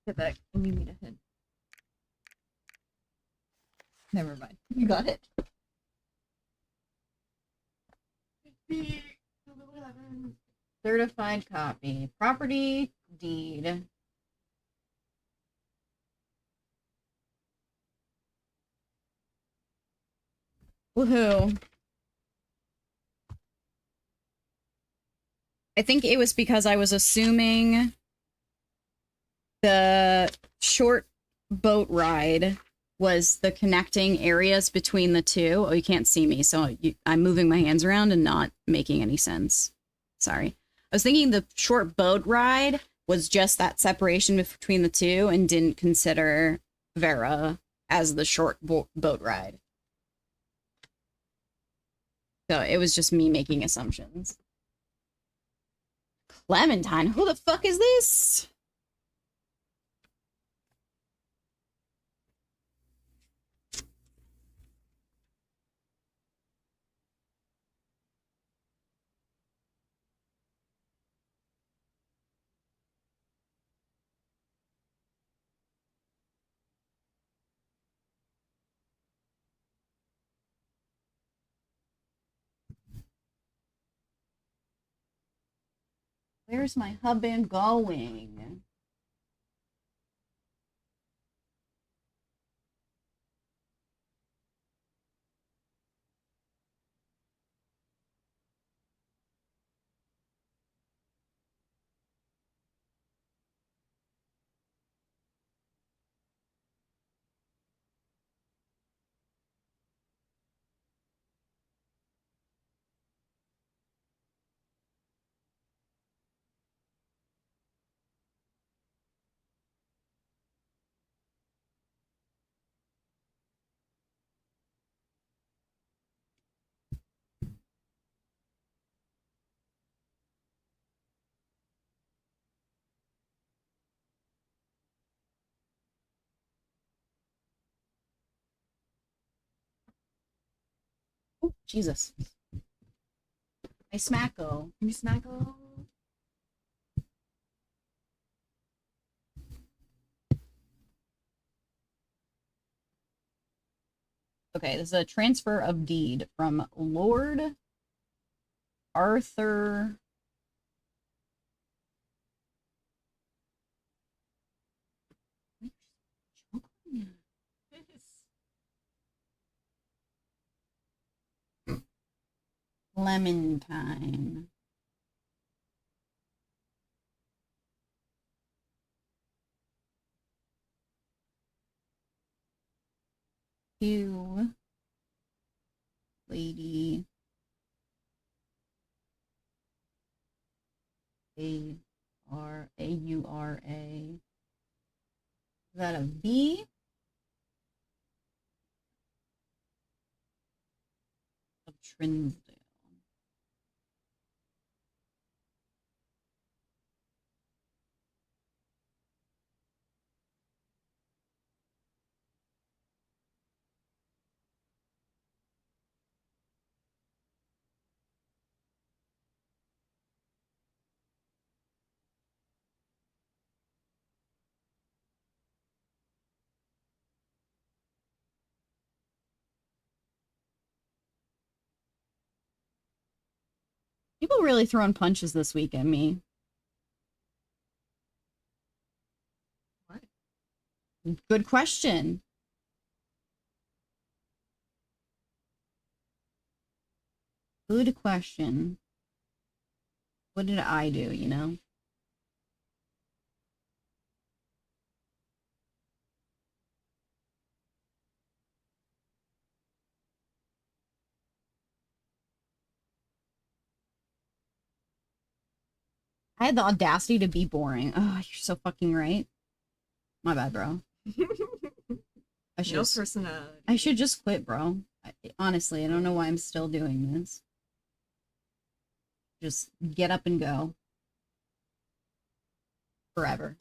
Get that. You need a hint. Never mind. You got it. Certified copy. Property deed. Woohoo. I think it was because I was assuming the short boat ride was the connecting areas between the two. Oh, you can't see me, so I'm moving my hands around and not making any sense. Sorry. I was thinking the short boat ride was just that separation between the two and didn't consider Vera as the short boat ride. So it was just me making assumptions. Clementine, who the fuck is this? Where's my husband going? Oh, Jesus. My smacko. You smackle. Okay, this is a transfer of deed from Lord Arthur. Clementine. To Lady Aura. Is that a V? Of Trinsdale. People really throwing punches this week at me. What? Good question. Good question. What did I do, you know? I had the audacity to be boring. Oh, you're so fucking right. My bad, bro. I should No just, personality. I should just quit, bro. Honestly, I don't know why I'm still doing this. Just get up and go. Forever.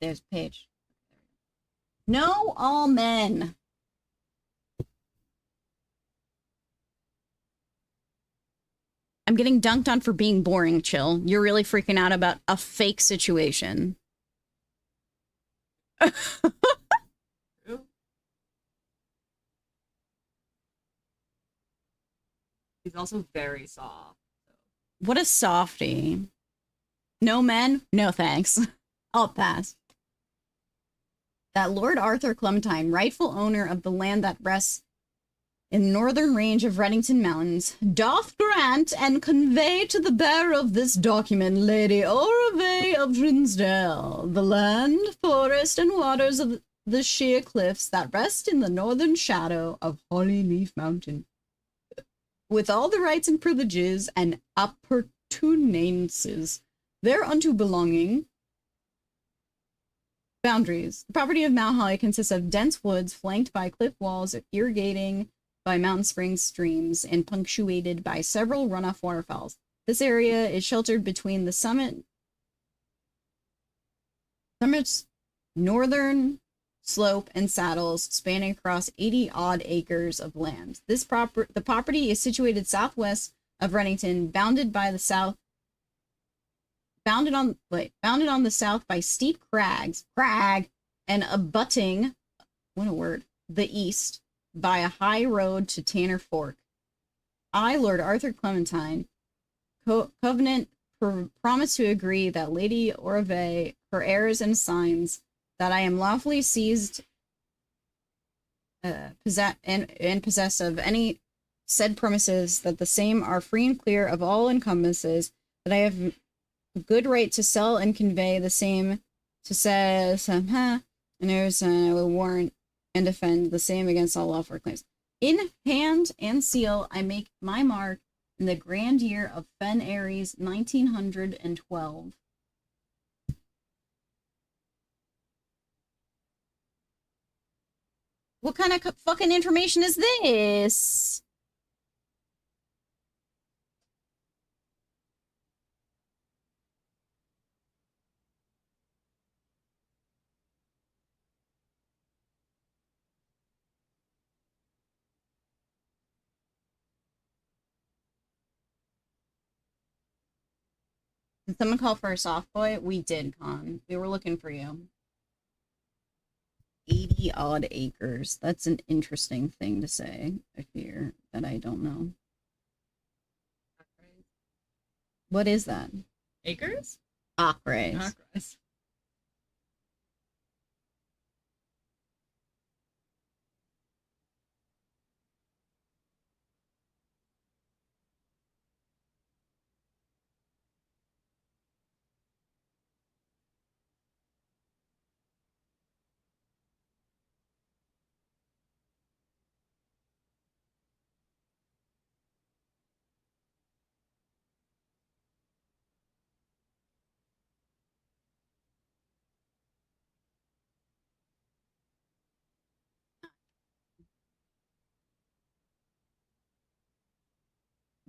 There's a page. No, all men. I'm getting dunked on for being boring, chill. You're really freaking out about a fake situation. True. He's also very soft. What a softie. No men? No thanks. I'll pass. That Lord Arthur Clementine, rightful owner of the land that rests in the northern range of Reddington Mountains, doth grant and convey to the bearer of this document, Lady Orave of Rinsdale, the land, forest, and waters of the sheer cliffs that rest in the northern shadow of Hollyleaf Mountain, with all the rights and privileges and appurtenances thereunto belonging. Boundaries. The property of Mount Holly consists of dense woods flanked by cliff walls, irrigating by mountain springs streams, and punctuated by several runoff waterfalls. This area is sheltered between the summit's northern slope and saddles, spanning across 80-odd acres of land. The property is situated southwest of Reddington, bounded on the south by steep crag, and abutting, what a word, the east by a high road to Tanner Fork. I, Lord Arthur Clementine, covenant promise to agree that Lady Orave, her heirs and assigns, that I am lawfully seized possessed of any said premises, that the same are free and clear of all encumbrances, that I have a good right to sell and convey the same to says, and there's I will warrant and defend the same against all lawful claims. In hand and seal, I make my mark in the grand year of Fen Aries 1912. What kind of fucking information is this? Did someone call for a soft boy? We did, Con. We were looking for you. 80 odd acres. That's an interesting thing to say, I fear, that I don't know. What is that? Acres? Acres. Acres.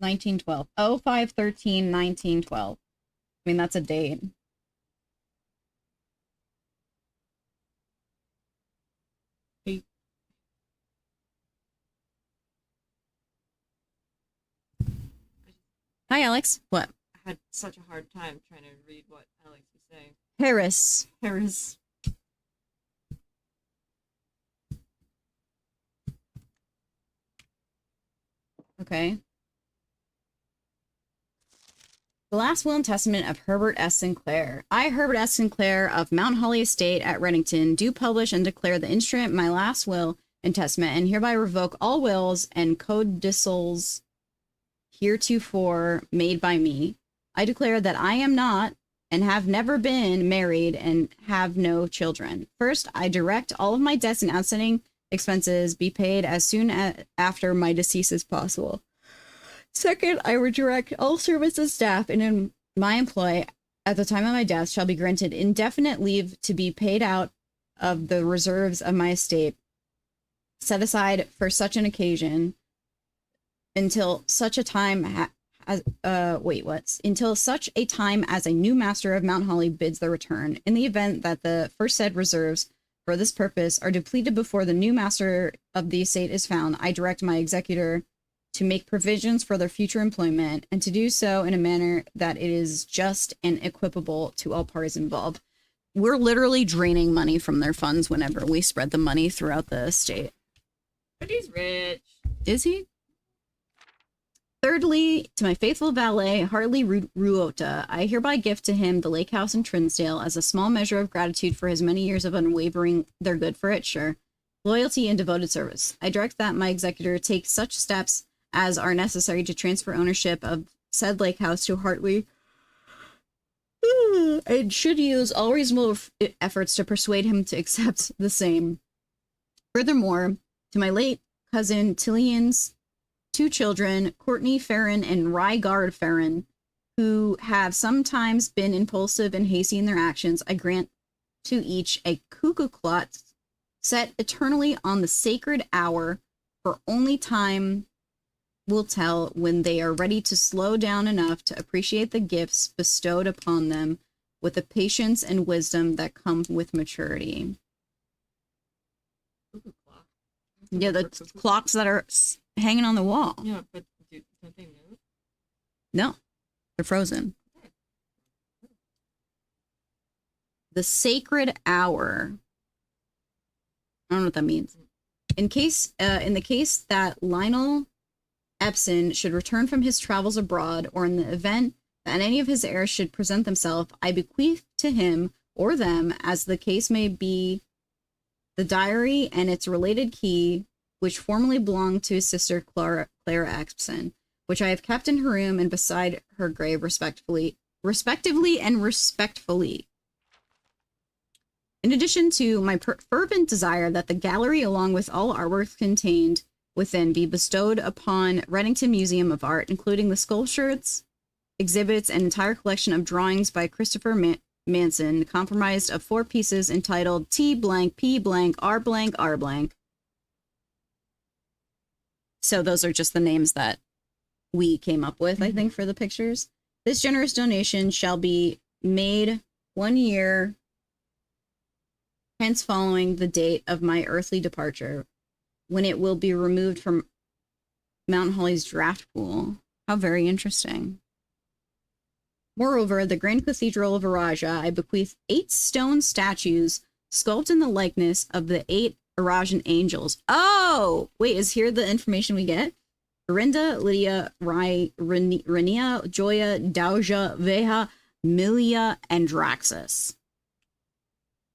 $1912. 05/13/1912. I mean, that's a date. Hi, Alex. What? I had such a hard time trying to read what Alex was saying. Harris. Harris. Okay. The last will and testament of Herbert S. Sinclair. I, Herbert S. Sinclair of Mount Holly Estate at Reddington, do publish and declare the instrument my last will and testament, and hereby revoke all wills and codicils heretofore made by me. I declare that I am not and have never been married and have no children. First, I direct all of my debts and outstanding expenses be paid as soon after my decease as possible. Second, I redirect all servants and staff in my employ at the time of my death shall be granted indefinite leave to be paid out of the reserves of my estate set aside for such an occasion until such a time until such a time as a new master of Mount Holly bids their return. In the event that the first said reserves for this purpose are depleted before the new master of the estate is found, I direct my executor to make provisions for their future employment and to do so in a manner that it is just and equitable to all parties involved. We're literally draining money from their funds whenever we spread the money throughout the estate. But he's rich. Is he? Thirdly, to my faithful valet, Hartley Ruota, I hereby gift to him the lake house in Trinsdale as a small measure of gratitude for his many years of unwavering, they're good for it, sure, loyalty and devoted service. I direct that my executor take such steps as are necessary to transfer ownership of said lake house to Hartley, and should use all reasonable efforts to persuade him to accept the same. Furthermore, to my late cousin Tillian's 2 children, Courtney Farron and Rygard Farron, who have sometimes been impulsive and hasty in their actions, I grant to each a cuckoo clock set eternally on the sacred hour, for only time will tell when they are ready to slow down enough to appreciate the gifts bestowed upon them with the patience and wisdom that come with maturity. Cuckoo clock. Yeah, the clocks that are hanging on the wall. Yeah, but don't they move? No, they're frozen. The sacred hour. I don't know what that means. In the case that Lionel Epson should return from his travels abroad, or in the event that any of his heirs should present themselves, I bequeath to him or them, as the case may be, the diary and its related key, which formerly belonged to his sister Clara Epson, which I have kept in her room and beside her grave respectively and respectfully. In addition to my fervent desire that the gallery, along with all artworks contained within, be bestowed upon Reddington Museum of Art, including the sculptures, exhibits, and entire collection of drawings by Christopher Manson, comprised of 4 pieces entitled T blank, P blank, R blank, R blank. So those are just the names that we came up with, I think, for the pictures. This generous donation shall be made 1 year hence following the date of my earthly departure, when it will be removed from Mount Holly's draft pool. How very interesting. Moreover, the Grand Cathedral of Araja, I bequeath 8 stone statues sculpted in the likeness of the 8 Arajan angels. Oh, wait, is here the information we get? Dorinda, Lydia, Renia, Joya, Dauja, Veha, Milia, and Draxus.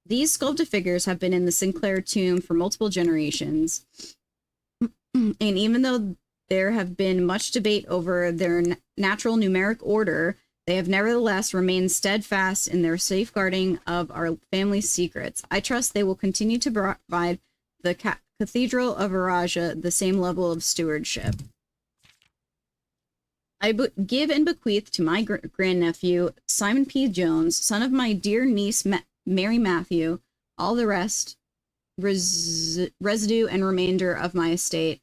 These sculpted figures have been in the Sinclair tomb for multiple generations, and even though there have been much debate over their natural numeric order, they have nevertheless remained steadfast in their safeguarding of our family's secrets. I trust they will continue to provide the Cathedral of Araja the same level of stewardship. I give and bequeath to my grandnephew, Simon P. Jones, son of my dear niece, Mary Matthew, all the rest, residue and remainder of my estate,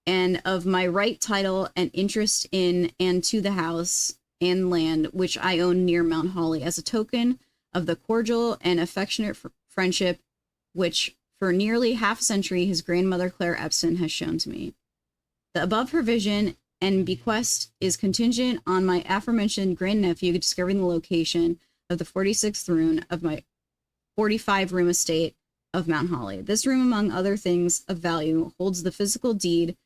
and of my right title and interest in and to the house and land which I own near Mount Holly, as a token of the cordial and affectionate friendship which for nearly half a century his grandmother Claire Epson has shown to me. The above provision and bequest is contingent on my aforementioned grandnephew discovering the location of the 46th rune of my 45-room estate of Mount Holly. This room, among other things of value, holds the physical deed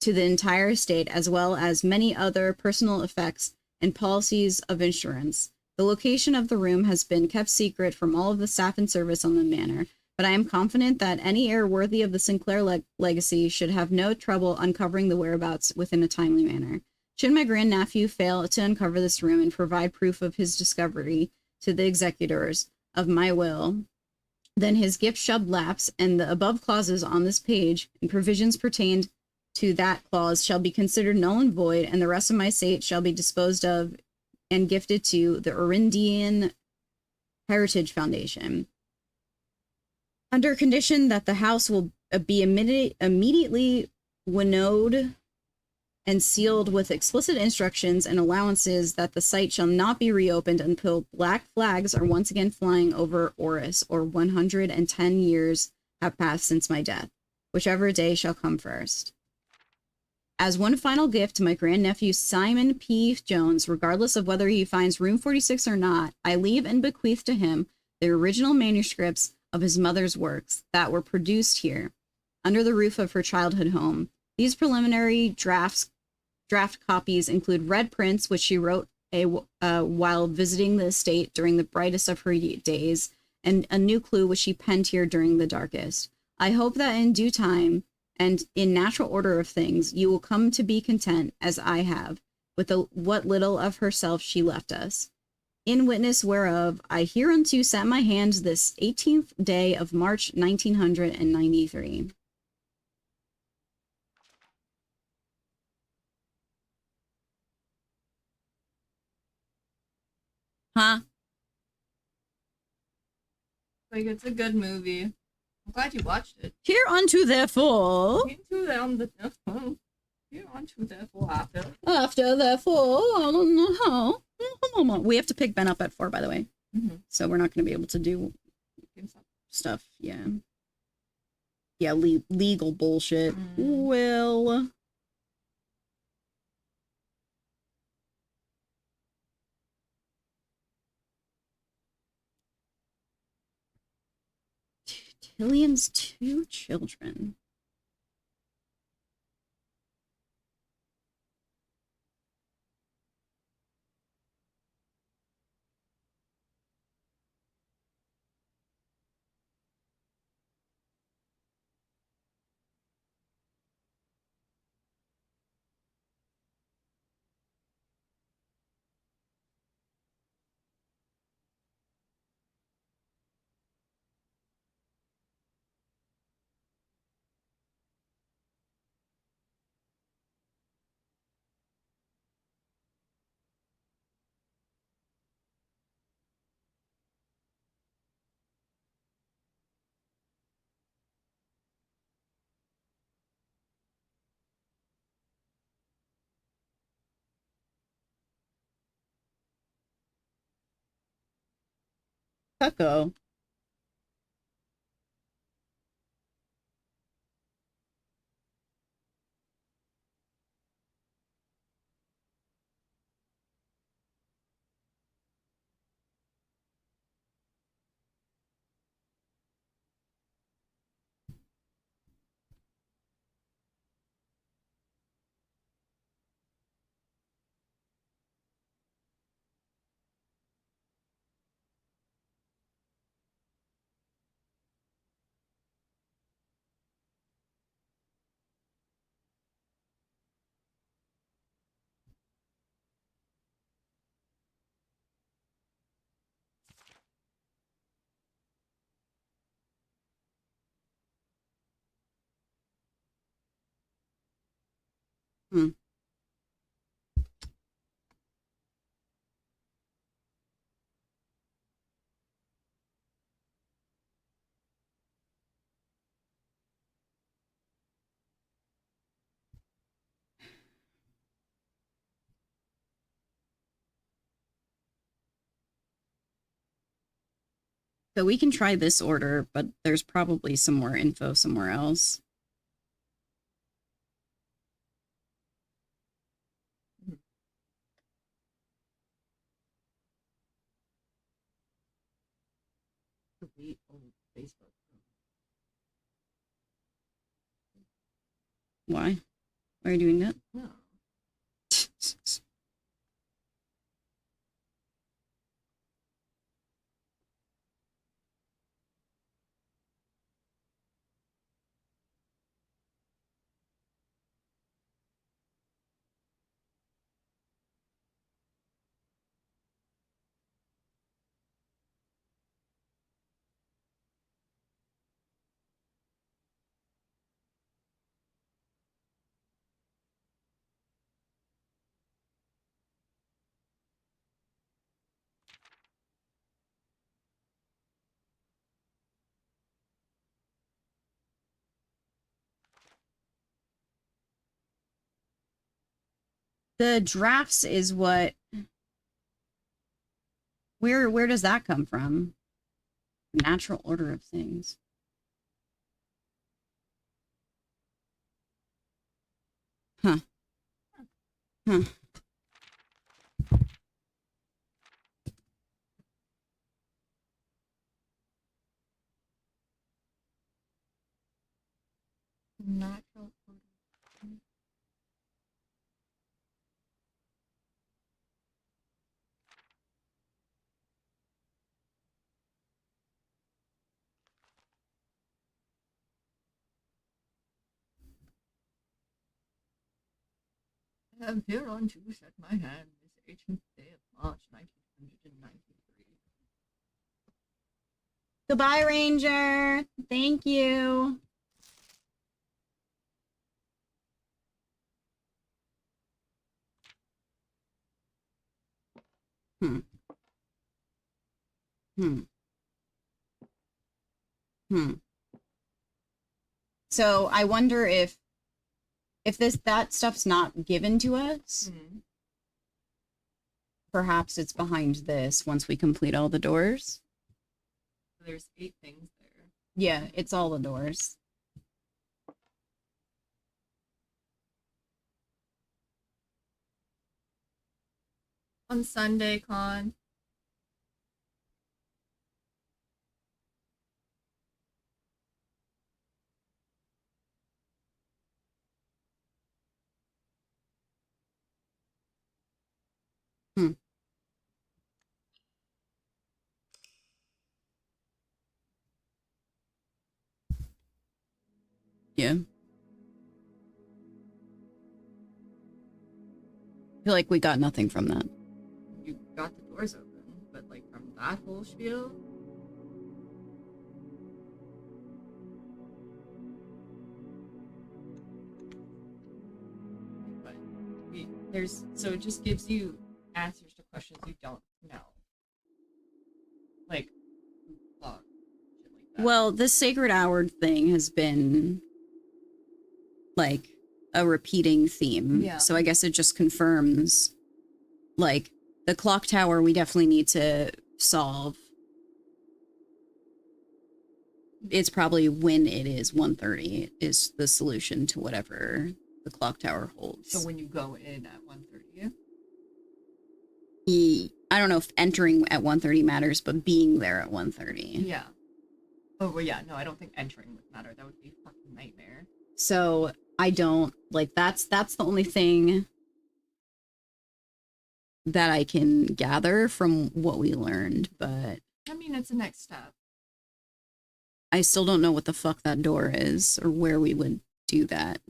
to the entire estate, as well as many other personal effects and policies of insurance. The location of the room has been kept secret from all of the staff and service on the manor, but I am confident that any heir worthy of the Sinclair legacy should have no trouble uncovering the whereabouts within a timely manner. Should my grandnephew fail to uncover this room and provide proof of his discovery to the executors of my will, then his gift shall lapse, and the above clauses on this page and provisions pertained to that clause shall be considered null and void, and the rest of my estate shall be disposed of and gifted to the Orindian Heritage Foundation, under condition that the house will be immediately winnowed and sealed with explicit instructions and allowances that the site shall not be reopened until black flags are once again flying over Oris, or 110 years have passed since my death, whichever day shall come first. As one final gift to my grandnephew Simon P. Jones, regardless of whether he finds room 46 or not, I leave and bequeath to him the original manuscripts of his mother's works that were produced here, under the roof of her childhood home. These preliminary draft copies include red prints, which she wrote while visiting the estate during the brightest of her days, and a new clue which she penned here during the darkest. I hope that in due time, and in natural order of things, you will come to be content, as I have, with what little of herself she left us. In witness whereof, I hereunto set my hands this 18th day of March 1993. Huh? Like, it's a good movie. I'm glad you watched it. Hereunto therefore. Hereunto therefore after. After therefore. I don't know how. We have to pick Ben up at 4, by the way. Mm-hmm. So we're not going to be able to do stuff. Yeah. Yeah, legal bullshit. Well. Tillian's 2 children. Cucko. Hmm. So we can try this order, but there's probably some more info somewhere else. Why? Why are you doing that? No. The drafts is what. Where does that come from? Natural order of things. Huh. Huh. Natural. I have hereon to set my hand this 18th day of March 1993. Goodbye, Ranger. Thank you. Hmm. Hmm. Hmm. So I wonder if that stuff's not given to us, perhaps it's behind this once we complete all the doors. There's 8 things there. Yeah, it's all the doors. On Sunday, Con. Hmm. Yeah. I feel like we got nothing from that. You got the doors open, but like from that whole spiel. But so it just gives you answers to questions you don't know. Like, fuck, shit like that. Well, this sacred hour thing has been like a repeating theme. Yeah. So I guess it just confirms like the clock tower we definitely need to solve. It's probably when it is 1:30 is the solution to whatever the clock tower holds. So when you go in at 1:30. I don't know if entering at 1:30 matters, but being there at 1:30. Yeah. Oh, well, yeah, no, I don't think entering would matter. That would be a fucking nightmare. So I don't like that's the only thing that I can gather from what we learned, but I mean, it's a next step. I still don't know what the fuck that door is or where we would do that.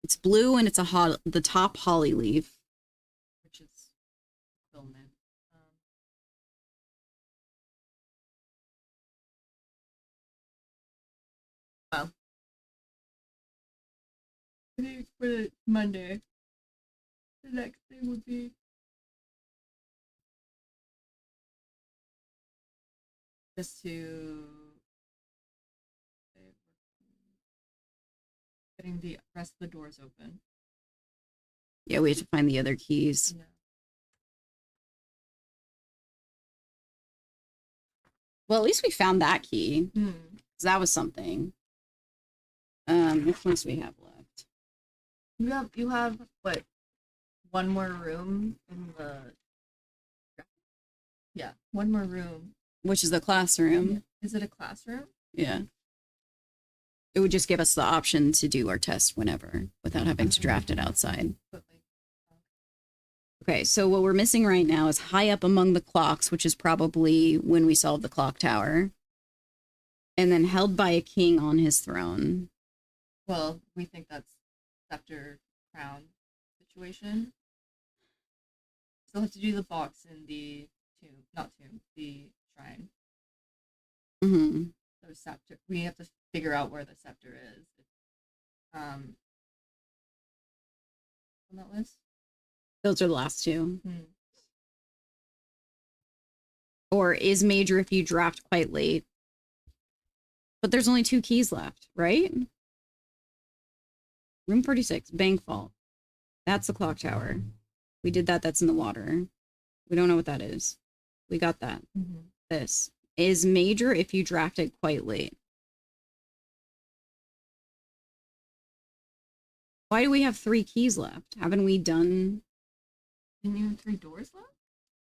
It's blue and it's the top holly leaf. Which is fulfillment. Well, I think for the Monday, the next thing would be just to getting the rest of the doors open. Yeah, we have to find the other keys. Yeah. Well, at least we found that key. Hmm. 'Cause that was something. Which ones do we have left? You have what? One more room in the. Yeah, one more room. Which is the classroom. Is it a classroom? Yeah. It would just give us the option to do our test whenever without having to draft it outside. But like, Okay, so what we're missing right now is high up among the clocks, which is probably when we solve the clock tower. And then held by a king on his throne. well, we think that's scepter crown situation. Still have to do the box in the tomb, not tomb, the shrine. Mm-hmm. So scepter, we have to figure out where the scepter is. On that list. Those are the last two. Hmm. Or is major if you draft quite late. But there's only 2 keys left, right? Room 46, bank vault. That's the clock tower. We did that. That's in the water. We don't know what that is. We got that. Mm-hmm. This is major if you draft it quite late. Why do we have 3 keys left? Haven't we done... Didn't you have 3 doors left?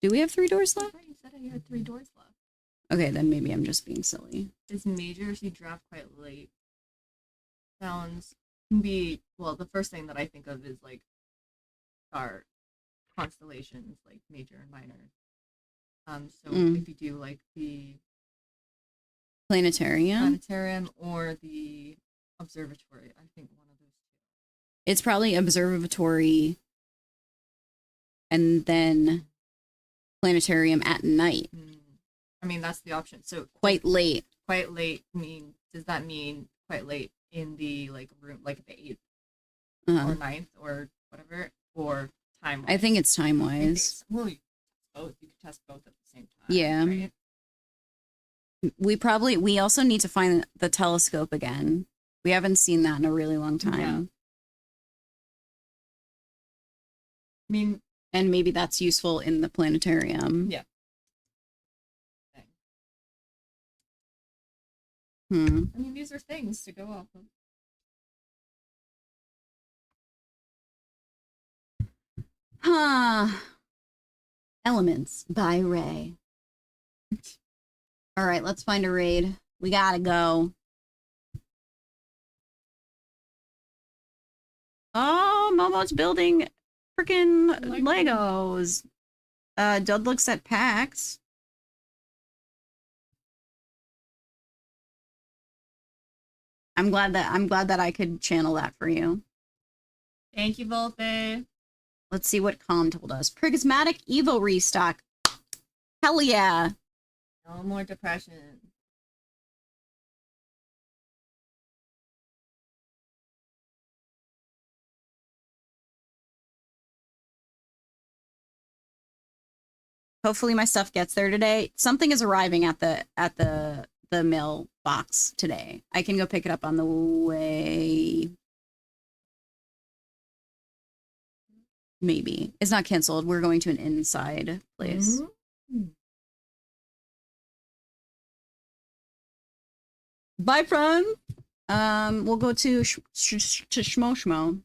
Do we have 3 doors I left? thought you said you had 3 doors left. Okay, then maybe I'm just being silly. Is major if you draft quite late. Sounds can be, well, the first thing that I think of is like our constellations, like major and minor. So if you do like the Planetarium? planetarium or the observatory, I think one of those two. It's probably observatory and then planetarium at night. I mean, that's the option. So Quite late. quite late does that mean quite late in the like room, like the 8th Uh-huh. or 9th or whatever, or time? I think it's time-wise. Well, you could test both at the same time. Yeah. Right? We also need to find the telescope again. We haven't seen that in a really long time. Yeah. I mean, And maybe that's useful in the planetarium. Yeah. Hmm. I mean, these are things to go off of. Huh. Elements by Ray. All right, let's find a raid. We gotta go. Oh, Momo's building freaking Legos. Dud looks at packs. I'm glad that I could channel that for you. Thank you, Volpe. Let's see what Con told us. Prismatic Evo restock. Hell yeah. No more depression. Hopefully my stuff gets there today. Something is arriving at the mail box today. I can go pick it up on the way. Maybe. It's not canceled. We're going to an inside place. Mhm. Bye, friend. We'll go to Schmo Schmo.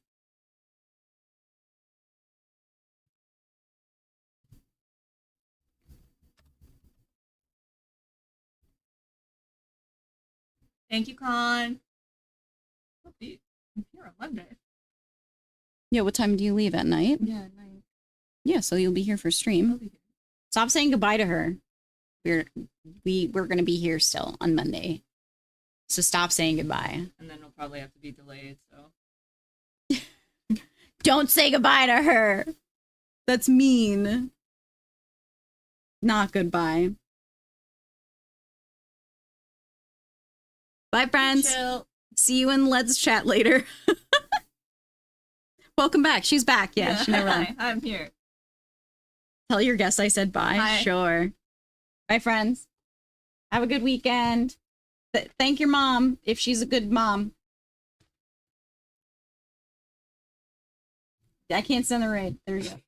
Thank you, Con. I'll be here on Monday. Yeah, what time do you leave at night? Yeah, 9. Yeah, so you'll be here for I'll stream. be here. Stop saying goodbye to her. We're gonna be here still on Monday. So stop saying goodbye. And then it'll probably have to be delayed, so. Don't say goodbye to her. That's mean. Not goodbye. Bye, friends. Chill. See you in Let's Chat later. Welcome back. She's back. Yeah, she never left. Hi, I'm here. Tell your guests I said bye. Bye. Sure. Bye, friends. Have a good weekend. Thank your mom if she's a good mom. I can't send the raid. There you go.